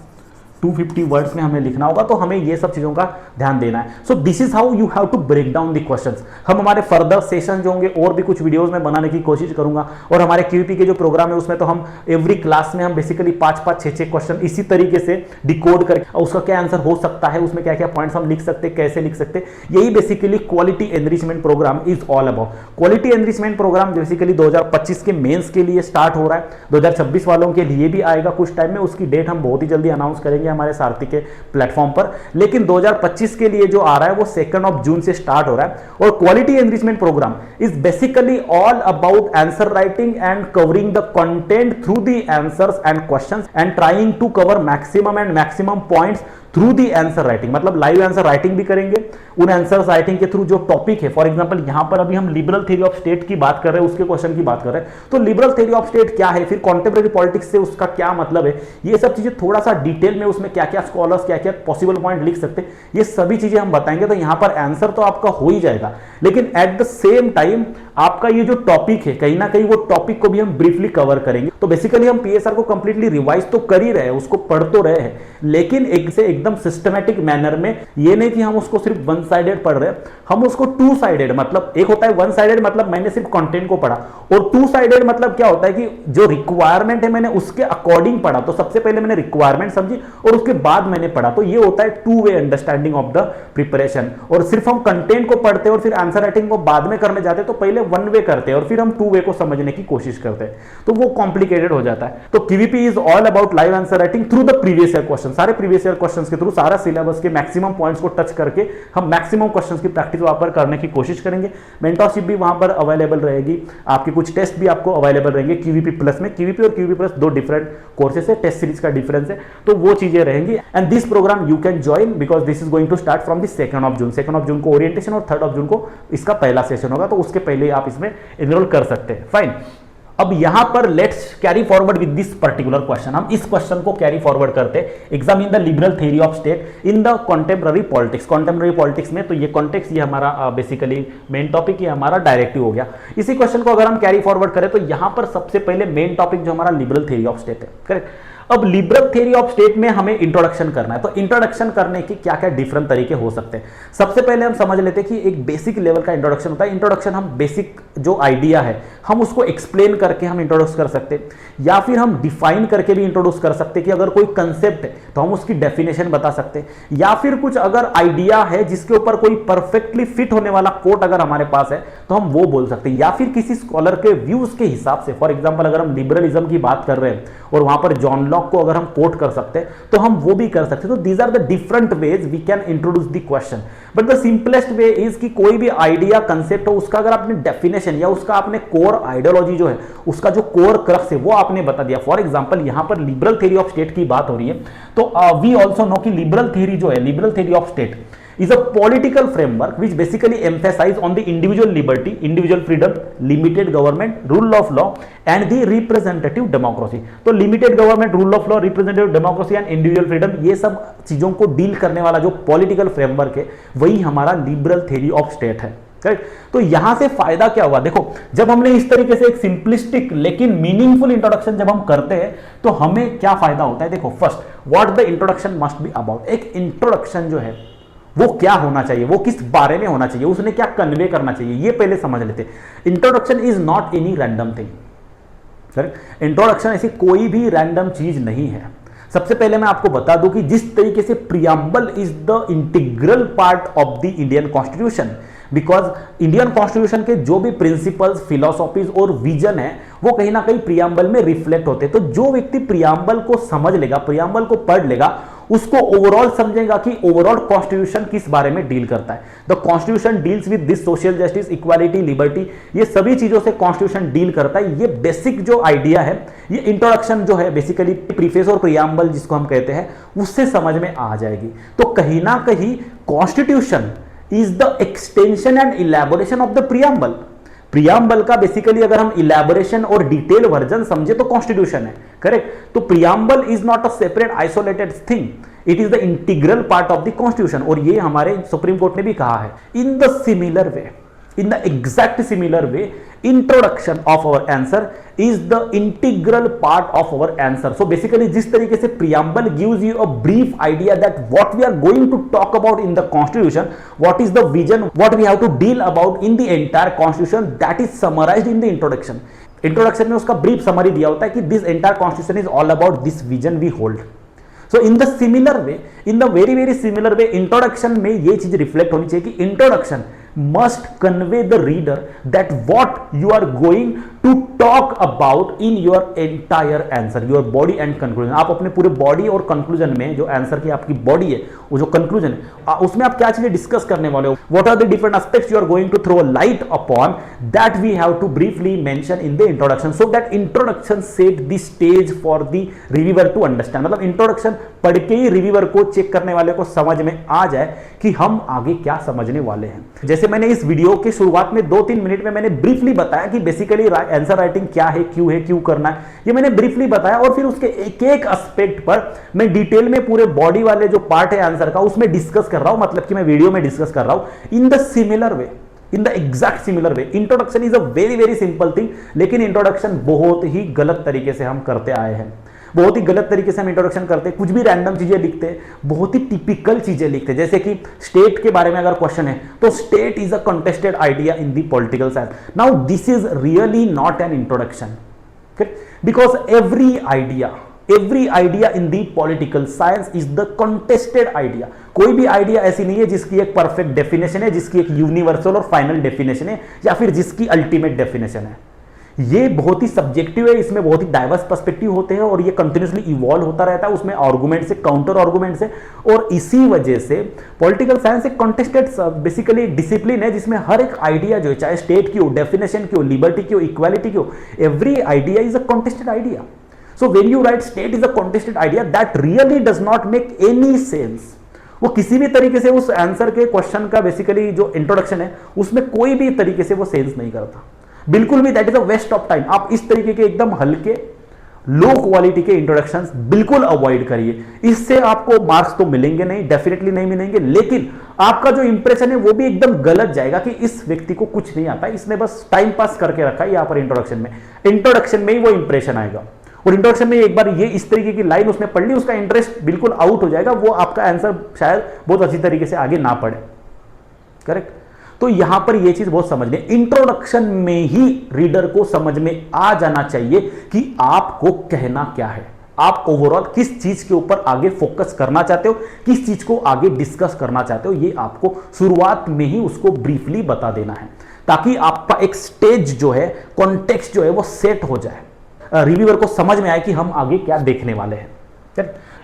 250 वर्ड्स में हमें लिखना होगा, तो हमें ये सब चीजों का ध्यान देना है। So this is how you have to break down the questions. हम हमारे फर्दर सेशन जो होंगे और भी कुछ वीडियोस में बनाने की कोशिश करूंगा, और हमारे क्यूपी के जो प्रोग्राम है उसमें तो हम एवरी क्लास में हम बेसिकली 5-5, 6-6 क्वेश्चन इसी तरीके से डिकोड करके उसका क्या आंसर हो सकता है, उसमें क्या क्या पॉइंट्स हम लिख सकते, कैसे लिख सकते, यही basically quality enrichment programme is all about. Quality enrichment programme basically 2025 के मेंस के लिए स्टार्ट हो रहा है, 2026 वालों के लिए भी आएगा कुछ टाइम में, उसकी डेट हम बहुत ही जल्दी अनाउंस करेंगे हमारे सारथी के प्लेटफॉर्म पर। लेकिन 2025 के लिए जो आ रहा है वो 2 जून से स्टार्ट हो रहा है, और quality enrichment programme is basically all about answer writing and covering the content through the answers and questions and trying to cover maximum points through the answer writing. मतलब लाइव आंसर राइटिंग भी करेंगे, उन आंसर राइटिंग के थ्रू जो टॉपिक है, फॉर एग्जांपल यहां पर अभी हम लिबरल थ्योरी ऑफ स्टेट की बात कर रहे हैं, उसके क्वेश्चन की बात कर रहे हैं, तो लिबरल थ्योरी ऑफ स्टेट क्या है, फिर कॉन्टेम्पररी पॉलिटिक्स से उसका क्या मतलब है, ये सब चीजें थोड़ा सा डिटेल में, उसमें क्या क्या स्कॉलर्स क्या क्या पॉसिबल पॉइंट लिख सकते हैं, ये सभी चीजें हम बताएंगे। तो यहां पर आंसर तो आपका हो ही जाएगा, लेकिन एट द सेम टाइम आपका ये जो टॉपिक है कहीं ना कहीं वो टॉपिक को भी हम ब्रीफली कवर करेंगे। तो बेसिकली हम पीएसआर को कंप्लीटली रिवाइज तो कर ही रहे हैं, उसको पढ़ तो रहे हैं, लेकिन एक से एकदम सिस्टमैटिक मैनर में, ये नहीं कि हम उसको सिर्फ वन साइडेड पढ़ रहे हैं, हम उसको टू साइडेड, मतलब एक होता है वन साइडेड मतलब मैंने सिर्फ कंटेंट को पढ़ा, और टू साइडेड मतलब क्या होता है कि जो रिक्वायरमेंट है मैंने उसके अकॉर्डिंग पढ़ा। तो सबसे पहले मैंने रिक्वायरमेंट समझी और उसके बाद मैंने पढ़ा। तो ये होता है two way understanding of the preparation. और सिर्फ हम कंटेंट को पढ़ते हैं और फिर आंसर राइटिंग को बाद में करने जाते हैं, तो पहले वन वे करते हैं और फिर हम टू वे को समझने की कोशिश करते हैं, तो वो कॉम्प्लिकेटेड हो जाता है। तो QVP is all about live answer writing through the previous year question. सारे प्रीवियस ईयर क्वेश्चन के थ्रू, सारा सिलेबस के मैक्सिमम पॉइंट्स को टच करके हम मैक्सिमम क्वेश्चन की प्रैक्टिस वहां पर करने की कोशिश करेंगे। मेंटरशिप भी वहां पर अवेलेबल रहेगी, आपके कुछ टेस्ट भी आपको अवेलेबल रहेंगे क्यूवीपी प्लस में। क्यूवीपी और क्यूवीपी प्लस दो डिफरेंट कोर्सेस है, टेस्ट सीरीज का डिफरेंस है, तो वो चीजें रहेंगी। And this programme you can join because this is going to start from the 2 of June. 2 of June को ओरिएंटेशन और 3 ऑफ जून को इसका पहला सेशन होगा, तो उसके पहले आप इसमें एनरोल कर सकते हैं। फाइन, अब यहां पर let's carry forward with this particular question. हम इस क्वेश्चन को कैरी फॉरवर्ड करते हैं, examine the liberal theory of state in the contemporary politics. Contemporary politics में तो ये कॉन्टेक्स्ट, ये हमारा बेसिकली मेन टॉपिक, ये हमारा डायरेक्टिव हो गया। इसी क्वेश्चन को अगर हम कैरी फॉरवर्ड करें तो यहां पर सबसे पहले मेन टॉपिक जो हमारा लिबरल थ्योरी ऑफ स्टेट है, करेक्ट। अब लिबरल थ्योरी ऑफ स्टेट में हमें इंट्रोडक्शन करना है, तो इंट्रोडक्शन करने के क्या क्या डिफरेंट तरीके हो सकते हैं। सबसे पहले हम समझ लेते हैं कि एक बेसिक लेवल का इंट्रोडक्शन होता है। इंट्रोडक्शन हम बेसिक जो आइडिया है हम उसको एक्सप्लेन करके हम इंट्रोड्यूस कर सकते हैं, या फिर हम डिफाइन करके भी इंट्रोड्यूस कर सकते हैं कि अगर कोई कंसेप्ट है तो हम उसकी डेफिनेशन बता सकते हैं, या फिर कुछ अगर आइडिया है जिसके ऊपर कोई परफेक्टली फिट होने वाला कोट अगर हमारे पास है तो हम वो बोल सकते हैं, या फिर किसी स्कॉलर के व्यूज के हिसाब से। फॉर एग्जाम्पल अगर हम लिबरलिज्म की बात कर रहे हैं और वहां पर जॉन लॉक को अगर हम कोट कर सकते हैं तो हम वो भी कर सकते हैं। तो these are the different ways we can introduce the question, but the simplest way is कि कोई भी आइडिया कंसेप्ट हो उसका अगर आपने डेफिनेशन या उसका आपने कोर आइडियोलॉजी जो है, उसका जो कोर क्रक्स है वो आपने बता दिया। फॉर एग्जांपल यहां पर लिबरल थ्योरी ऑफ स्टेट की बात हो रही है, तो वी आल्सो नो कि लिबरल थ्योरी जो है, liberal theory of state is a political framework which basically emphasize on the individual liberty, individual freedom, limited government, rule of law and the representative democracy। तो limited government, rule of law, representative democracy and individual freedom, ये सब चीजों को डील करने वाला जो पॉलिटिकल फ्रेमवर्क है वही हमारा लिबरल थ्योरी ऑफ स्टेट है, करेक्ट। तो यहां से फायदा क्या हुआ, देखो जब हमने इस तरीके से एक सिंपलिस्टिक लेकिन मीनिंगफुल इंट्रोडक्शन जब हम करते हैं तो हमें क्या फायदा होता है। देखो first, what the introduction must be about. एक इंट्रोडक्शन जो है वो क्या होना चाहिए, वो किस बारे में होना चाहिए, उसने क्या कन्वे करना चाहिए, ये पहले समझ लेते। Introduction is not any random thing, correct. Introduction ऐसी कोई भी रैंडम चीज नहीं है। सबसे पहले मैं आपको बता दूं कि जिस तरीके से preamble is the integral part of the Indian constitution, because Indian constitution के जो भी प्रिंसिपल्स, फिलोसॉफीज और विजन है वो कहीं ना कहीं प्रियम्बल में रिफ्लेक्ट होते हैं। तो जो व्यक्ति प्रियम्बल को समझ लेगा, प्रियम्बल को पढ़ लेगा, उसको ओवरऑल समझेगा कि ओवरऑल कॉन्स्टिट्यूशन किस बारे में डील करता है। The constitution deals with this social justice, equality, liberty, ये सभी चीजों से कॉन्स्टिट्यूशन डील करता है। ये बेसिक जो आइडिया है, ये इंट्रोडक्शन जो है बेसिकली प्रीफेस और प्रियम्बल जिसको हम कहते हैं उससे समझ में आ जाएगी। तो कहीं ना कहीं constitution is the extension and elaboration of the preamble. Preamble का बेसिकली अगर हम इलैबोरेशन और डिटेल वर्जन समझे तो कॉन्स्टिट्यूशन है, करेक्ट। तो preamble is not a separate isolated thing, it is the integral part of the constitution. और ये हमारे सुप्रीम कोर्ट ने भी कहा है। इन the similar way, in the exact similar way, introduction of our answer is the integral part of our answer। So basically जिस तरीके से preamble gives you a brief idea that what we are going to talk about in the constitution, what is the vision, what we have to deal about in the entire constitution, that is summarized in the introduction। Introduction में उसका ब्रीफ समरी दिया होता है कि this entire constitution is all about this vision we hold. So in the similar way, in the very very similar way, introduction में ये चीज रिफ्लेक्ट होनी चाहिए कि introduction must convey the reader that what you are going to talk about in your entire answer, your body and conclusion। आप अपने पूरे बॉडी और कंक्लूजन में, जो आंसर की आपकी बॉडी है, वो जो कंक्लूजन है, उसमें आप क्या चीजें डिस्कस करने वाले हो, what are the different aspects you are going to throw a light upon, that we have to briefly mention in the introduction, so that introduction set the stage for the reviewer to understand। मतलब इंट्रोडक्शन पढ़ के ही रिव्यूअर को, चेक करने वाले को समझ में आ जाए कि हम आगे क्या समझने वाले हैं। जैसे मैंने इस वीडियो के शुरुआत में 2-3 मिनट में मैंने ब्रीफली बताया कि बेसिकली आंसर राइटिंग क्या है, क्यों करना है, ये मैंने ब्रीफली बताया। और फिर उसके एक एक एस्पेक्ट पर मैं डिटेल में पूरे बॉडी वाले जो पार्ट है आंसर का उसमें डिस्कस कर रहा हूं, मतलब कि मैं वीडियो में डिस्कस कर रहा हूं इन the similar way, in the exact similar way. Introduction is a very very simple thing, लेकिन इंट्रोडक्शन बहुत ही गलत तरीके से हम करते आए हैं। बहुत ही गलत तरीके से हम इंट्रोडक्शन करते हैं, कुछ भी रैंडम चीजें लिखते हैं, बहुत ही टिपिकल चीजें लिखते हैं। जैसे कि स्टेट के बारे में अगर क्वेश्चन है तो state is a contested idea in the political science. Now this is really not an introduction, because every idea every idea in the political science is the contested idea. कोई भी आइडिया ऐसी नहीं है जिसकी एक परफेक्ट डेफिनेशन है, जिसकी एक यूनिवर्सल और फाइनल डेफिनेशन है, या फिर जिसकी अल्टीमेट डेफिनेशन है। ये बहुत ही सब्जेक्टिव है, इसमें बहुत ही डाइवर्स पर्सपेक्टिव होते हैं और ये कंटिन्यूसली इवॉल्व होता रहता है, उसमें आर्गुमेंट से काउंटर आर्गुमेंट से। और इसी वजह से पॉलिटिकल साइंस एक कॉन्टेस्टेड बेसिकली डिसिप्लिन है, जिसमें हर एक आइडिया जो है, चाहे स्टेट की हो, डेफिनेशन की हो, लिबर्टी की हो, इक्वालिटी की हो, every idea is a contested idea. So when you write state is a contested idea, that really does not make any sense. वो किसी भी तरीके से उस आंसर के क्वेश्चन का बेसिकली जो इंट्रोडक्शन है उसमें कोई भी तरीके से वो सेंस नहीं करता, बिल्कुल भी। That is a waste of time. आप इस तरीके के एकदम हल्के लो क्वालिटी के इंट्रोडक्शंस बिल्कुल अवॉइड करिए। इससे आपको मार्क्स तो मिलेंगे नहीं, डेफिनेटली नहीं मिलेंगे, लेकिन आपका जो इंप्रेशन है वो भी एकदम गलत जाएगा कि इस व्यक्ति को कुछ नहीं आता, इसने बस टाइम पास करके रखा है। यहां पर इंट्रोडक्शन में ही वो इंप्रेशन आएगा। और इंट्रोडक्शन में एक बार ये इस तरीके की लाइन उसने पढ़ ली, उसका इंटरेस्ट बिल्कुल आउट हो जाएगा, वो आपका आंसर शायद बहुत अच्छी तरीके से आगे ना पढ़े। करेक्ट। तो यहां पर ये चीज बहुत समझ लें, इंट्रोडक्शन में ही रीडर को समझ में आ जाना चाहिए कि आपको कहना क्या है, आप ओवरऑल किस चीज के ऊपर आगे फोकस करना चाहते हो, किस चीज को आगे डिस्कस करना चाहते हो। ये आपको शुरुआत में ही उसको ब्रीफली बता देना है, ताकि आपका एक स्टेज जो है, कॉन्टेक्स्ट जो है वो सेट हो जाए, रिव्यूअर को समझ में आए कि हम आगे क्या देखने वाले हैं।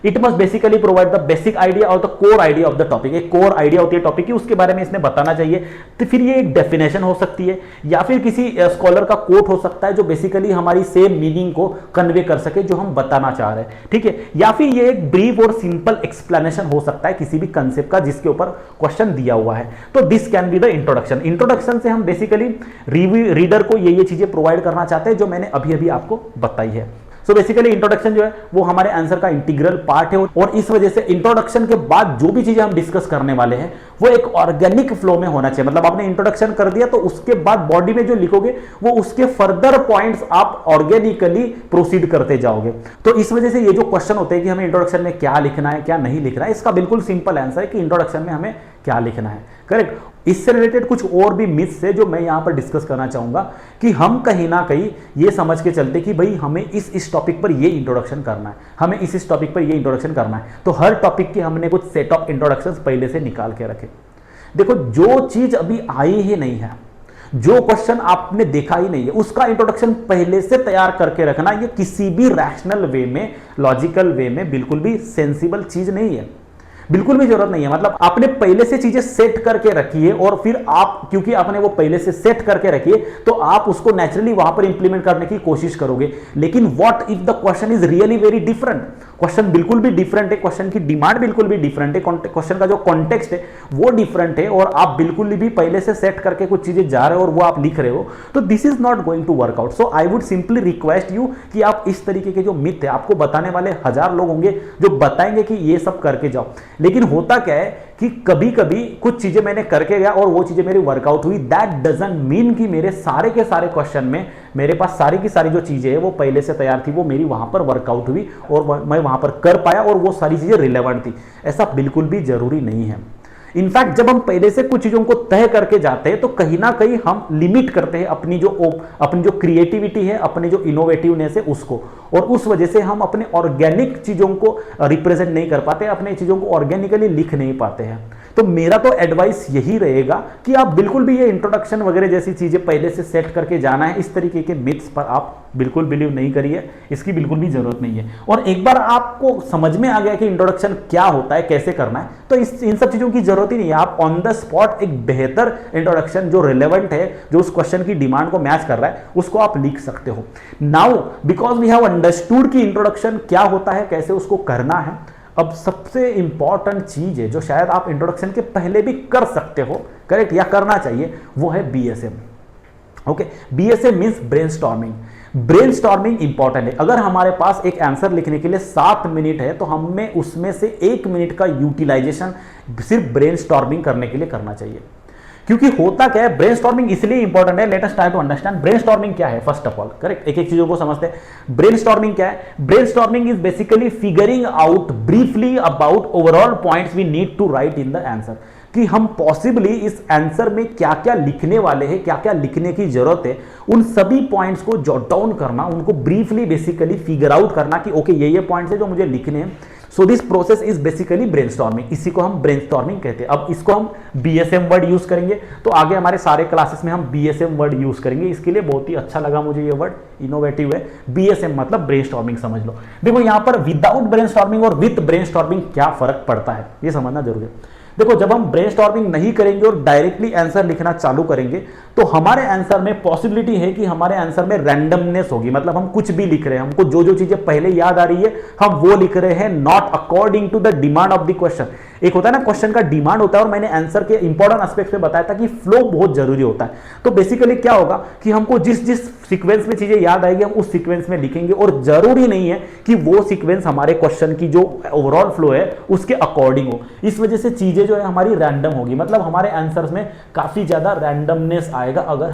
It must basically provide the basic idea और the core idea of the topic. एक कोर आइडिया होती है टॉपिक की, उसके बारे में इसने बताना चाहिए। तो फिर ये एक डेफिनेशन हो सकती है, या फिर किसी स्कॉलर का कोट हो सकता है जो बेसिकली हमारी सेम मीनिंग को कन्वे कर सके जो हम बताना चाह रहे हैं, ठीक है। या फिर ये एक ब्रीफ और सिंपल एक्सप्लेनेशन हो सकता है किसी भी कंसेप्ट का जिसके ऊपर क्वेश्चन दिया हुआ है। तो this can be the introduction. Introduction से हम बेसिकली रीडर को ये चीजें प्रोवाइड करना चाहते हैं जो मैंने अभी अभी आपको बताई है। सो बेसिकली इंट्रोडक्शन जो है वो हमारे आंसर का इंटीग्रल पार्ट है, और इस वजह से इंट्रोडक्शन के बाद जो भी चीजें हम डिस्कस करने वाले हैं वो एक ऑर्गेनिक फ्लो में होना चाहिए। मतलब आपने इंट्रोडक्शन कर दिया तो उसके बाद बॉडी में जो लिखोगे वो उसके फर्दर पॉइंट्स आप ऑर्गेनिकली प्रोसीड करते जाओगे। तो इस वजह से ये जो क्वेश्चन होते हैं कि हमें इंट्रोडक्शन में क्या लिखना है क्या नहीं लिखना है, इसका बिल्कुल सिंपल आंसर है कि इंट्रोडक्शन में हमें क्या लिखना है। करेक्ट। इससे रिलेटेड कुछ और भी मिथ्स है जो मैं यहां पर डिस्कस करना चाहूंगा कि हम कहीं ना कहीं ये समझ के चलते कि भाई हमें इस टॉपिक पर ये इंट्रोडक्शन करना है, हमें इस टॉपिक पर ये इंट्रोडक्शन करना है, तो हर टॉपिक की हमने कुछ सेट ऑफ इंट्रोडक्शंस पहले से निकाल के रखे। देखो, जो चीज अभी आई ही नहीं है, जो क्वेश्चन आपने देखा ही नहीं है, उसका इंट्रोडक्शन पहले से तैयार करके रखना ये किसी भी रैशनल वे में, लॉजिकल वे में बिल्कुल भी सेंसिबल चीज नहीं है, बिल्कुल भी जरूरत नहीं है। मतलब आपने पहले से चीजें सेट करके रखी है, और फिर आप, क्योंकि आपने वो पहले से सेट करके रखी है, तो आप उसको नेचुरली वहां पर इंप्लीमेंट करने की कोशिश करोगे। लेकिन what if the question is really very different? Question बिल्कुल भी डिफरेंट है, क्वेश्चन की डिमांड बिल्कुल भी डिफरेंट है, क्वेश्चन का जो कॉन्टेक्स्ट है वो डिफरेंट है, और आप बिल्कुल भी पहले से सेट करके कुछ चीजें जा रहे हो और वो आप लिख रहे हो, तो this is not going to work out. So I would simply request you कि आप इस तरीके के जो मिथ है, आपको बताने वाले 1000 लोग होंगे जो बताएंगे कि ये सब करके जाओ, लेकिन होता क्या है कि कभी कभी कुछ चीजें मैंने करके गया और वो चीजें मेरी वर्कआउट हुई। दैट डजंट मीन कि मेरे सारे के सारे क्वेश्चन में मेरे पास सारी की सारी जो चीजें है वो पहले से तैयार थी, वो मेरी वहां पर वर्कआउट हुई और मैं वहां पर कर पाया और वो सारी चीजें रिलेवेंट थी। ऐसा बिल्कुल भी जरूरी नहीं है। इनफैक्ट जब हम पहले से कुछ चीजों को तय करके जाते हैं तो कहीं ना कहीं हम लिमिट करते हैं अपनी जो क्रिएटिविटी है, अपनी जो इनोवेटिवनेस है उसको, और उस वजह से हम अपने ऑर्गेनिक चीजों को रिप्रेजेंट नहीं कर पाते, अपने चीजों को ऑर्गेनिकली लिख नहीं पाते हैं। तो मेरा तो एडवाइस यही रहेगा कि आप बिल्कुल भी ये इंट्रोडक्शन वगैरह जैसी चीजें पहले से सेट करके जाना है, इस तरीके के मिथ्स पर आप बिल्कुल बिलीव नहीं करिए, इसकी बिल्कुल भी जरूरत नहीं है। और एक बार आपको समझ में आ गया कि इंट्रोडक्शन क्या होता है, कैसे करना है, तो इन सब चीजों की जरूरत ही नहीं है। आप ऑन द स्पॉट एक बेहतर इंट्रोडक्शन जो रिलेवेंट है, जो उस क्वेश्चन की डिमांड को मैच कर रहा है, उसको आप लिख सकते हो। Now because we have understood कि इंट्रोडक्शन क्या होता है, कैसे उसको करना है, अब सबसे इंपॉर्टेंट चीज है जो शायद आप इंट्रोडक्शन के पहले भी कर सकते हो, करेक्ट, या करना चाहिए, वो है BSM. Okay, BSM means brainstorming. Brainstorming important है। अगर हमारे पास एक आंसर लिखने के लिए 7 मिनट है तो हमें उसमें से 1 मिनट का यूटिलाइजेशन सिर्फ ब्रेनस्टॉर्मिंग करने के लिए करना चाहिए। क्योंकि होता क्या है, ब्रेनस्टॉर्मिंग इसलिए इंपॉर्टेंट है, let us try to understand brainstorming क्या है। फर्स्ट ऑफ ऑल, करेक्ट, एक एक चीजों को समझते हैं। ब्रेनस्टॉर्मिंग क्या है? Brainstorming is basically figuring out briefly about overall points we need to write in the answer, कि हम पॉसिबली इस आंसर में क्या क्या लिखने वाले हैं, क्या क्या लिखने की जरूरत है, उन सभी पॉइंट्स को जॉट डाउन करना, उनको ब्रीफली बेसिकली फिगर आउट करना कि ओके ये पॉइंट्स है जो मुझे लिखने हैं। So this process is basically brainstorming, इसी को हम ब्रेनस्टॉर्मिंग कहते हैं। अब इसको हम बीएसएम वर्ड यूज करेंगे, तो आगे हमारे सारे क्लासेस में हम बीएसएम वर्ड यूज करेंगे। इसके लिए बहुत ही अच्छा लगा मुझे ये वर्ड, इनोवेटिव है। बीएसएम मतलब ब्रेनस्टॉर्मिंग समझ लो। देखो यहां पर विदाउट ब्रेनस्टॉर्मिंग और विद ब्रेनस्टॉर्मिंग क्या फर्क पड़ता है ये समझना जरूरी है। देखो जब हम ब्रेनस्टॉर्मिंग नहीं करेंगे और डायरेक्टली आंसर लिखना चालू करेंगे तो हमारे आंसर में पॉसिबिलिटी है कि हमारे आंसर में रैंडमनेस होगी, मतलब हम कुछ भी लिख रहे हैं, हमको जो जो चीजें पहले याद आ रही है हम वो लिख रहे हैं, not according to the demand of the question. एक होता है ना क्वेश्चन का डिमांड होता है, और मैंने आंसर के इंपॉर्टेंट एस्पेक्ट में बताया था कि फ्लो बहुत जरूरी होता है। तो बेसिकली क्या होगा कि हमको जिस जिस सीक्वेंस में चीजें याद आएगी हम उस सीक्वेंस में लिखेंगे, और जरूरी नहीं है कि वो सीक्वेंस हमारे क्वेश्चन की जो ओवरऑल फ्लो है उसके अकॉर्डिंग हो। इस वजह से चीजें जो है हमारी रैंडम होगी, मतलब हमारे आंसर्स में काफी ज्यादा रैंडमनेस आएगा अगर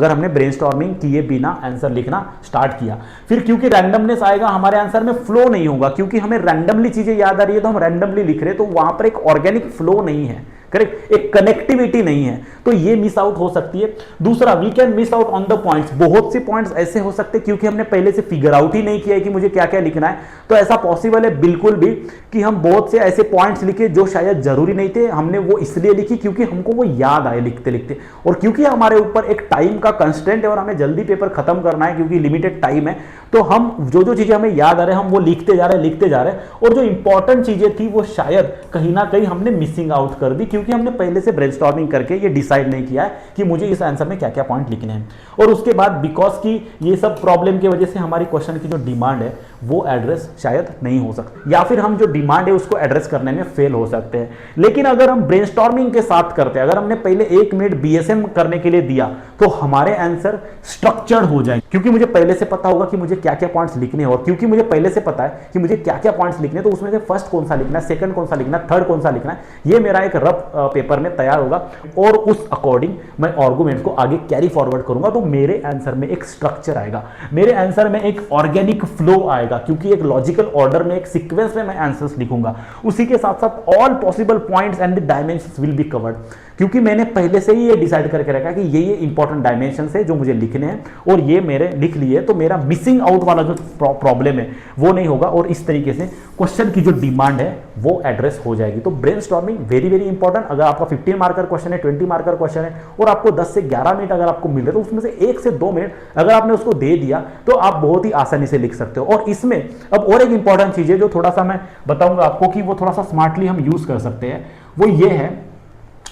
हमने ब्रेनस्टॉर्मिंग किए बिना आंसर लिखना स्टार्ट किया। फिर क्योंकि रैंडमनेस आएगा हमारे आंसर में फ्लो नहीं होगा, क्योंकि हमें रैंडमली चीजें याद आ रही है तो हम रैंडमली लिख रहे हैं, तो वहां पर एक ऑर्गेनिक फ्लो नहीं है, करेक्ट, एक कनेक्टिविटी नहीं है, तो ये मिस आउट हो सकती है। दूसरा, we can miss out on the points. बहुत से पॉइंट्स ऐसे हो सकते हैं क्योंकि हमने पहले से फिगर आउट ही नहीं किया है कि मुझे क्या क्या लिखना है, तो ऐसा पॉसिबल है बिल्कुल भी कि हम बहुत से ऐसे पॉइंट्स लिखे जो शायद जरूरी नहीं थे, हमने वो इसलिए लिखी क्योंकि हमको वो याद आए लिखते लिखते, और क्योंकि हमारे ऊपर एक टाइम का कंस्टेंट है और हमें जल्दी पेपर खत्म करना है क्योंकि लिमिटेड टाइम है, तो हम जो जो चीजें हमें याद आ रहे हैं हम वो लिखते जा रहे हैं, और जो इंपॉर्टेंट चीजें थी वो शायद कहीं ना कहीं हमने मिसिंग आउट कर दी क्योंकि हमने पहले से ब्रेनस्टॉर्मिंग करके ये डिसाइड नहीं किया है कि मुझे इस आंसर में क्या क्या पॉइंट लिखने हैं। और उसके बाद बिकॉज की ये सब प्रॉब्लम की वजह से हमारी क्वेश्चन की जो डिमांड है वो एड्रेस शायद नहीं हो सकती, या फिर हम जो डिमांड है उसको एड्रेस करने में फेल हो सकते हैं। लेकिन अगर हम ब्रेनस्टॉर्मिंग के साथ करते हैं, अगर हमने पहले 1 मिनट बीएसएम करने के लिए दिया तो हमारे आंसर स्ट्रक्चर्ड हो जाएंगे, क्योंकि मुझे पहले से पता होगा कि मुझे क्या क्या पॉइंट्स लिखने हैं, और क्योंकि मुझे पहले से पता है कि मुझे क्या क्या पॉइंट्स लिखने हैं, तो उसमें से फर्स्ट कौन सा लिखना है, सेकंड कौन सा लिखना है, थर्ड कौन सा लिखना है, ये मेरा एक रफ पेपर में तैयार होगा, और उस अकॉर्डिंग मैं आर्गुमेंट को आगे कैरी फॉरवर्ड करूंगा, तो मेरे आंसर में एक स्ट्रक्चर आएगा, मेरे आंसर में एक ऑर्गेनिक फ्लो आएगा, क्योंकि एक लॉजिकल ऑर्डर में, एक सीक्वेंस में मैं आंसर्स लिखूंगा। उसी के साथ साथ all possible points and the dimensions will be covered, क्योंकि मैंने पहले से ही ये डिसाइड करके रखा कि ये इंपॉर्टेंट डायमेंशंस है जो मुझे लिखने हैं, और ये मेरे लिख लिए, तो मेरा मिसिंग आउट वाला जो प्रॉब्लम है वो नहीं होगा, और इस तरीके से क्वेश्चन की जो डिमांड है वो एड्रेस हो जाएगी। तो ब्रेनस्टॉर्मिंग वेरी वेरी इंपॉर्टेंट। अगर आपका 15 मार्कर क्वेश्चन है, 20 मार्कर क्वेश्चन है, और आपको 10 से 11 मिनट अगर आपको मिल रहे तो उसमें से 1 से 2 मिनट अगर आपने उसको दे दिया तो आप बहुत ही आसानी से लिख सकते हो। और इसमें अब और एक इंपॉर्टेंट चीज है जो थोड़ा सा मैं बताऊंगा आपको कि वो थोड़ा सा स्मार्टली हम यूज कर सकते हैं, वो ये है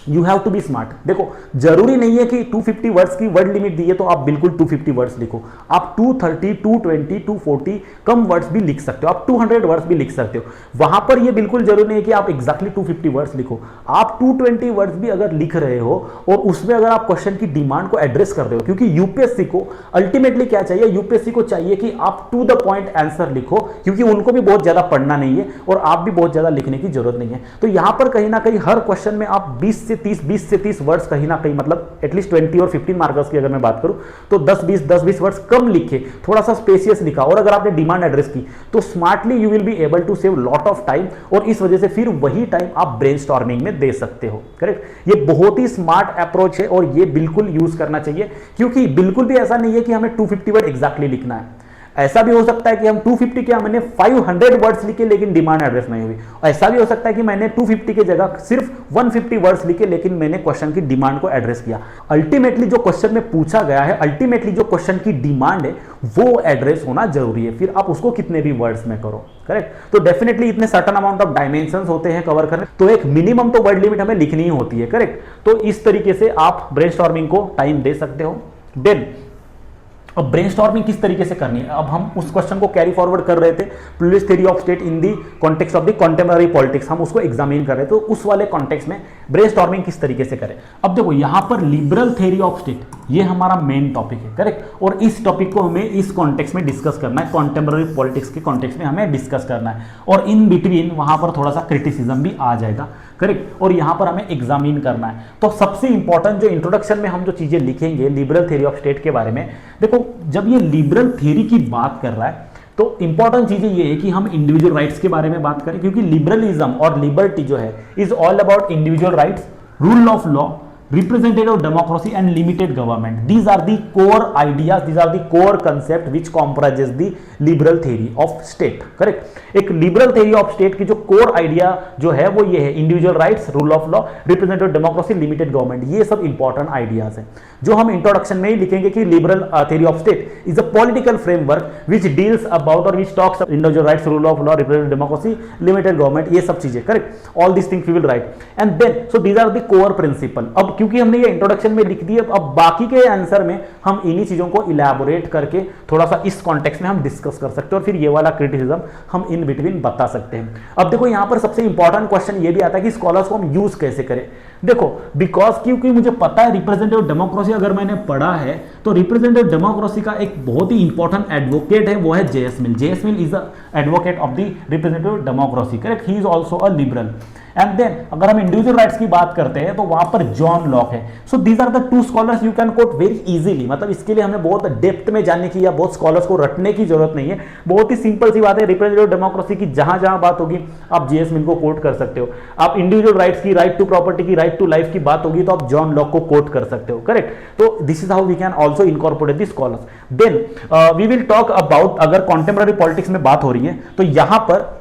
you have to be smart. देखो जरूरी नहीं है कि 250 वर्ड्स की वर्ड लिमिट दी है तो आप बिल्कुल 250 वर्ड्स लिखो, आप 230, 220, 240 कम वर्ड्स भी लिख सकते हो, आप 200 वर्ड्स भी लिख सकते हो। वहां पर ये बिल्कुल जरूरी नहीं है कि आप एग्जैक्टली 250 वर्ड्स लिखो, आप 220 वर्ड्स भी अगर लिख रहे हो और उसमें अगर आप क्वेश्चन की डिमांड को एड्रेस कर रहे हो, क्योंकि यूपीएससी को अल्टीमेटली क्या चाहिए, यूपीएससी को चाहिए कि आप टू द पॉइंट आंसर लिखो, क्योंकि उनको भी बहुत ज्यादा पढ़ना नहीं है और आप भी बहुत ज्यादा लिखने की जरूरत नहीं है। तो यहां पर कहीं ना कहीं हर क्वेश्चन में आप 20 से 30 वर्ड्स कहीं ना कहीं, मतलब एटलीस्ट 20 और 15 मार्कर्स की अगर मैं बात करूं तो 10-20 वर्ड्स कम लिखे, थोड़ा सा स्पेसियस लिखा, और अगर आपने डिमांड एड्रेस की तो smartly you will be able to save lot of time, और इस वजह से फिर वही टाइम आप ब्रेनस्टॉर्मिंग में दे सकते हो। करेक्ट, ये बहुत ही स्मार्ट अप्रोच है और ये बिल्कुल यूज करना चाहिए, क्योंकि बिल्कुल भी ऐसा नहीं है कि हमें 250 वर्ड एग्जैक्टली लिखना है। ऐसा भी हो सकता है कि हम 250 के मैंने 500 वर्ड्स लिखे लेकिन डिमांड एड्रेस नहीं हुई, ऐसा भी हो सकता है कि मैंने 250 के जगह सिर्फ 150 वर्ड्स लिखे लेकिन मैंने क्वेश्चन की डिमांड को एड्रेस किया। अल्टीमेटली जो क्वेश्चन में पूछा गया है, अल्टीमेटली जो क्वेश्चन की डिमांड है वो एड्रेस होना जरूरी है, फिर आप उसको कितने भी वर्ड्स में करो। करेक्ट, तो डेफिनेटली इतने सर्टेन अमाउंट ऑफ डायमेंशंस होते हैं कवर करने, तो एक मिनिमम तो वर्ड लिमिट हमें लिखनी ही होती है। करेक्ट, तो इस तरीके से आप ब्रेनस्टॉर्मिंग को टाइम दे सकते हो। देन अब ब्रेनस्टॉर्मिंग किस तरीके से करनी है, अब हम उस क्वेश्चन को कैरी फॉरवर्ड कर रहे थे, pluralist theory of state in the context of the contemporary politics, हम उसको एग्जामिन कर रहे थे, तो उस वाले कॉन्टेक्स्ट में ब्रेनस्टॉर्मिंग किस तरीके से करें। अब देखो यहां पर लिबरल थ्योरी ऑफ स्टेट ये हमारा मेन टॉपिक है। करेक्ट, और इस टॉपिक को हमें इस कॉन्टेक्स्ट में डिस्कस करना है, कंटेम्पररी पॉलिटिक्स के कॉन्टेक्स्ट में हमें डिस्कस करना है, और इन बिटवीन वहां पर थोड़ा सा क्रिटिसिज्म भी आ जाएगा। करेक्ट, और यहां पर हमें एग्जामिन करना है। तो सबसे इंपॉर्टेंट जो इंट्रोडक्शन में हम जो चीजें लिखेंगे लिबरल थ्योरी ऑफ स्टेट के बारे में, देखो जब ये लिबरल थ्योरी की बात कर रहा है तो इंपॉर्टेंट चीजें ये है कि हम इंडिविजुअल राइट्स के बारे में बात करें, क्योंकि लिबरलिज्म और लिबर्टी जो है is all about individual rights rule of law, representative democracy and limited government. These are the core ideas, these are the core concept which comprises the liberal theory of state. Correct, एक लिबरल थ्योरी ऑफ स्टेट की जो कोर आइडिया जो है वो ये है, individual rights, rule of law, representative democracy, limited government. ये सब इंपॉर्टेंट आइडियाज हैं जो हम इंट्रोडक्शन में ही लिखेंगे कि liberal theory of state is a political framework which deals about और which talks individual rights, rule of law, representative democracy, limited government, ये सब चीजें. Correct, all this things we will write and then so these are the core principle. अब क्योंकि हमने ये इंट्रोडक्शन में लिख दिए, अब बाकी के आंसर में हम इन्हीं चीजों को इलैबोरेट करके थोड़ा सा इस कॉन्टेक्स्ट में हम डिस्कस कर सकते हैं और फिर ये वाला क्रिटिसिज्म हम इन बिटवीन बता सकते हैं. अब देखो यहां पर सबसे इंपॉर्टेंट क्वेश्चन ये भी आता है कि स्कॉलर्स को हम यूज कैसे करें. देखो बिकॉज क्योंकि मुझे पता है रिप्रेजेंटेटिव डेमोक्रेसी अगर मैंने पढ़ा है तो रिप्रेजेंटेटिव डेमोक्रेसी का एक बहुत ही इंपॉर्टेंट एडवोकेट है, वो है JS Mill. JS Mill is the advocate of the representative democracy. Correct, he is also a liberal. And then अगर हम इंडिविजुअल राइट्स की बात करते हैं तो वहां पर जॉन लॉक है. So these are the two scholars you can quote very easily. मतलब इसके लिए हमें बहुत डेप्थ में जाने की या बहुत स्कॉलर्स को रटने की जरूरत नहीं है. बहुत ही सिंपल सी बात है, रिप्रेजेंटेटिव डेमोक्रेसी की जहां जहां बात होगी आप जेएस मिल को कोट कर सकते हो. आप इंडिविजुअल राइट्स की, राइट टू प्रॉपर्टी की, राइट टू लाइफ की बात होगी तो आप जॉन लॉक को कोट कर सकते हो. करेक्ट, तो this is how we can also incorporate the scholars. Then we will talk about, अगर कॉन्टेम्पररी पॉलिटिक्स में बात हो रही है तो यहां पर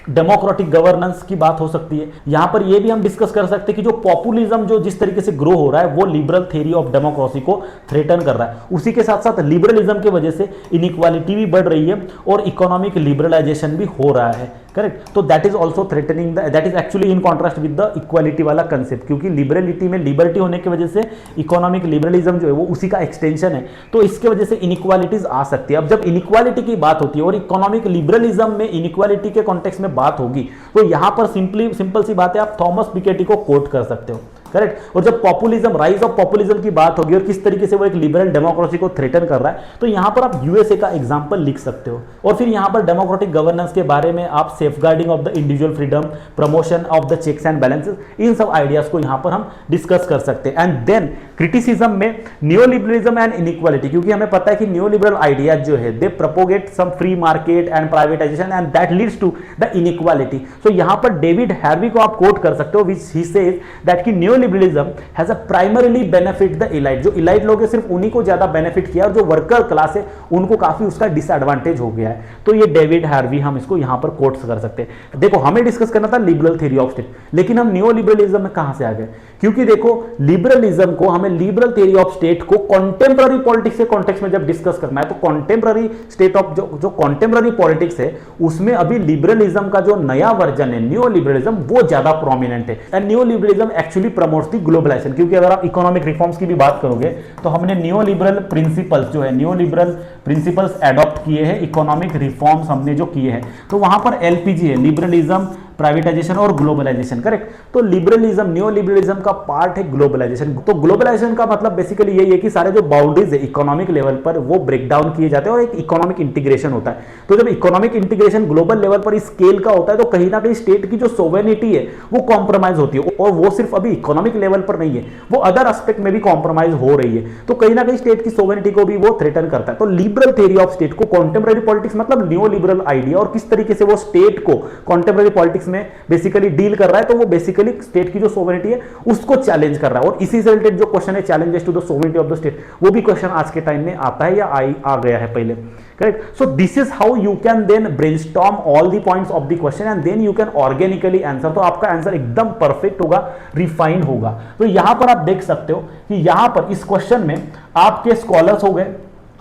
डेमोक्रेटिक गवर्नेंस की बात हो सकती है. यहां पर यह भी हम डिस्कस कर सकते हैं कि जो पॉपुलिज्म जो जिस तरीके से ग्रो हो रहा है वो लिबरल थ्योरी ऑफ डेमोक्रेसी को थ्रेटन कर रहा है. उसी के साथ साथ लिबरलिज्म की वजह से इनइक्वालिटी भी बढ़ रही है और इकोनॉमिक लिबरलाइजेशन भी हो रहा है. करेक्ट, तो that is also threatening, that is actually in contrast with the equality वाला कंसेप्ट. क्योंकि लिबरलिटी में लिबर्टी होने की वजह से इकोनॉमिक लिबरलिज्म जो है वो उसी का एक्सटेंशन है, तो इसके वजह से इनइक्वालिटीज आ सकती है. अब जब इनइक्वालिटी की बात होती है और इकोनॉमिक लिबरलिज्म में इनइक्वालिटी के कॉन्टेक्स्ट में बात होगी तो यहां पर सिंपल सी बात है, आप थॉमस पिकेटी को कोट कर सकते हो. करेक्ट, और जब पॉपुलिज्म, राइज ऑफ पॉपुलिज्म की बात होगी और किस तरीके से वो एक लिबरल डेमोक्रेसी को थ्रेटन कर रहा है तो यहां पर आप यूएसए का एग्जांपल लिख सकते हो. और फिर यहां पर डेमोक्रेटिक गवर्नेंस के बारे में आप safeguarding of the individual freedom, promotion of the checks and balances, इन सब आइडियाज को यहां पर हम डिस्कस कर सकते हैं. एंड देन क्रिटिसिज्म में न्यू लिबरलिज्म एंड इनइक्वालिटी, क्योंकि हमें पता है कि न्यू लिबरल आइडियाज जो है they propagate some free market and privatization and that leads to the inequality. So यहां पर डेविड हैर्वी को आप कोट कर सकते हो विच ही सेज दैट कि new liberalism has a primarily benefit the elite. जो इलाइट लोग हैं सिर्फ उन्हीं को ज्यादा बेनिफिट किया और जो वर्कर क्लास है उनको काफी उसका डिसएडवांटेज हो गया है. तो ये डेविड हार्वी हम इसको यहां पर कोट्स कर सकते हैं. देखो हमें डिस्कस करना था लिबरल थ्योरी ऑफ स्टेट, लेकिन हम न्यू लिबरलिज्म में कहां से आ गए? क्योंकि देखो लिबरलिज्म को, हमें लिबरल थ्योरी ऑफ स्टेट को कॉन्टेम्पररी पॉलिटिक्स के कॉन्टेक्स्ट में जब डिस्कस करना है तो कॉन्टेम्पररी स्टेट ऑफ जो कॉन्टेम्पररी पॉलिटिक्स है उसमें अभी लिबरलिज्म का जो नया वर्जन है न्यू लिबरलिज्म वो ज्यादा प्रोमिनेंट है. And new liberalism actually promotes the globalisation. क्योंकि अगर आप इकोनॉमिक रिफॉर्म्स की भी बात करोगे तो हमने न्यू लिबरल प्रिंसिपल्स जो है, न्यू लिबरल प्रिंसिपल्स एडॉप्ट किए हैं, इकोनॉमिक रिफॉर्म्स हमने जो किए हैं तो वहां पर एलपीजी है, लिबरलिज्म, प्राइवेटाइजेशन और ग्लोबलाइजेशन. करेक्ट, तो लिबरलिज्म, न्यू लिबरलिज्म का पार्ट है ग्लोबलाइजेशन. तो ग्लोबलाइजेशन का मतलब बेसिकली यही है कि सारे जो बाउंड्रीज है इकोनॉमिक लेवल पर वो ब्रेक डाउन किए जाते हैं और एक इकोनॉमिक इंटीग्रेशन होता है. तो जब इकोनॉमिक इंटीग्रेशन ग्लोबल लेवल पर इस स्केल का होता है तो कहीं ना कहीं स्टेट की जो सोवेनिटी है वो कॉम्प्रोमाइज होती है और वो सिर्फ अभी इकोनॉमिक लेवल पर नहीं है, वो अदर एस्पेक्ट में भी कॉम्प्रोमाइज हो रही है. तो कहीं ना कहीं स्टेट की सोवेनिटी को भी वो थ्रेटन करता है. तो लिबरल थ्योरी ऑफ स्टेट को कॉन्टेम्पररी पॉलिटिक्स मतलब न्यू लिबरल आइडिया और किस तरीके से वो स्टेट को कॉन्टेम्पररी पॉलिटिक्स में बेसिकली डील कर रहा है, तो वो बेसिकली स्टेट की जो सोवरेनिटी है उसको चैलेंज कर रहा है. और इसी से रिलेटेड जो क्वेश्चन है challenges to the sovereignty of the state, वो भी क्वेश्चन आज के टाइम में आता है या आ गया है पहले. Correct, so this is how you can then brainstorm all the points of the question and then you can organically answer. तो आपका आंसर एकदम परफेक्ट होगा, रिफाइंड होगा. तो यहां पर आप देख सकते हो कि यहां पर इस क्वेश्चन में आपके स्कॉलर्स हो गए,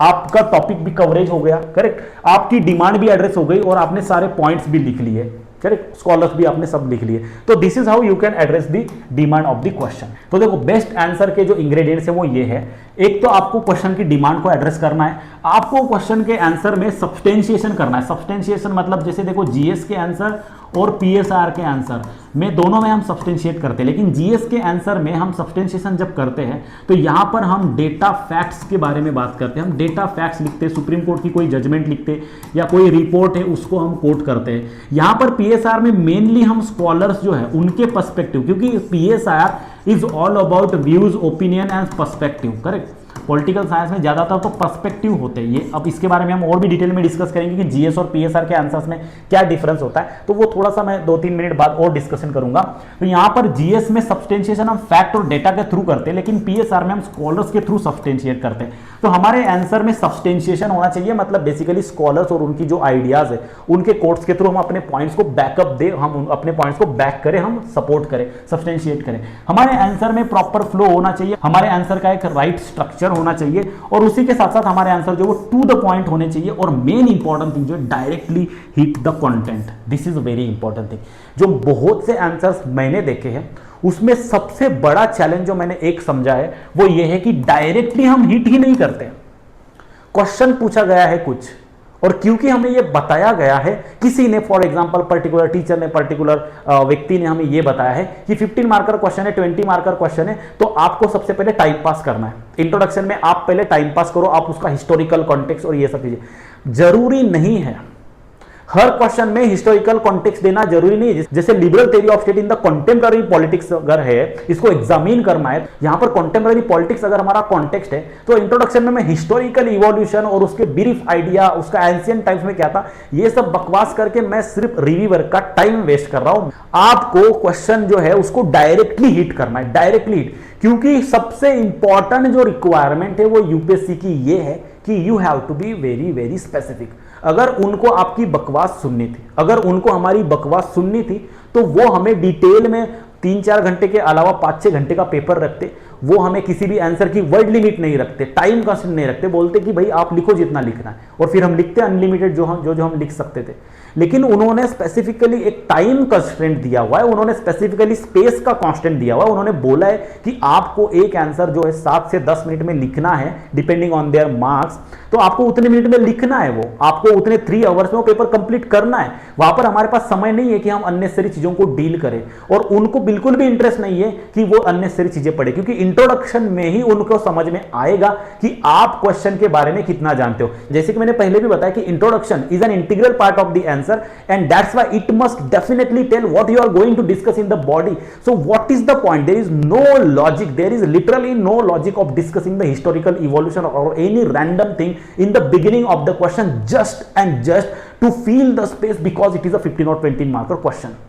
आपका टॉपिक भी कवरेज हो गया. करेक्ट, आपकी डिमांड भी एड्रेस हो गई और आपने सारे पॉइंट्स भी लिख लिए. करेक्ट, स्कॉलर्स भी आपने सब लिख लिए. तो this is how you can address the demand of the question. तो देखो बेस्ट आंसर के जो इंग्रेडिएंट्स है वो ये है. एक तो आपको क्वेश्चन की डिमांड को एड्रेस करना है, आपको क्वेश्चन के आंसर में सब्सटेंशिएशन करना है. सब्सटेंशिएशन मतलब जैसे देखो जीएस के आंसर और पीएसआर के आंसर में दोनों में हम सब्सटेंशिएट करते हैं, लेकिन जीएस के आंसर में हम सब्सटेंशिएशन जब करते हैं तो यहां पर हम डेटा फैक्ट्स के बारे में बात करते हैं. हम डेटा फैक्ट्स लिखते हैं, सुप्रीम कोर्ट की कोई जजमेंट लिखते या कोई रिपोर्ट है उसको हम कोट करते हैं. यहां पर पीएसआर में मेनली हम स्कॉलर्स जो है उनके पर्सपेक्टिव, क्योंकि PSR is all about views, opinion and perspective. Correct, political science में ज़्यादातर तो पर्सपेक्टिव होते हैं ये। अब इसके बारे में हम और भी डिटेल में डिस्कस करेंगे कि जीएस और पीएसआर के आंसर्स में क्या डिफरेंस होता है, तो वो थोड़ा सा मैं 2-3 मिनट बाद और डिस्कशन करूंगा। तो यहाँ पर जीएस में सब्सटेंशिएशन हम फैक्ट और डेटा के थ्रू करते हैं, लेकिन पीएसआर में हम स्कॉलर्स के थ्रू सब्सटेंशिएट करते हैं। तो हमारे आंसर में सब्सटेंशिएशन होना चाहिए, मतलब बेसिकली स्कॉलर्स और उनकी जो आइडियाज है उनके कोट्स के थ्रू हम अपने पॉइंट्स को बैकअप दे, हम अपने पॉइंट्स को बैक करें, हम सपोर्ट करें, सब्सटेंशिएट करें। हमारे आंसर में प्रॉपर फ्लो होना चाहिए, हमारे आंसर का एक राइट स्ट्रक्चर होना चाहिए, और उसी के साथ साथ हमारे आंसर जो वो टू द पॉइंट होने चाहिए, और मेन इंपॉर्टेंट थिंग जो है directly hit the content. This is very important thing. जो बहुत से आंसर्स मैंने देखे हैं उसमें सबसे बड़ा चैलेंज जो मैंने एक समझा है वो ये है कि डायरेक्टली हम हिट ही नहीं करते। क्वेश्चन पूछा गया है कुछ, और क्योंकि हमें ये बताया गया है, किसी ने फॉर एग्जांपल पर्टिकुलर टीचर ने, पर्टिकुलर व्यक्ति ने हमें ये बताया है कि 15 मार्कर क्वेश्चन है, 20 मार्कर क्वेश्चन है, तो आपको सबसे पहले टाइम पास करना है। इंट्रोडक्शन में आप पहले टाइम पास करो, आप उसका हिस्टोरिकल कॉन्टेक्स्ट और ये सब चीजें। जरूरी नहीं है हर क्वेश्चन में हिस्टोरिकल कॉन्टेक्स्ट देना, जरूरी नहीं है। जैसे liberal theory of state in the contemporary politics अगर है, इसको एग्जामिन करना है, यहां पर कंटेम्पररी पॉलिटिक्स अगर हमारा कॉन्टेक्स्ट है, तो इंट्रोडक्शन में मैं हिस्टोरिकल इवोल्यूशन और उसके ब्रीफ आइडिया, उसका एंशिएंट टाइम्स में क्या था, ये सब बकवास करके मैं सिर्फ रिव्यूअर का टाइम वेस्ट कर रहा हूं। आपको क्वेश्चन जो है उसको डायरेक्टली हिट करना है, डायरेक्टली हिट, क्योंकि सबसे इंपॉर्टेंट जो रिक्वायरमेंट है वो यूपीएससी की ये है कि you have to be very very specific. अगर उनको आपकी बकवास सुननी थी, अगर उनको हमारी बकवास सुननी थी, तो वो हमें डिटेल में 3-4 घंटे के अलावा 5-6 घंटे का पेपर रखते। वो हमें किसी भी आंसर की वर्ड लिमिट नहीं रखते, टाइम कंस्ट्रेंट नहीं रखते, बोलते कि भाई आप लिखो जितना लिखना है, और फिर हम लिखते अनलिमिटेड जो हम लिख सकते थे। लेकिन उन्होंने स्पेसिफिकली एक टाइम कंस्ट्रेंट दिया हुआ है, उन्होंने स्पेसिफिकली स्पेस का कांस्टेंट दिया हुआ है। उन्होंने बोला है कि आपको एक आंसर जो है 7 से 10 मिनट में लिखना है, डिपेंडिंग ऑन देयर मार्क्स, तो आपको उतने मिनट में लिखना है, वो आपको उतने 3 आवर्स में वो पेपर कंप्लीट करना है। वहां पर हमारे पास समय नहीं है कि हम अननेसेसरी चीजों को डील करें, और उनको बिल्कुल भी इंटरेस्ट नहीं है कि वो अननेसेसरी चीजें पढ़े, क्योंकि इंट्रोडक्शन में ही उनको समझ में आएगा कि आप क्वेश्चन के बारे में कितना जानते हो। जैसे कि मैंने पहले भी बताया कि introduction is an integral part of the answer, and that's why it must definitely tell what you are going to discuss in the body. So what is the point? There is no logic, there is literally no logic of discussing the historical evolution or any random thing in the beginning of the question just and just to fill the space because it is a 15 or 20 marker question.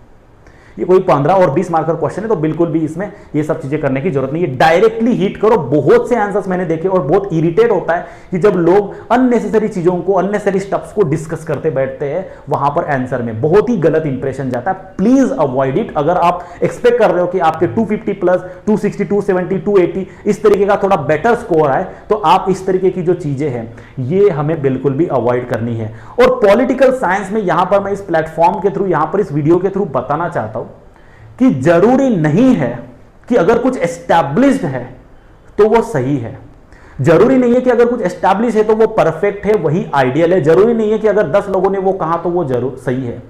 ये कोई 15 और 20 मार्कर क्वेश्चन है, तो बिल्कुल भी इसमें ये सब चीजें करने की जरूरत नहीं है, डायरेक्टली हिट करो। बहुत से आंसर्स मैंने देखे और बहुत इरिटेट होता है कि जब लोग अननेसेसरी चीजों को, अननेसेसरी स्टफ्स को डिस्कस करते बैठते हैं, वहां पर आंसर में बहुत ही गलत इंप्रेशन जाता है। Please avoid it. अगर आप एक्सपेक्ट कर रहे हो कि आपके 250 प्लस 260 270 280 इस तरीके का थोड़ा बेटर स्कोर आए, तो आप इस तरीके की जो चीजें हैं ये हमें बिल्कुल भी अवॉइड करनी है। और पॉलिटिकल साइंस में यहां पर मैं इस प्लेटफॉर्म के थ्रू, यहां पर इस वीडियो के थ्रू बताना चाहता हूं कि जरूरी नहीं है कि अगर कुछ एस्टैब्लिश्ड है तो वो सही है, जरूरी नहीं है कि अगर कुछ एस्टैब्लिश है तो वो परफेक्ट है, वही आइडियल है, जरूरी नहीं है कि अगर 10 लोगों ने वो कहा तो वो जरूर सही है।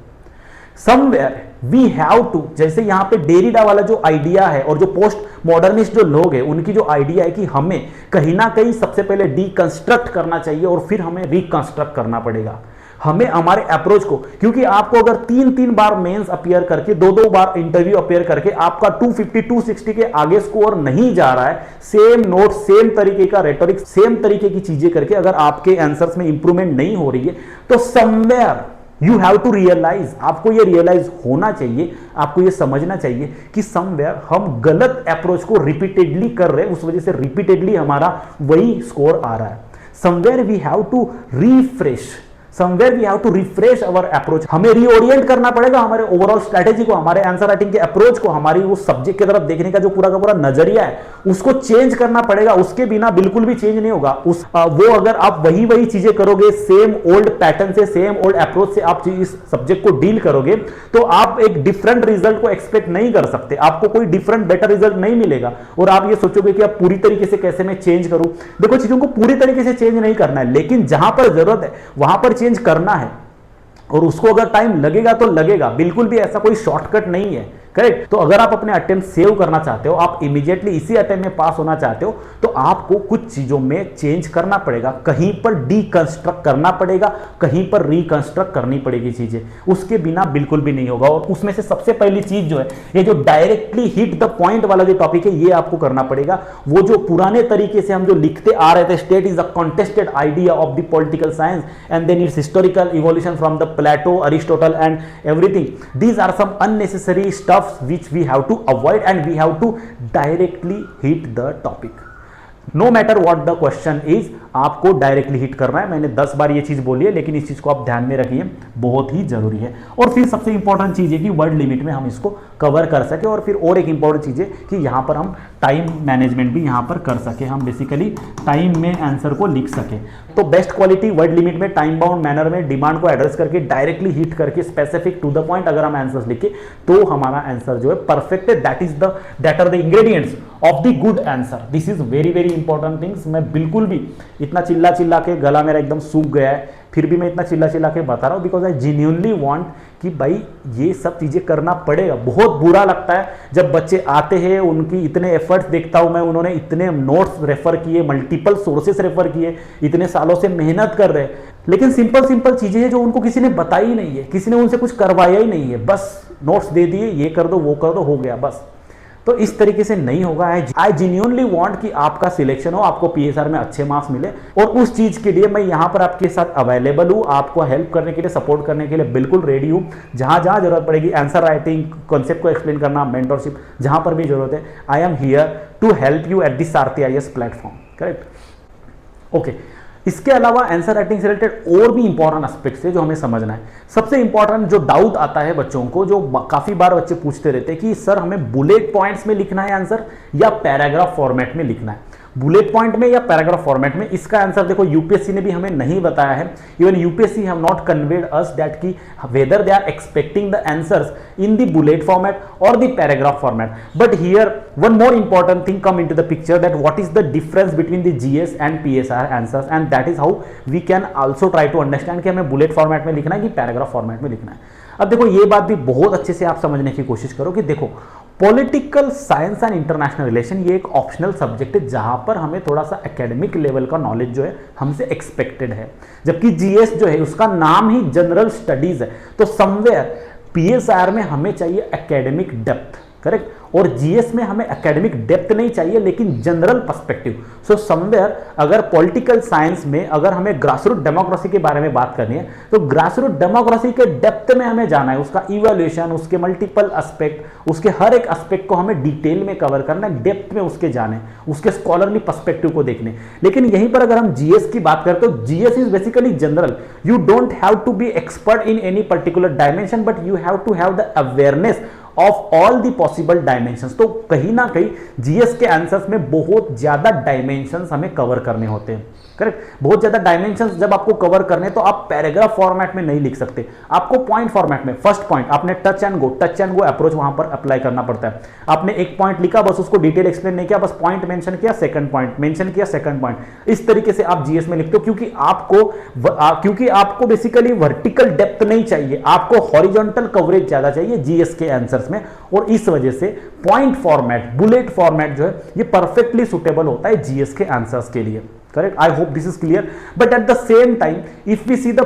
समवेयर वी हैव टू, जैसे यहां पे डेरिडा वाला जो आइडिया है और जो पोस्ट मॉडर्निस्ट जो लोग हैं उनकी जो आइडिया है कि हमें कहीं ना कहीं सबसे पहले डीकंस्ट्रक्ट करना चाहिए और फिर हमें रिकंस्ट्रक्ट करना पड़ेगा। हमें हमारे अप्रोच को, क्योंकि आपको अगर 3-3 बार मेंस अपीयर करके, 2-2 बार इंटरव्यू अपीयर करके आपका 250 260 के आगे स्कोर नहीं जा रहा है, सेम नोट, सेम तरीके का रेटोरिक, सेम तरीके की चीजें करके अगर आपके आंसर्स में इंप्रूवमेंट नहीं हो रही है, तो somewhere you have to realise, आपको ये रियलाइज होना चाहिए, आपको ये समझना चाहिए कि समवेयर हम गलत अप्रोच को रिपीटेडली कर रहे हैं, उस वजह से रिपीटेडली हमारा वही स्कोर आ रहा है। Somewhere we have to refresh, somewhere we have to refresh our approach. हमें रीओरिएंट करना पड़ेगा हमारे ओवरऑल स्ट्रेटेजी को, हमारे आंसर राइटिंग के अप्रोच को, हमारी उस सब्जेक्ट की तरफ देखने का जो पूरा का पूरा नजरिया है उसको चेंज करना पड़ेगा। उसके बिना बिल्कुल भी चेंज नहीं होगा। वो अगर आप वही चीजें करोगे, सेम ओल्ड पैटर्न से, सेम ओल्ड अप्रोच से आप इस सब्जेक्ट को डील करोगे, तो आप एक डिफरेंट रिजल्ट को एक्सपेक्ट नहीं कर सकते, आपको कोई डिफरेंट बेटर रिजल्ट नहीं मिलेगा। और आप ये सोचोगे कि आप पूरी तरीके से कैसे मैं चेंज करूं। देखो, चीजों को पूरी तरीके से चेंज नहीं करना है, लेकिन जहां पर जरूरत है वहां पर चेंज करना है, और उसको अगर टाइम लगेगा तो लगेगा, बिल्कुल भी ऐसा कोई शॉर्टकट नहीं है करेक्ट। तो अगर आप अपने अटेम्प्ट सेव करना चाहते हो, आप इमीडिएटली इसी अटेम्प्ट में पास होना चाहते हो, तो आपको कुछ चीजों में चेंज करना पड़ेगा, कहीं पर डीकंस्ट्रक्ट करना पड़ेगा, कहीं पर रिकंस्ट्रक्ट करनी पड़ेगी चीजें, उसके बिना बिल्कुल भी नहीं होगा। और उसमें से सबसे पहली चीज जो है, ये जो डायरेक्टली हिट द पॉइंट वाला जो टॉपिक है, ये आपको करना पड़ेगा। वो जो पुराने तरीके से हम जो लिखते आ रहे थे, state is a contested idea of the political science and then its historical evolution from the Plato, Aristotle and everything, these are some unnecessary stuffs which we have to avoid and we have to directly hit the topic. No matter what the question is, आपको डायरेक्टली हिट करना है। मैंने 10 बार ये चीज बोली है, लेकिन इस चीज को आप ध्यान में रखिए, बहुत ही जरूरी है। और फिर सबसे इंपॉर्टेंट चीज है कि वर्ड लिमिट में हम इसको कवर कर सके। और फिर और एक इंपॉर्टेंट चीज है कि यहां पर हम टाइम मैनेजमेंट भी यहां पर कर सके, हम बेसिकली टाइम में आंसर को लिख सके। तो बेस्ट क्वालिटी वर्ड लिमिट में, टाइम बाउंड मैनर में, डिमांड को एड्रेस करके, डायरेक्टली हिट करके, स्पेसिफिक टू द पॉइंट अगर हम आंसर लिखे तो हमारा आंसर जो है परफेक्ट है। That are the ingredients of the good answer. This is very very important things. मैं बिल्कुल भी इतना चिल्ला चिल्ला के गला मेरा एकदम सूख गया है, फिर भी मैं इतना चिल्ला चिल्ला के बता रहा हूं बिकॉज आई जेन्युइनली वांट कि भाई ये सब चीजें करना पड़ेगा। बहुत बुरा लगता है जब बच्चे आते हैं, उनकी इतने एफर्ट्स देखता हूं मैं, उन्होंने इतने नोट्स रेफर किए, मल्टीपल सोर्सेस रेफर किए, इतने सालों से मेहनत कर रहे हैं, लेकिन सिंपल सिंपल चीजें हैं जो उनको किसी ने बताई ही नहीं है, किसी ने उनसे कुछ करवाया ही नहीं है, बस नोट्स दे दिए, ये कर दो वो कर दो, हो गया बस। तो इस तरीके से नहीं होगा। आई जेन्युइनली वांट कि आपका सिलेक्शन हो, आपको पीएसआर में अच्छे मार्क्स मिले, और उस चीज के लिए मैं यहां पर आपके साथ अवेलेबल हूं, आपको हेल्प करने के लिए, सपोर्ट करने के लिए बिल्कुल रेडी हूं। जहां जहां जरूरत पड़ेगी, आंसर राइटिंग, कॉन्सेप्ट को एक्सप्लेन करना, मेंटरशिप, जहां पर भी जरूरत है, I am here to help you at this Sarathi IAS platform. Correct, okay. इसके अलावा आंसर राइटिंग से रिलेटेड और भी इंपॉर्टेंट एस्पेक्ट्स है जो हमें समझना है। सबसे इंपॉर्टेंट जो डाउट आता है बच्चों को, जो काफी बार बच्चे पूछते रहते हैं कि सर हमें बुलेट पॉइंट्स में लिखना है आंसर या पैराग्राफ फॉर्मेट में लिखना है, बुलेट पॉइंट में या पैराग्राफ फॉर्मेट में। इसका आंसर देखो यूपीएससी ने भी हमें नहीं बताया है। Even UPSC have not conveyed us that कि whether they are expecting the answers in the bullet format और the paragraph format. But here one more important thing come into the picture, that what is the difference between the GS and PSR answers, and that is how we can also try to understand कि हमें बुलेट फॉर्मेट में लिखना है कि पैराग्राफ फॉर्मेट में लिखना है। अब देखो ये बात भी बहुत अच्छे से आप समझने की कोशिश करो कि देखो political science and international relation ये एक ऑप्शनल सब्जेक्ट है जहां पर हमें थोड़ा सा एकेडमिक लेवल का नॉलेज जो है हमसे एक्सपेक्टेड है, जबकि जीएस जो है उसका नाम ही जनरल स्टडीज है। तो समवेयर पीएसआर में हमें चाहिए एकेडमिक डेप्थ, करेक्ट, और जीएस में हमें एकेडमिक डेप्थ नहीं चाहिए लेकिन जनरल पर्सपेक्टिव। सो समवेयर अगर पॉलिटिकल साइंस में अगर हमें ग्रासरूट डेमोक्रेसी के बारे में बात करनी है तो ग्रासरूट डेमोक्रेसी के डेप्थ में हमें जाना है, उसका इवैल्यूएशन, उसके मल्टीपल एस्पेक्ट, उसके हर एक एस्पेक्ट को हमें डिटेल में कवर करना है, डेप्थ में उसके जाने, उसके स्कॉलरली पर्सपेक्टिव को देखने। लेकिन यहीं पर अगर हम जीएस की बात करें तो GS is basically general. You don't have to be expert in any particular dimension, but you have to have the awareness of all the possible dimensions. तो कहीं ना कहीं जीएस के आंसर्स में बहुत ज्यादा डायमेंशंस हमें कवर करने होते हैं, करेक्ट, बहुत ज्यादा डायमेंशंस जब आपको कवर करने तो आप पैराग्राफ फॉर्मेट में नहीं लिख सकते, आपको पॉइंट फॉर्मेट में, फर्स्ट पॉइंट आपने टच एंड गो अप्रोच वहां पर अप्लाई करना पड़ता है। आपने एक पॉइंट लिखा, बस उसको डिटेल एक्सप्लेन नहीं किया, बस पॉइंट मेंशन किया, सेकंड पॉइंट मेंशन किया, सेकंड पॉइंट, इस तरीके से आप जीएस में लिखते हो, क्योंकि आपको बेसिकली वर्टिकल डेप्थ नहीं चाहिए, आपको हॉरिजॉन्टल कवरेज ज्यादा चाहिए जीएस के आंसर्स में, और इस वजह से पॉइंट फॉर्मेट, बुलेट फॉर्मेट जो है ये परफेक्टली सुटेबल होता है जीएस के आंसर्स के लिए। Correct? I hope this is clear. But at the same time, if we see the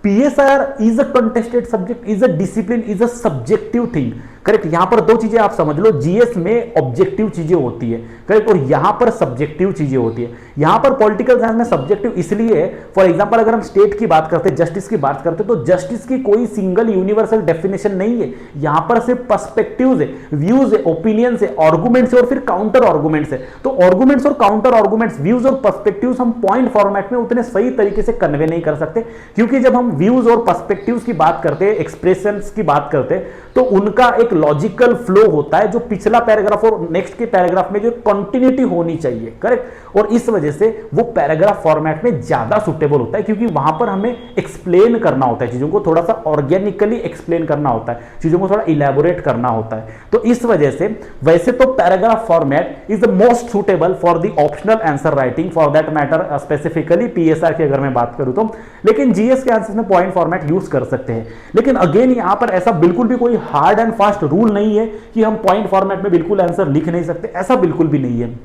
PSIR is a contested subject, is a discipline, is a subjective thing. Correct, यहां पर दो चीजें आप समझ लो, जीएस में ऑब्जेक्टिव चीजें होती है, करेक्ट, और यहां पर सब्जेक्टिव चीजें होती है। यहां पर पॉलिटिकल साइंस में सब्जेक्टिव इसलिए है, फॉर एग्जांपल अगर हम स्टेट की बात करते हैं, जस्टिस की बात करते हैं, तो जस्टिस की कोई सिंगल यूनिवर्सल डेफिनेशन नहीं है, यहां पर सिर्फ पर्सपेक्टिव्स है, व्यूज है, ओपिनियंस है, आर्गुमेंट्स है और फिर काउंटर आर्गुमेंट्स है। तो आर्गुमेंट्स और काउंटर आर्गुमेंट्स, व्यूज और पर्सपेक्टिव्स हम पॉइंट फॉर्मेट में उतने सही तरीके से कन्वे नहीं कर सकते, क्योंकि जब हम व्यूज और पर्सपेक्टिव्स की बात करते हैं, एक्सप्रेशंस की बात करते हैं, तो उनका एक लॉजिकल फ्लो होता है जो पिछला पैराग्राफ और नेक्स्ट के पैराग्राफ में जो कंटिन्यूटी होनी चाहिए, करेक्ट, और इस वजह से वो पैराग्राफ फॉर्मेट में ज्यादा सुटेबल होता है, क्योंकि वहां पर हमें एक्सप्लेन करना होता है, चीजों को थोड़ा सा ऑर्गेनिकली एक्सप्लेन करना होता है, चीजों को थोड़ा इलेबोरेट करना होता है। तो इस वजह से वैसे तो paragraph format is the most suitable for the optional answer writing, for that matter specifically PSR की अगर मैं बात करूं तो, लेकिन जीएस के आंसर में पॉइंट फॉर्मेट यूज कर सकते हैं। लेकिन अगेन यहां पर ऐसा बिल्कुल भी कोई hard and fast fast rule नहीं है कि हम पॉइंट फॉर्मेट में बिल्कुल आंसर लिख नहीं सकते, ऐसा बिल्कुल भी नहीं है।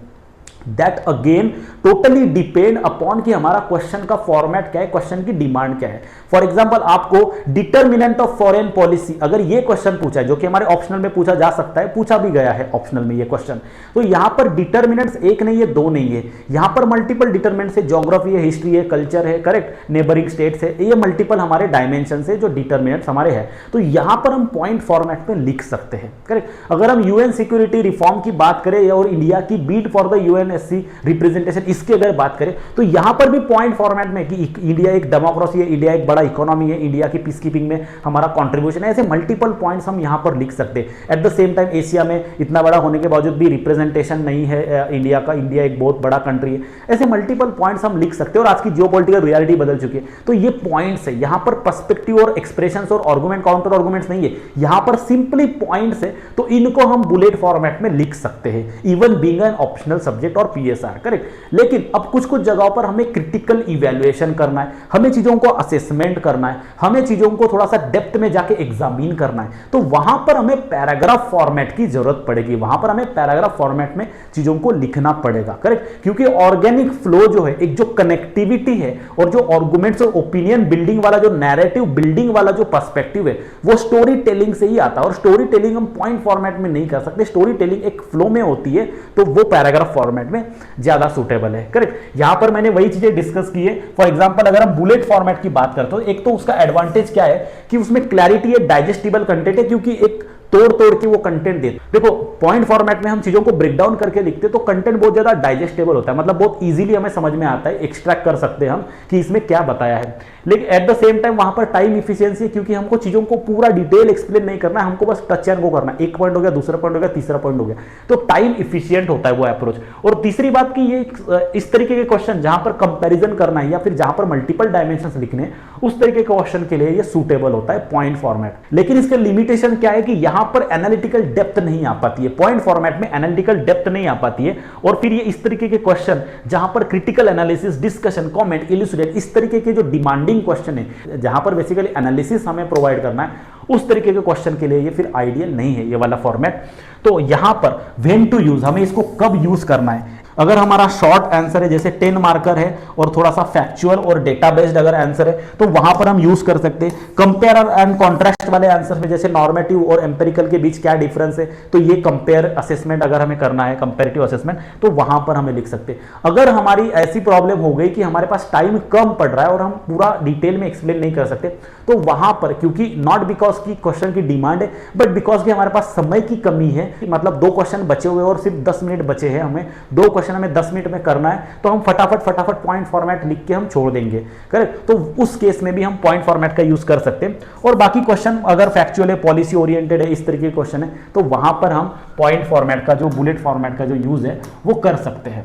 That again totally depend upon कि हमारा क्वेश्चन का फॉर्मेट क्या है, क्वेश्चन की डिमांड क्या है। फॉर एग्जांपल आपको डिटर्मिनेंट ऑफ फॉरेन पॉलिसी अगर ये क्वेश्चन पूछा है, जो कि हमारे ऑप्शनल में पूछा जा सकता है, पूछा भी गया है ऑप्शनल में ये क्वेश्चन, तो यहां पर डिटर्मिनेंट्स एक नहीं है, दो नहीं है, यहां पर मल्टीपल डिटर्मिनेंट्स है, ज्योग्राफी है, हिस्ट्री है, कल्चर है, करेक्ट, नेबरिंग स्टेट्स है, ये मल्टीपल हमारे डायमेंशन है जो डिटर्मिनेंट्स हमारे हैं। तो यहां पर हम पॉइंट फॉर्मेट में लिख सकते हैं, करेक्ट। अगर हम यूएन सिक्योरिटी रिफॉर्म की बात करें और इंडिया की beat for the UNSC representation, इसकी अगर बात करें तो यहां पर भी पॉइंट फॉर्मेट में कि इंडिया एक डेमोक्रेसी है, इंडिया एक बड़ा इकोनॉमी है, इंडिया की पीस कीपिंग में हमारा कंट्रीब्यूशन है, ऐसे मल्टीपल पॉइंट्स हम यहां पर लिख सकते हैं। At the same time Asia में इतना बड़ा होने के बावजूद भी रिप्रेजेंटेशन नहीं है इंडिया का, इंडिया एक बहुत बड़ा कंट्री है, ऐसे मल्टीपल पॉइंट्स हम लिख सकते हैं। और आज की जियोपॉलिटिकल रियलिटी बदल चुकी है, तो ये पॉइंट्स है, यहां पर पर्सपेक्टिव और एक्सप्रेशंस और आर्गुमेंट काउंटर आर्गुमेंट्स नहीं है, यहां पर सिंपली पॉइंट्स है, तो इनको हम बुलेट फॉर्मेट में लिख सकते हैं, even being an optional subject और पीएसआर, करेक्ट। लेकिन अब कुछ कुछ जगहों पर हमें क्रिटिकल इवैल्यूएशन करना है, हमें चीजों को असेसमेंट करना है, हमें चीजों को थोड़ा सा डेप्थ में जाके एग्जामिन करना है, तो वहां पर हमें पैराग्राफ फॉर्मेट की जरूरत पड़ेगी, वहां पर हमें पैराग्राफ फॉर्मेट में चीजों को लिखना पड़ेगा, करेक्ट। क्योंकि ऑर्गेनिक फ्लो जो है, एक जो कनेक्टिविटी है और जो आर्गुमेंट्स और ओपिनियन बिल्डिंग वाला, जो नैरेटिव बिल्डिंग वाला जो पर्सपेक्टिव है, वो स्टोरी टेलिंग से ही आता है। और स्टोरी टेलिंग हम पॉइंट फॉर्मेट में नहीं कर सकते, स्टोरी टेलिंग एक फ्लो में होती है, तो वो पैराग्राफ फॉर्मेट में ज्यादा सूटेबल है, करेक्ट। यहां पर मैंने वही चीजें डिस्कस की है। फॉर एग्जांपल अगर हम बुलेट फॉर्मेट की बात करते हो, एक तो उसका एडवांटेज क्या है कि उसमें क्लैरिटी है, डाइजेस्टिबल कंटेंट है, क्योंकि एक तोड़ तोड़ के वो कंटेंट देते। देखो पॉइंट फॉर्मेट में हम चीजों को ब्रेक डाउन करके लिखते तो कंटेंट बहुत ज्यादा डाइजेस्टेबल होता है, मतलब बहुत इजीली हमें समझ में आता है, एक्सट्रैक्ट कर सकते हैं हम कि इसमें क्या बताया है। लेकिन एट द सेम टाइम वहां पर टाइम इफिशियंसी, क्योंकि हमको चीजों को पूरा डिटेल एक्सप्लेन नहीं करना है, हमको बस टच एंड गो करना है, एक पॉइंट हो गया, दूसरा पॉइंट हो गया, तीसरा पॉइंट हो गया, तो टाइम इफिशियंट होता है वो अप्रोच। और तीसरी बात कि ये इस तरीके के क्वेश्चन जहां पर कंपैरिजन करना है या फिर जहां पर मल्टीपल डायमेंशंस लिखने हैं, उस तरीके के क्वेश्चन के लिए ये सूटेबल होता है पॉइंट फॉर्मेट। लेकिन इसके लिमिटेशन क्या है कि यहां पर एनालिटिकल डेप्थ नहीं आ पाती है, पॉइंट फॉर्मेट में एनालिटिकल डेप्थ नहीं आ पाती है। और फिर ये इस तरीके के क्वेश्चन जहां पर critical analysis, discussion, comment, illustrate, इस तरीके के जो डिमांडिंग क्वेश्चन है, जहां पर बेसिकली एनालिसिस हमें प्रोवाइड करना है, उस तरीके के क्वेश्चन के लिए ये फिर आइडियल नहीं है ये वाला फॉर्मेट। तो यहां पर व्हेन टू यूज, हमें इसको कब यूज करना है। अगर हमारा शॉर्ट आंसर है, जैसे 10 मार्कर है और थोड़ा सा फैक्चुअल और डेटा बेस्ड अगर आंसर है, तो वहां पर हम यूज कर सकते हैं। कंपेयर एंड कॉन्ट्रास्ट वाले आंसर में, जैसे नॉर्मेटिव और एम्पेरिकल के बीच क्या डिफरेंस है, तो ये कंपेयर असेसमेंट अगर हमें करना है, कंपेरेटिव असेसमेंट, तो वहां पर हमें लिख सकते हैं। अगर हमारी ऐसी प्रॉब्लम हो गई कि हमारे पास टाइम कम पड़ रहा है और हम पूरा डिटेल में एक्सप्लेन नहीं कर सकते, तो वहां पर, क्योंकि नॉट बिकॉज की क्वेश्चन की डिमांड है, बट बिकॉज की हमारे पास समय की कमी है, मतलब 2 क्वेश्चन बचे हुए और सिर्फ 10 मिनट बचे हैं, हमें 2 क्वेश्चन हमें 10 मिनट में करना है, तो हम फटाफट पॉइंट फॉर्मेट लिख के हम छोड़ देंगे, करेक्ट। तो उस केस में भी हम पॉइंट फॉर्मेट का यूज कर सकते हैं। और बाकी क्वेश्चन अगर फैक्चुअल है, पॉलिसी ओरिएंटेड है, इस तरीके के क्वेश्चन है, तो वहां पर हम पॉइंट फॉर्मेट का जो बुलेट फॉर्मेट का जो यूज है वो कर सकते हैं।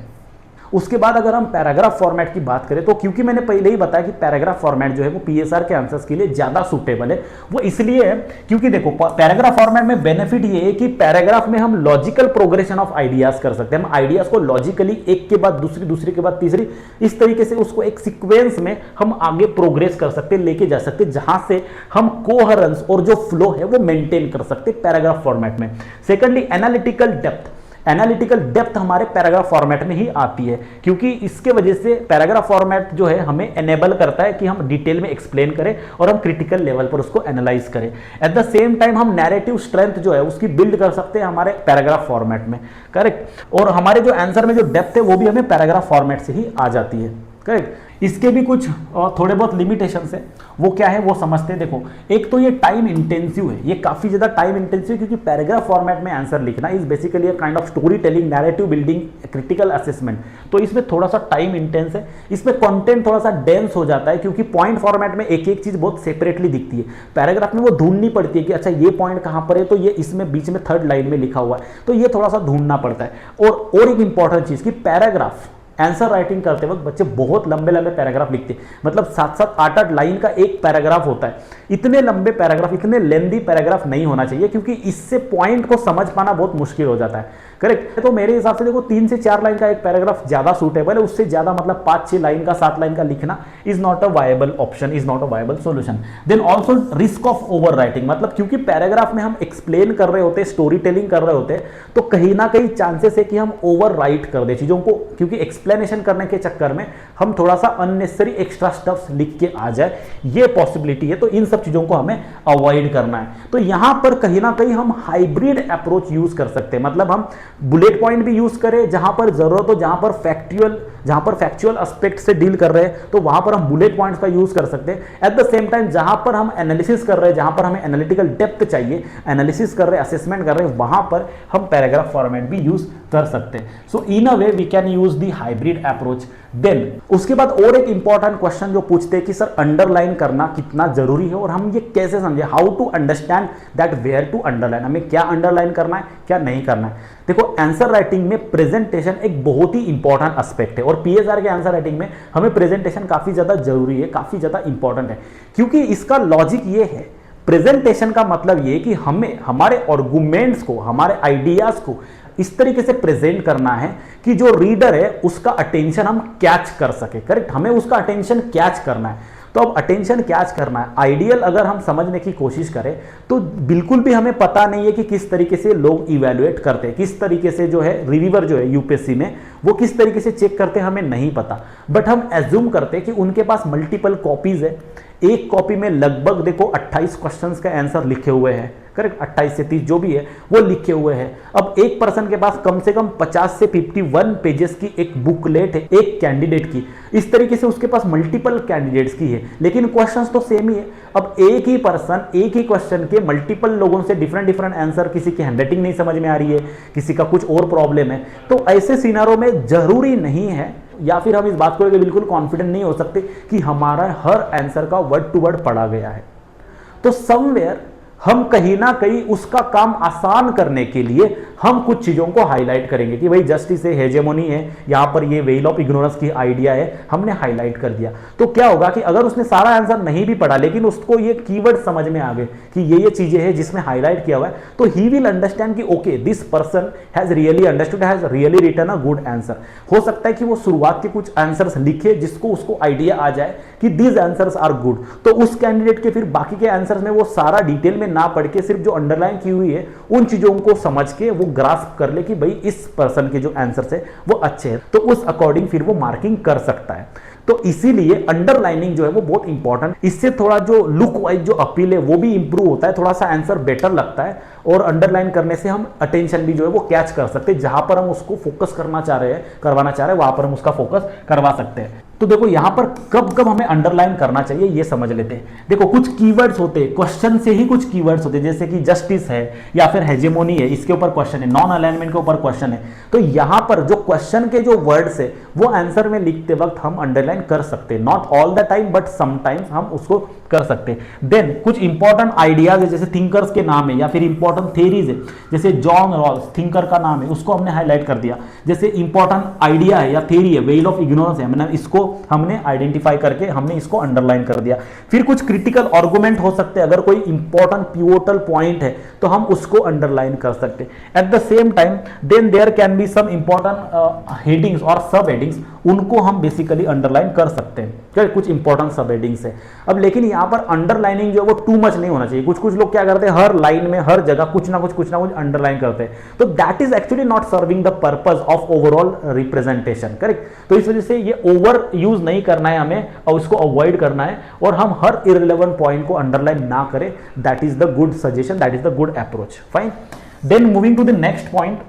उसके बाद अगर हम पैराग्राफ फॉर्मेट की बात करें, तो क्योंकि मैंने पहले ही बताया कि पैराग्राफ फॉर्मेट जो है वो पीएसआर के आंसर्स के लिए ज्यादा सूटेबल है, वो इसलिए है क्योंकि देखो पैराग्राफ फॉर्मेट में बेनिफिट ये है कि पैराग्राफ में हम लॉजिकल प्रोग्रेशन ऑफ आइडियाज कर सकते हैं, हम आइडियाज को लॉजिकली एक के बाद दूसरी, दूसरी के बाद तीसरी, इस तरीके से उसको एक सीक्वेंस में हम आगे प्रोग्रेस कर सकते हैं, लेके जा सकते हैं, जहां से हम कोहेरेंस और जो फ्लो है वो मेंटेन कर सकते हैं पैराग्राफ फॉर्मेट में। Secondly analytical depth, analytical depth हमारे पैराग्राफ फॉर्मेट में ही आती है, क्योंकि इसके वजह से पैराग्राफ फॉर्मेट जो है हमें एनेबल करता है कि हम डिटेल में एक्सप्लेन करें और हम क्रिटिकल लेवल पर उसको एनालाइज करें। एट द सेम टाइम हम नैरेटिव स्ट्रेंथ जो है उसकी बिल्ड कर सकते हैं हमारे पैराग्राफ फॉर्मेट में, करेक्ट। और हमारे जो आंसर में जो डेप्थ है वो भी हमें पैराग्राफ फॉर्मेट से ही आ जाती है, करेक्ट। इसके भी कुछ थोड़े बहुत लिमिटेशंस है, वो क्या है वो समझते हैं। देखो एक तो ये टाइम इंटेंसिव है, ये काफी ज्यादा टाइम इंटेंसिव, क्योंकि पैराग्राफ फॉर्मेट में आंसर लिखना is basically a kind of story telling, narrative building, critical assessment, तो इसमें थोड़ा सा टाइम इंटेंस है, इसमें कंटेंट थोड़ा सा डेंस हो जाता है, क्योंकि पॉइंट फॉर्मेट में एक एक चीज बहुत सेपरेटली दिखती है, पैराग्राफ में वो ढूंढनी पड़ती है कि अच्छा ये पॉइंट कहां पर है, तो ये इसमें बीच में 3rd लाइन में लिखा हुआ है, तो ये थोड़ा सा ढूंढना पड़ता है। और एक इंपॉर्टेंट चीज कि पैराग्राफ आंसर राइटिंग करते वक्त बच्चे बहुत लंबे लंबे पैराग्राफ लिखते हैं, मतलब 7-7 8-8 लाइन का एक पैराग्राफ होता है। इतने लंबे पैराग्राफ, इतने लेंदी पैराग्राफ नहीं होना चाहिए, क्योंकि इससे पॉइंट को समझ पाना बहुत मुश्किल हो जाता है। करेक्ट। तो मेरे हिसाब से देखो 3 से 4 लाइन का एक पैराग्राफ ज्यादा सूटेबल है, उससे ज्यादा मतलब 5-6 लाइन का 7 लाइन का लिखना is not a viable option, is not a viable solution. Then also risk of over writing, मतलब क्योंकि पैराग्राफ में हम एक्सप्लेन कर रहे होते हैं, स्टोरी टेलिंग कर रहे होते हैं, तो कहीं ना कहीं चांसेस है कि हम ओवर राइट कर दे चीजों को, क्योंकि एक्सप्लेनेशन करने के चक्कर में हम थोड़ा सा अननेसेसरी एक्स्ट्रा स्टफ्स लिख के आ जाए, ये पॉसिबिलिटी है। तो इन सब चीजों को हमें अवॉइड करना है। तो यहां पर कहीं ना कहीं हम हाइब्रिड अप्रोच यूज कर सकते हैं, मतलब हम बुलेट पॉइंट भी यूज करें जहां पर जरूरत हो, जहां पर फैक्चुअल एस्पेक्ट से डील कर रहे हैं तो वहां पर हम बुलेट पॉइंट्स का यूज कर सकते हैं। एट द सेम टाइम जहां पर हम एनालिसिस कर रहे हैं, जहां पर हमें एनालिटिकल डेप्थ चाहिए, एनालिसिस कर रहे हैं, असेसमेंट कर रहे हैं, वहां पर हम पैराग्राफ फॉर्मेट भी यूज कर सकते हैं। So in a way we can use the hybrid approach. Then उसके बाद और एक इंपॉर्टेंट क्वेश्चन जो पूछते हैं कि सर अंडरलाइन करना कितना जरूरी है और हम ये कैसे समझे, how to understand that where to underline, हमें क्या अंडरलाइन करना है क्या नहीं करना है। देखो आंसर राइटिंग में प्रेजेंटेशन एक बहुत ही इंपॉर्टेंट एस्पेक्ट है, और पीएसआर के आंसर राइटिंग में हमें प्रेजेंटेशन काफी ज्यादा जरूरी है, काफी ज्यादा इंपॉर्टेंट है, क्योंकि इसका लॉजिक ये है, प्रेजेंटेशन का मतलब ये कि हमें हमारे आर्गुमेंट्स को, हमारे आइडियाज को इस तरीके से प्रेजेंट करना है कि जो रीडर है उसका अटेंशन हम कैच कर सके। करेक्ट, हमें उसका अटेंशन कैच करना है। तो अब अटेंशन कैच करना है, आइडियल अगर हम समझने की कोशिश करें तो बिल्कुल भी हमें पता नहीं है कि किस तरीके से लोग इवैल्यूएट करते हैं, किस तरीके से जो है रिव्यूअर जो है यूपीएससी में वो किस तरीके से चेक करते हैं हमें नहीं पता, बट हम एज्यूम करते हैं कि उनके पास मल्टीपल कॉपीज है, एक कॉपी में लगभग देखो 28 क्वेश्चंस का आंसर लिखे हुए हैं। करेक्ट, 28 से 30 जो भी है वो लिखे हुए हैं। अब एक पर्सन के पास कम से कम 50 से 51 पेजेस की एक बुकलेट है एक कैंडिडेट की, इस तरीके से उसके पास मल्टीपल कैंडिडेट्स की है, लेकिन क्वेश्चंस तो सेम ही है। अब एक ही पर्सन एक ही क्वेश्चन के मल्टीपल लोगों से डिफरेंट आंसर, किसी की हैंडराइटिंग नहीं समझ में आ रही है, किसी का कुछ और प्रॉब्लम है, तो ऐसे सिनारों में जरूरी नहीं है, या फिर हम इस बात को लेकर बिल्कुल कॉन्फिडेंट नहीं हो सकते कि हमारा हर आंसर का वर्ड टू वर्ड पढ़ा गया है। तो समवेयर हम कहीं ना कहीं उसका काम आसान करने के लिए हम कुछ चीजों को हाईलाइट करेंगे कि भाई जस्टिस है, हेजेमोनी है, यहां पर ये वेल ऑफ इग्नोरेंस की आइडिया है, हमने हाईलाइट कर दिया। तो क्या होगा कि अगर उसने सारा आंसर नहीं भी पढ़ा लेकिन उसको ये कीवर्ड समझ में आ गए कि ये चीजें हैं जिसमें हाईलाइट किया हुआ है, तो ही विल अंडरस्टैंड कि okay this person has really understood, has really written a good answer. हो सकता है कि वो शुरुआत के कुछ आंसर्स लिखे जिसको उसको आइडिया आ जाए कि दीज आंसर्स आर गुड, तो उस कैंडिडेट के फिर बाकी के आंसर्स में वो सारा डिटेल में ना पढ़ के सिर्फ जो अंडरलाइन की हुई है उन चीजों को समझ के वो ग्रास्प कर ले कि भाई इस पर्सन के जो आंसर्स है वो अच्छे हैं, तो उस अकॉर्डिंग फिर वो मार्किंग कर सकता है। तो इसीलिए अंडरलाइनिंग जो है वो बहुत इंपॉर्टेंट, इससे थोड़ा जो लुक वाइज जो अपील है वो भी इंप्रूव होता है, थोड़ा सा आंसर बेटर लगता है, और अंडरलाइन करने से हम अटेंशन भी जो है वो कैच कर सकते हैं, जहां पर हम उसको फोकस करवाना चाह रहे हैं वहां पर हम उसका फोकस करवा सकते हैं। तो देखो यहां पर कब कब हमें अंडरलाइन करना चाहिए ये समझ लेते हैं। देखो कुछ कीवर्ड्स होते हैं, क्वेश्चन से ही कुछ कीवर्ड्स होते हैं, जैसे कि जस्टिस है या फिर हेजेमोनी है, इसके ऊपर क्वेश्चन है, नॉन अलाइनमेंट के ऊपर क्वेश्चन है, तो यहां पर जो क्वेश्चन के जो वर्ड्स है वो आंसर में लिखते वक्त हम अंडरलाइन कर सकते हैं, not all the time but sometimes हम उसको कर सकते हैं। देन कुछ इंपॉर्टेंट आइडियाज है, जैसे थिंकर्स के नाम है या फिर इंपॉर्टेंट थेरीज है, जैसे जॉन रॉल्स थिंकर का नाम है उसको हमने हाईलाइट कर दिया, जैसे इंपॉर्टेंट आइडिया है या थेरी है, वेल ऑफ इग्नोरेंस है, इसको हमने आइडेंटिफाई करके हमने इसको अंडरलाइन कर दिया। फिर कुछ क्रिटिकल आर्गुमेंट हो सकते हैं, अगर कोई इंपॉर्टेंट पिवोटल पॉइंट है तो हम उसको अंडरलाइन कर सकते हैं। At the same time then there can be some important headings और सब हेडिंग्स, उनको हम बेसिकली अंडरलाइन कर सकते हैं, कुछ इंपॉर्टेंट सब हेडिंग्स है। अब लेकिन यहां पर अंडरलाइनिंग जो है वो टू मच नहीं होना चाहिए। कुछ लोग क्या करते हैं, हर लाइन में हर जगह कुछ ना कुछ अंडरलाइन करते हैं, तो that is actually not serving the purpose of overall representation. Correct, तो इस वजह से ये ओवर यूज नहीं करना है हमें और उसको अवॉइड करना है, और हम हर इररिलेवेंट पॉइंट को अंडरलाइन ना करें। That is the good suggestion, that is the good approach. Fine, then moving to the next point.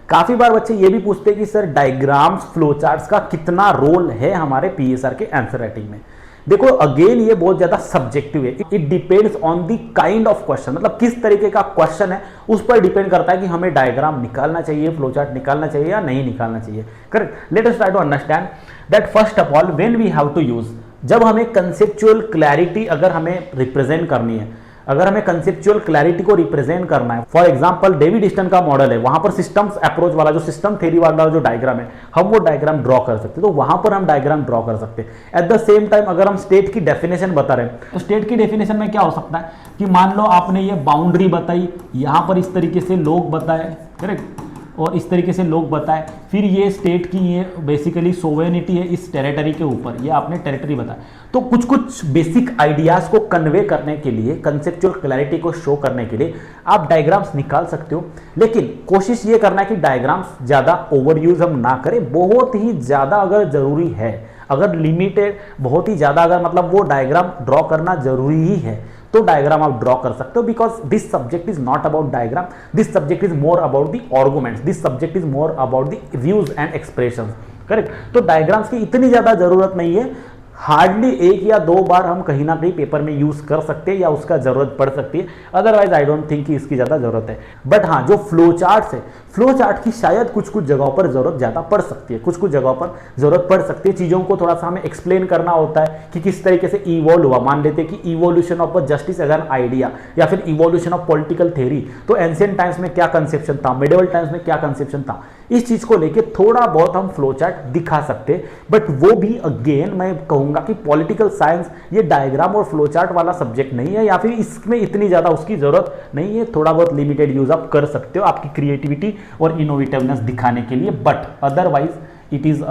काफी बार बच्चे ये भी पूछते हैं कि सर डायग्राम्स, फ्लो चार्ट्स का कितना रोल है हमारे पीएसआर के आंसर राइटिंग में। देखो अगेन ये बहुत ज्यादा सब्जेक्टिव है, it depends on the kind of question, मतलब किस तरीके का क्वेश्चन है उस पर डिपेंड करता है कि हमें डायग्राम निकालना चाहिए, फ्लो चार्ट निकालना चाहिए या नहीं निकालना चाहिए। Correct, let us try to understand that first of all when we have to use, जब हमें कंसेप्चुअल क्लैरिटी अगर हमें रिप्रेजेंट करनी है, अगर हमें कंसेप्चुअल क्लैरिटी को रिप्रेजेंट करना है, फॉर एग्जांपल डेविड ईस्टन का मॉडल है, वहां पर सिस्टम्स अप्रोच वाला जो सिस्टम थ्योरी वाला जो डायग्राम है, हम वो डायग्राम ड्रॉ कर सकते हैं, तो वहां पर हम डायग्राम ड्रॉ कर सकते हैं। एट द सेम टाइम अगर हम स्टेट की डेफिनेशन बता रहे हैं, तो स्टेट की डेफिनेशन में क्या हो सकता है कि मान लो आपने ये बाउंड्री बताई, यहां पर इस तरीके से लोग बताए, करेक्ट, और इस तरीके से लोग बताए, फिर ये स्टेट की ये बेसिकली सोवेनिटी है इस टेरिटरी के ऊपर, ये आपने टेरिटरी बताया। तो कुछ कुछ बेसिक आइडियाज को कन्वे करने के लिए, कंसेप्चुअल क्लैरिटी को शो करने के लिए आप डायग्राम्स निकाल सकते हो, लेकिन कोशिश ये करना है कि डायग्राम्स ज़्यादा ओवर यूज हम ना करें। बहुत ही ज़्यादा अगर ज़रूरी है, अगर लिमिटेड बहुत ही ज़्यादा अगर मतलब वो डायग्राम ड्रॉ करना जरूरी ही है, तो डायग्राम आप ड्रॉ कर सकते हो, because this subject is not about diagram, this subject is more about the arguments, this subject is more about the views and expressions, correct. तो डायग्राम्स की इतनी ज्यादा जरूरत नहीं है, हार्डली 1 या 2 बार हम कहीं ना कहीं पेपर में यूज कर सकते हैं या उसका जरूरत पड़ सकती है, अदरवाइज आई डोंट थिंक कि इसकी ज्यादा जरूरत है। बट हाँ, जो फ्लो चार्ट्स है, फ्लो चार्ट की शायद कुछ कुछ जगहों पर जरूरत ज्यादा पड़ सकती है, कुछ कुछ जगहों पर जरूरत पड़ सकती है। चीजों को थोड़ा सा हमें एक्सप्लेन करना होता है कि किस तरीके से इवॉल्व हुआ। मान लेते हैं कि evolution of justice as an idea या फिर इवोल्यूशन ऑफ पॉलिटिकल थ्योरी, तो एंशिएंट टाइम्स में क्या कंसेप्शन था, मिडिवल टाइम्स में क्या कंसेप्शन था, इस चीज को लेके थोड़ा बहुत हम फ्लो चार्ट दिखा सकते हैं। बट वो भी अगेन मैं कहूंगा कि पॉलिटिकल साइंस ये डायग्राम और फ्लो चार्ट वाला सब्जेक्ट नहीं है, या फिर इसमें इतनी ज्यादा उसकी जरूरत नहीं है। थोड़ा बहुत लिमिटेड यूज आप कर सकते हो आपकी क्रिएटिविटी और इनोवेटिवनेस दिखाने के लिए, but otherwise it is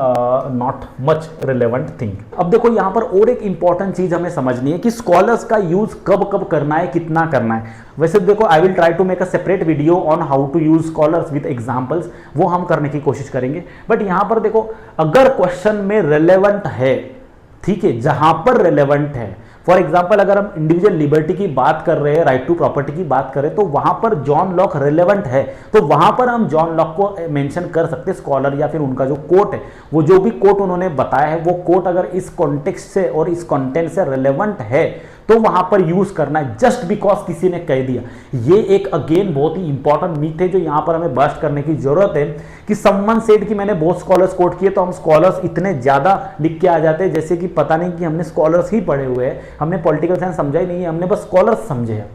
not much relevant thing. अब देखो यहां पर और एक इंपॉर्टेंट चीज हमें समझनी है कि स्कॉलर्स का यूज कब कब करना है, कितना करना है। वैसे देखो I will try to make a separate video on how to use scholars with examples, वो हम करने की कोशिश करेंगे। बट यहां पर देखो अगर क्वेश्चन में रिलेवेंट है, ठीक है, जहां पर रिलेवेंट है, फॉर एग्जाम्पल अगर हम इंडिविजुअल लिबर्टी की बात कर रहे हैं, राइट टू प्रॉपर्टी की बात करें, तो वहां पर जॉन लॉक रिलेवेंट है, तो वहां पर हम जॉन लॉक को मेंशन कर सकते हैं, स्कॉलर या फिर उनका जो कोट है, वो जो भी कोट उन्होंने बताया है, वो कोट अगर इस कॉन्टेक्स्ट से और इस कंटेंट से रिलेवेंट है तो वहां पर यूज करना है, जस्ट बिकॉज किसी ने कह दिया। ये एक अगेन बहुत ही इंपॉर्टेंट मिथ है जो यहां पर हमें बस्ट करने की जरूरत है कि समवन सेड कि मैंने बहुत स्कॉलर्स कोट किए, तो हम स्कॉलर्स इतने ज्यादा लिख के आ जाते हैं जैसे कि पता नहीं कि हमने स्कॉलर्स ही पढ़े हुए हैं, हमने पॉलिटिकल साइंस समझा ही नहीं है, हमने बस स्कॉलर्स समझे हैं।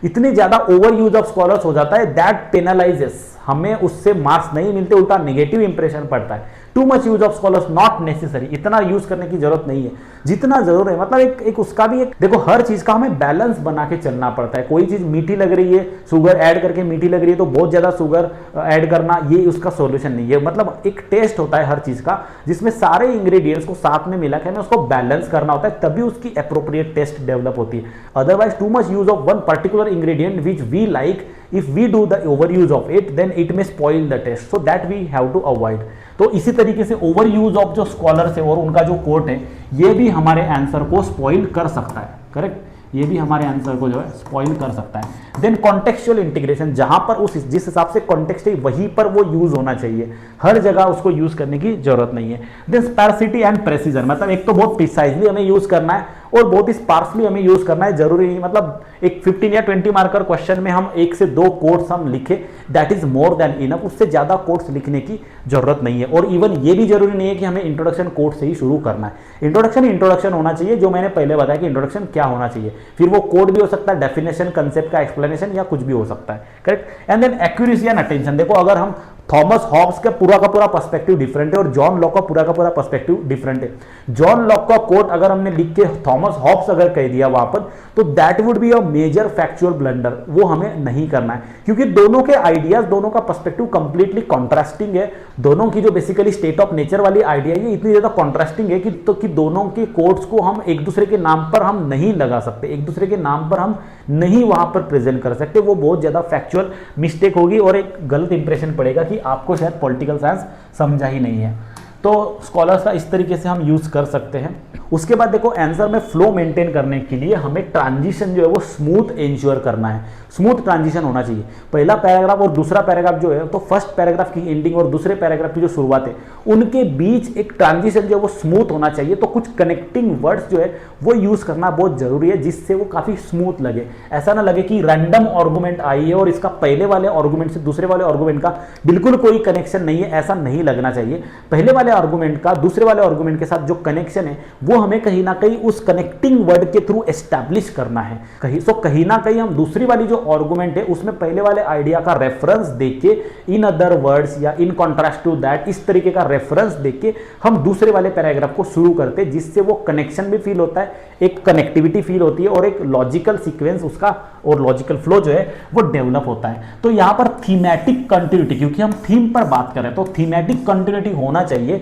इतने ज्यादा ओवर यूज ऑफ स्कॉलर्स हो जाता है, दैट पेनलाइजेस, हमें उससे मार्क्स नहीं मिलते, उल्टा नेगेटिव इंप्रेशन पड़ता है। To much use of scholars not necessary, इतना यूज करने की जरूरत नहीं है जितना जरूर है। मतलब एक उसका भी एक देखो, हर चीज का हमें बैलेंस बना के चलना पड़ता है। कोई चीज मीठी लग रही है, शुगर ऐड करके मीठी लग रही है, तो बहुत ज्यादा शुगर ऐड करना ये उसका सॉल्यूशन नहीं है। मतलब एक टेस्ट होता है हर चीज का, जिसमें सारे इंग्रेडिएंट्स को साथ में मिला के हमें उसको बैलेंस करना होता है, तभी उसकी एप्रोप्रिएट टेस्ट डेवलप होती है। Otherwise too much use of one particular ingredient which we like, if we do the overuse of it then it may spoil the taste, so that we have to avoid। तो इसी तरीके से ओवर यूज ऑफ जो स्कॉलर्स है और उनका जो कोट है, ये भी हमारे आंसर को स्पॉइल कर सकता है, करेक्ट, ये भी हमारे आंसर को जो है स्पॉइल कर सकता है। देन कॉन्टेक्चुअल इंटीग्रेशन, जहां पर उस जिस हिसाब से कॉन्टेक्स्ट है वहीं पर वो यूज होना चाहिए, हर जगह उसको यूज करने की जरूरत नहीं है। देन स्पैरसिटी एंड प्रेसिजन, मतलब एक तो बहुत प्रिसाइजली हमें यूज करना है और बहुत ही स्पार्सली हमें यूज करना है, जरूरी नहीं मतलब एक 15 या 20 मार्कर क्वेश्चन में हम 1 से 2 कोट्स हम लिखे, that is more than enough, उससे ज्यादा कोट्स लिखने की जरूरत नहीं है। और इवन ये भी जरूरी नहीं है कि हमें इंट्रोडक्शन कोट से ही शुरू करना है। इंट्रोडक्शन होना चाहिए, जो मैंने पहले बताया कि इंट्रोडक्शन क्या होना चाहिए, फिर वो कोड भी हो सकता है, डेफिनेशन, कंसेप्ट का एक्सप्लेनेशन या कुछ भी हो सकता है, correct. And then accuracy and attention, देखो अगर हम थॉमस हॉब्स का पूरा पर्सपेक्टिव डिफरेंट है और जॉन लॉक का पूरा पर्सपेक्टिव डिफरेंट है। जॉन लॉक का कोट अगर हमने लिख के थॉमस हॉब्स अगर कह दिया वहां पर, तो that would be a major factual blunder, वो हमें नहीं करना है, क्योंकि दोनों के आइडियाज, दोनों का पर्सपेक्टिव कंप्लीटली कॉन्ट्रास्टिंग है। दोनों की जो बेसिकली स्टेट ऑफ नेचर वाली आइडिया है, इतनी ज्यादा कॉन्ट्रास्टिंग है कि दोनों के कोट्स को हम एक दूसरे के नाम पर हम नहीं लगा सकते, एक दूसरे के नाम पर हम नहीं वहां पर प्रेजेंट कर सकते। वो बहुत ज्यादा फैक्चुअल मिस्टेक होगी और एक गलत इंप्रेशन पड़ेगा कि आपको शायद पॉलिटिकल साइंस समझा ही नहीं है। तो स्कॉलर्स का इस तरीके से हम यूज कर सकते हैं। उसके बाद देखो आंसर में फ्लो मेंटेन करने के लिए हमें ट्रांजिशन जो है वो स्मूथ इंश्योर करना है, स्मूथ ट्रांजिशन होना चाहिए। पहला पैराग्राफ और दूसरा पैराग्राफ जो है, तो फर्स्ट पैराग्राफ की एंडिंग और दूसरे पैराग्राफ की जो शुरुआत है, उनके बीच एक ट्रांजिशन जो है वो स्मूथ होना चाहिए। तो कुछ कनेक्टिंग वर्ड्स जो है वो यूज करना बहुत जरूरी है, जिससे वो काफी स्मूथ लगे। ऐसा ना लगे कि रैंडम आर्गुमेंट आई है और इसका पहले वाले आर्गुमेंट से दूसरे वाले आर्गुमेंट का बिल्कुल कोई कनेक्शन नहीं है, ऐसा नहीं लगना चाहिए। पहले वाले आर्गुमेंट का दूसरे वाले आर्गुमेंट के साथ जो कनेक्शन है वो हमें कहीं ना कहीं उस कनेक्टिंग वर्ड के थ्रू एस्टैब्लिश करना है। कहीं ना कहीं हम दूसरी वाली जो आर्गुमेंट है उसमें पहले वाले आइडिया का रेफरेंस देके, इन अदर वर्ड्स या इन कॉन्ट्रास्ट टू दैट, इस तरीके का रेफरेंस देके हम दूसरे वाले पैराग्राफ को शुरू करते हैं, जिससे वो कनेक्शन भी फील होता है, एक कनेक्टिविटी फील होती है और एक लॉजिकल सीक्वेंस उसका और लॉजिकल फ्लो जो है वो डेवलप होता है। तो यहां पर थीमेटिक कंटिन्यूटी, क्योंकि हम थीम पर बात कर रहे हैं तो थीमेटिक कंटिन्यूटी होना चाहिए,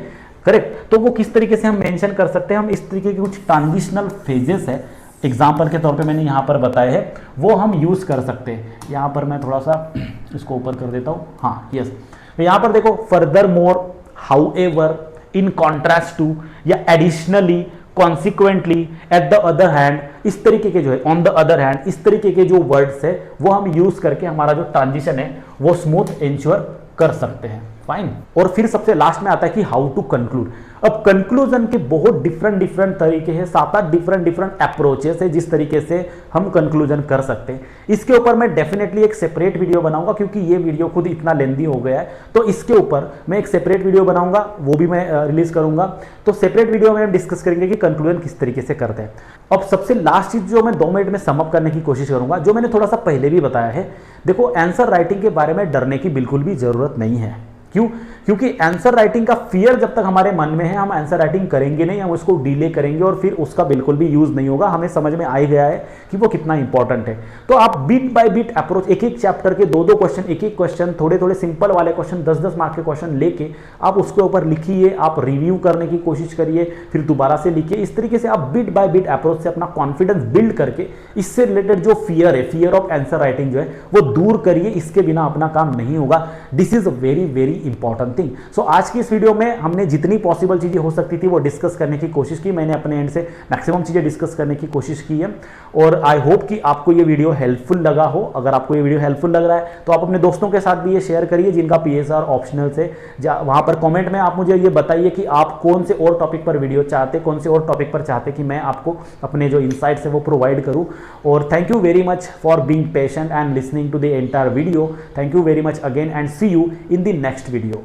करेक्ट। तो वो किस तरीके से हम मेंशन कर सकते हैं, हम इस तरीके के कुछ ट्रांजिशनल फेजेस है, एग्जाम्पल के तौर पे मैंने यहाँ पर बताए हैं, वो हम यूज़ कर सकते हैं। यहाँ पर मैं थोड़ा सा इसको ऊपर कर देता हूँ, हाँ यस। यहाँ पर देखो furthermore, however, in contrast to या additionally, consequently, at the other hand, इस तरीके के जो है, ऑन द अदर हैंड, इस तरीके के जो वर्ड्स है वो हम यूज़ करके हमारा जो ट्रांजिशन है वो स्मूथ इंश्योर कर सकते हैं। फाइन। और फिर सबसे लास्ट में आता है कि हाउ टू कंक्लूड। अब कंक्लूजन के बहुत डिफरेंट तरीके हैं, 7-8 डिफरेंट अप्रोचेस है जिस तरीके से हम कंक्लूजन कर सकते हैं। इसके ऊपर मैं डेफिनेटली एक सेपरेट वीडियो बनाऊंगा, क्योंकि ये वीडियो खुद इतना लेंदी हो गया है, तो इसके ऊपर मैं एक सेपरेट वीडियो बनाऊंगा, वो भी मैं रिलीज करूंगा। तो सेपरेट वीडियो में हम डिस्कस करेंगे कि कंक्लूजन किस तरीके से करते हैं। अब सबसे लास्ट चीज जो मैं 2 मिनट में समअप करने की कोशिश करूंगा, जो मैंने थोड़ा सा पहले भी बताया है, देखो आंसर राइटिंग के बारे में डरने की बिल्कुल भी जरूरत नहीं है। क्यों? क्योंकि आंसर राइटिंग का फियर जब तक हमारे मन में है, हम आंसर राइटिंग करेंगे नहीं, हम उसको डिले करेंगे और फिर उसका बिल्कुल भी यूज नहीं होगा। हमें समझ में आ ही गया है कि वो कितना इंपॉर्टेंट है। तो आप बीट बाय बीट अप्रोच, एक एक चैप्टर के 2-2 क्वेश्चन, एक क्वेश्चन, थोड़े सिंपल वाले क्वेश्चन, 10-10 मार्क के क्वेश्चन लेके आप उसके ऊपर लिखिए, आप रिव्यू करने की कोशिश करिए, फिर दोबारा से लिखिए। इस तरीके से आप बीट बाय बीट अप्रोच से अपना कॉन्फिडेंस बिल्ड करके इससे रिलेटेड जो फियर है, फियर ऑफ आंसर राइटिंग जो है वो दूर करिए। इसके बिना अपना काम नहीं होगा। This is a very very important thing. So आज की इस वीडियो में हमने जितनी पॉसिबल चीजें हो सकती थी वो डिस्कस करने की कोशिश की। मैंने अपने एंड से मैक्सिमम चीजें डिस्कस करने की कोशिश की है और आई होप कि आपको ये वीडियो हेल्पफुल लगा हो। अगर आपको ये वीडियो हेल्पफुल लग रहा है तो आप अपने दोस्तों के साथ भी ये शेयर करिए जिनका PSR ऑप्शनल से, वहां पर कमेंट में आप मुझे ये बताइए कि आप कौन से और टॉपिक पर वीडियो चाहते, कौन से और टॉपिक पर चाहते कि मैं आपको अपने जो इनसाइट्स है वो प्रोवाइड करूं। और thank you very much for being patient and listening to the entire video. Thank you very much again and see you in the next video.